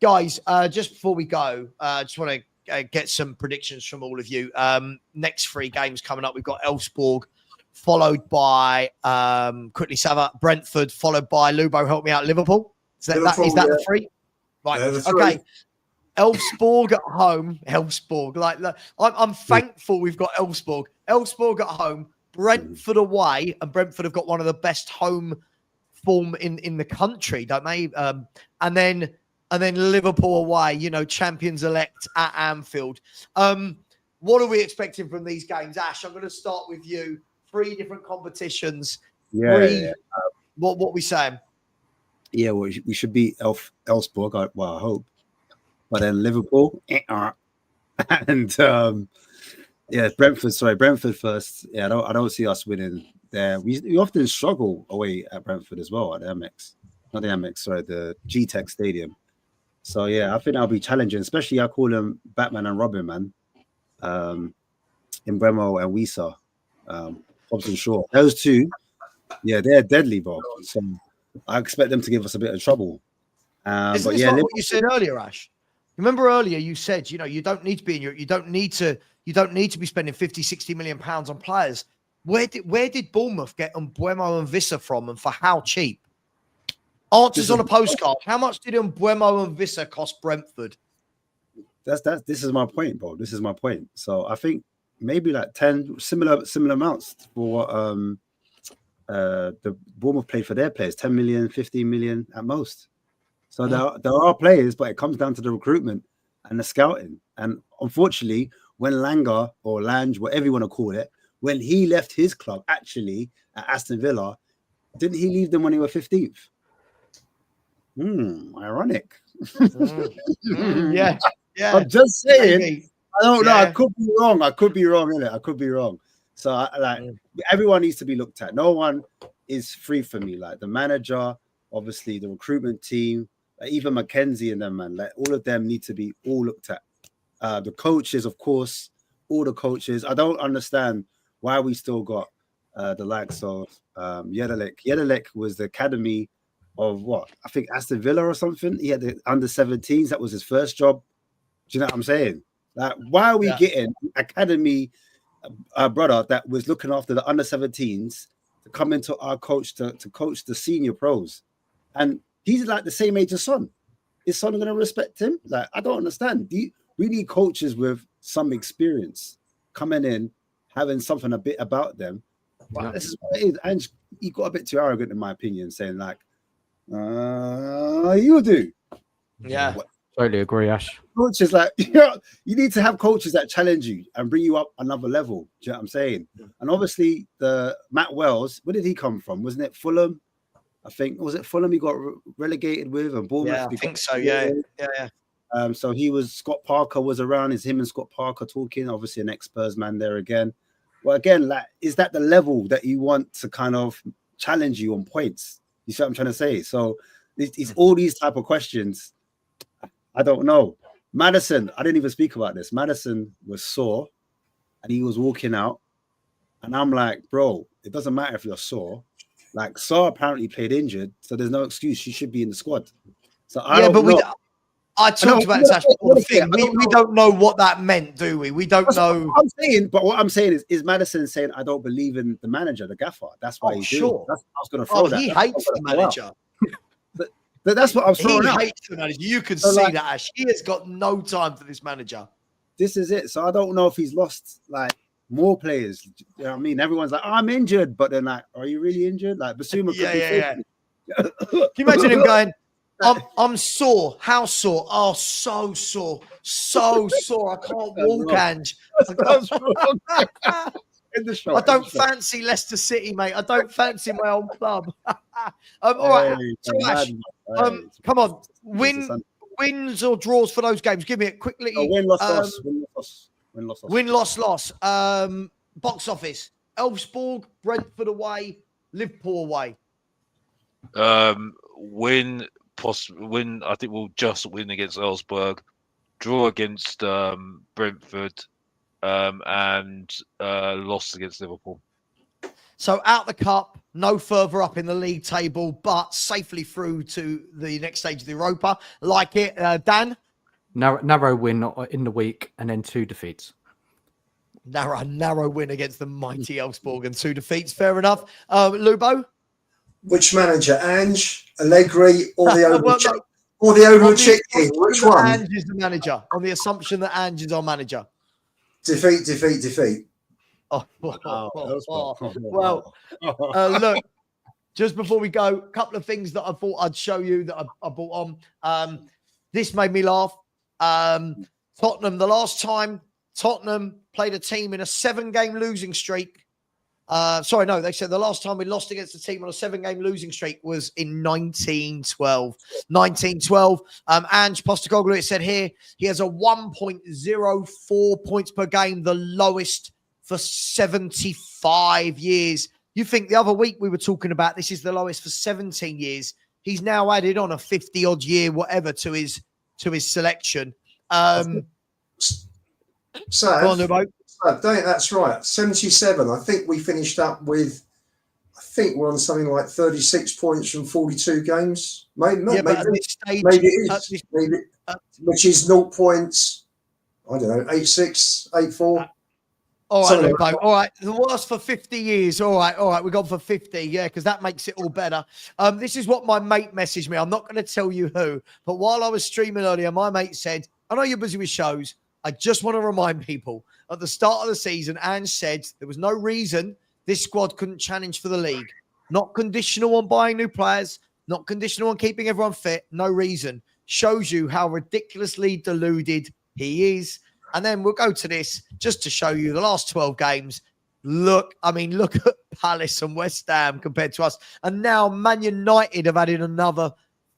B: Guys, just before we go, I just want to get some predictions from all of you. Next 3 games coming up, we've got Elfsborg, followed by quickly Savva, Brentford, followed by Lubo. Help me out, Liverpool. Is that the 3? Right. Okay. Elfsborg at home. Elfsborg. I'm thankful we've got Elfsborg. Elfsborg at home. Brentford away, and Brentford have got one of the best home form in the country, don't they? And then Liverpool away. Champions elect at Anfield. What are we expecting from these games, Ash? I'm going to start with you. 3 different competitions.
E: Yeah.
B: What we saying?
E: Yeah, well, we should beat Elfsborg. I hope. But then Liverpool, and Brentford first. Yeah, I don't see us winning there. We often struggle away at Brentford as well at the Amex, not the Amex, sorry, the G-Tech Stadium. So yeah, I think that'll be challenging. Especially I call them Batman and Robin, man. In Bremo and Wisa, Hobson Shaw. Those 2, yeah, they're deadly, bro. So I expect them to give us a bit of trouble.
B: Isn't this like what you said earlier, Ash? Remember earlier you said, you don't need to be in Europe. You don't need to be spending 50, 60 million pounds on players. Where did Bournemouth get Mbeumo and Vissa from, and for how cheap? Answers on a postcard. How much did Mbuemo and Vissa cost Brentford?
E: This is my point, bro. This is my point. So I think maybe like 10 similar amounts for what the Bournemouth played for their players, 10 million, 15 million at most. So there are players, but it comes down to the recruitment and the scouting. And unfortunately, when Langer or Lange, whatever you want to call it, when he left his club, actually at Aston Villa, didn't he leave them when he was 15th? Ironic.
B: Yeah.
E: I'm just saying.
B: Maybe.
E: I don't know. I could be wrong. I could be wrong, innit? I could be wrong. So everyone needs to be looked at. No one is free for me. Like the manager, obviously the recruitment team, even Mackenzie and them, man. Like all of them need to be all looked at. The coaches, of course, all the coaches. I don't understand why we still got the likes of Yedelek. Yedelek was the academy of what? I think Aston Villa or something. He had the under 17s. That was his first job. Do you know what I'm saying? Like, why are we getting academy brother that was looking after the under 17s to come into our coach to coach the senior pros? And he's like the same age as Son. Is Son going to respect him? Like, I don't understand. We need coaches with some experience coming in, having something a bit about them. But this is what it is. And he got a bit too arrogant, in my opinion, saying like, you do.
B: Yeah.
F: Totally agree, Ash.
E: Coaches like you need to have coaches that challenge you and bring you up another level. Do you know what I'm saying? And obviously, the Matt Wells, where did he come from? Wasn't it Fulham? I think was it Fulham he got relegated with, and Bournemouth.
B: Yeah, I think so. Yeah.
E: So he was Scott Parker was around. Is him and Scott Parker talking? Obviously, an ex-Spurs man there again. Well, again, like, is that the level that you want to kind of challenge you on points? You see what I'm trying to say? So it's all these type of questions. I don't know. Maddison, I didn't even speak about this. Maddison was sore and he was walking out. And I'm like, bro, it doesn't matter if you're sore. Like, Saw apparently played injured, so there's no excuse. She should be in the squad. So I
B: talked about this actually before the thing. We don't know what that meant, do we? We don't know.
E: What I'm saying, but what I'm saying is Maddison saying, I don't believe in the manager, the gaffer. That's why he's doing. That's what I was going to throw that.
B: He hates the manager.
E: But that's what I was throwing out.
B: He hates the manager. You can see that, Ash. He has got no time for this manager.
E: This is it. So I don't know if he's lost like more players. You know what I mean? Everyone's like, I'm injured, but then like, are you really injured? Like Basuma.
B: Can you imagine him going, I'm sore. How sore? Oh, so sore. So sore. I can't walk, Ange. I don't fancy Leicester City, mate. I don't fancy my old club. All right. So Ash, come on. Wins or draws for those games? Give me it quickly.
E: Win, loss.
B: Win, loss. Box office. Elfsborg, Brentford away, Liverpool away.
G: Win. I think we'll just win against Elfsborg. Draw against Brentford. And lost against Liverpool.
B: So out the cup, no further up in the league table, but safely through to the next stage of the Europa. Like it, Dan?
F: Narrow win in the week and then 2 defeats.
B: Narrow win against the mighty Elfsborg and 2 defeats. Fair enough. Lubo?
C: Which manager? Ange, Allegri, or the overall chicken? Which one?
B: Ange is the manager, on the assumption that Ange is our manager.
C: Defeat.
B: Well, look, just before we go, a couple of things that I thought I'd show you that I brought on. This made me laugh. Tottenham, the last time Tottenham played a team in a 7-game losing streak. They said the last time we lost against a team on a 7-game losing streak was in 1912. 1912. Ange Postecoglou, it said here, he has a 1.04 points per game, the lowest for 75 years. You think the other week we were talking about this is the lowest for 17 years. He's now added on a 50-odd year, whatever, to his selection.
C: That's right. 77. I think we finished up with. I think we're on something like 36 points from 42 games. Maybe not. Maybe it is. Which is 0 points. I don't know. 86, 84.
B: All right,
C: Something
B: Lupo. All right, the worst for 50 years. All right. We've gone for 50, yeah, because that makes it all better. This is what my mate messaged me. I'm not going to tell you who, but while I was streaming earlier, my mate said, I know you're busy with shows. I just want to remind people, at the start of the season, Ange said there was no reason this squad couldn't challenge for the league. Not conditional on buying new players, not conditional on keeping everyone fit. No reason. Shows you how ridiculously deluded he is. And then we'll go to this just to show you the last 12 games. Look at Palace and West Ham compared to us. And now Man United have added another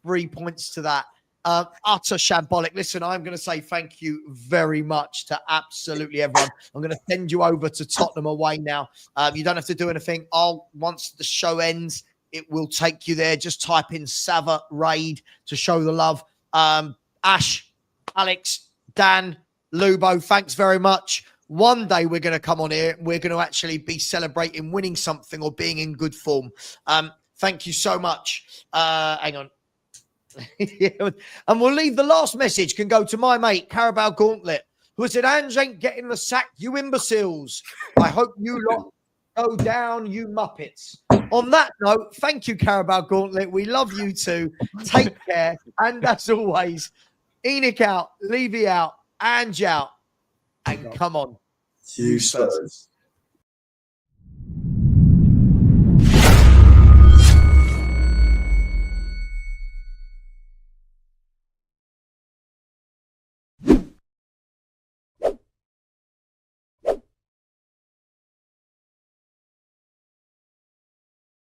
B: 3 points to that. Utter shambolic. Listen, I'm going to say thank you very much to absolutely everyone. I'm going to send you over to Tottenham away now. You don't have to do anything. Once the show ends, it will take you there. Just type in Savva Raid to show the love. Ash, Alex, Dan, Lubo, thanks very much. One day we're going to come on here. We're going to actually be celebrating winning something or being in good form. Thank you so much. Hang on. And we'll leave the last message can go to my mate, Carabao Gauntlet, who said, Ange ain't getting the sack, you imbeciles. I hope you lot go down, you muppets. On that note, thank you, Carabao Gauntlet. We love you too. Take care. And as always, Enoch out, Levy out, Ange out. And come on.
C: you Spurs.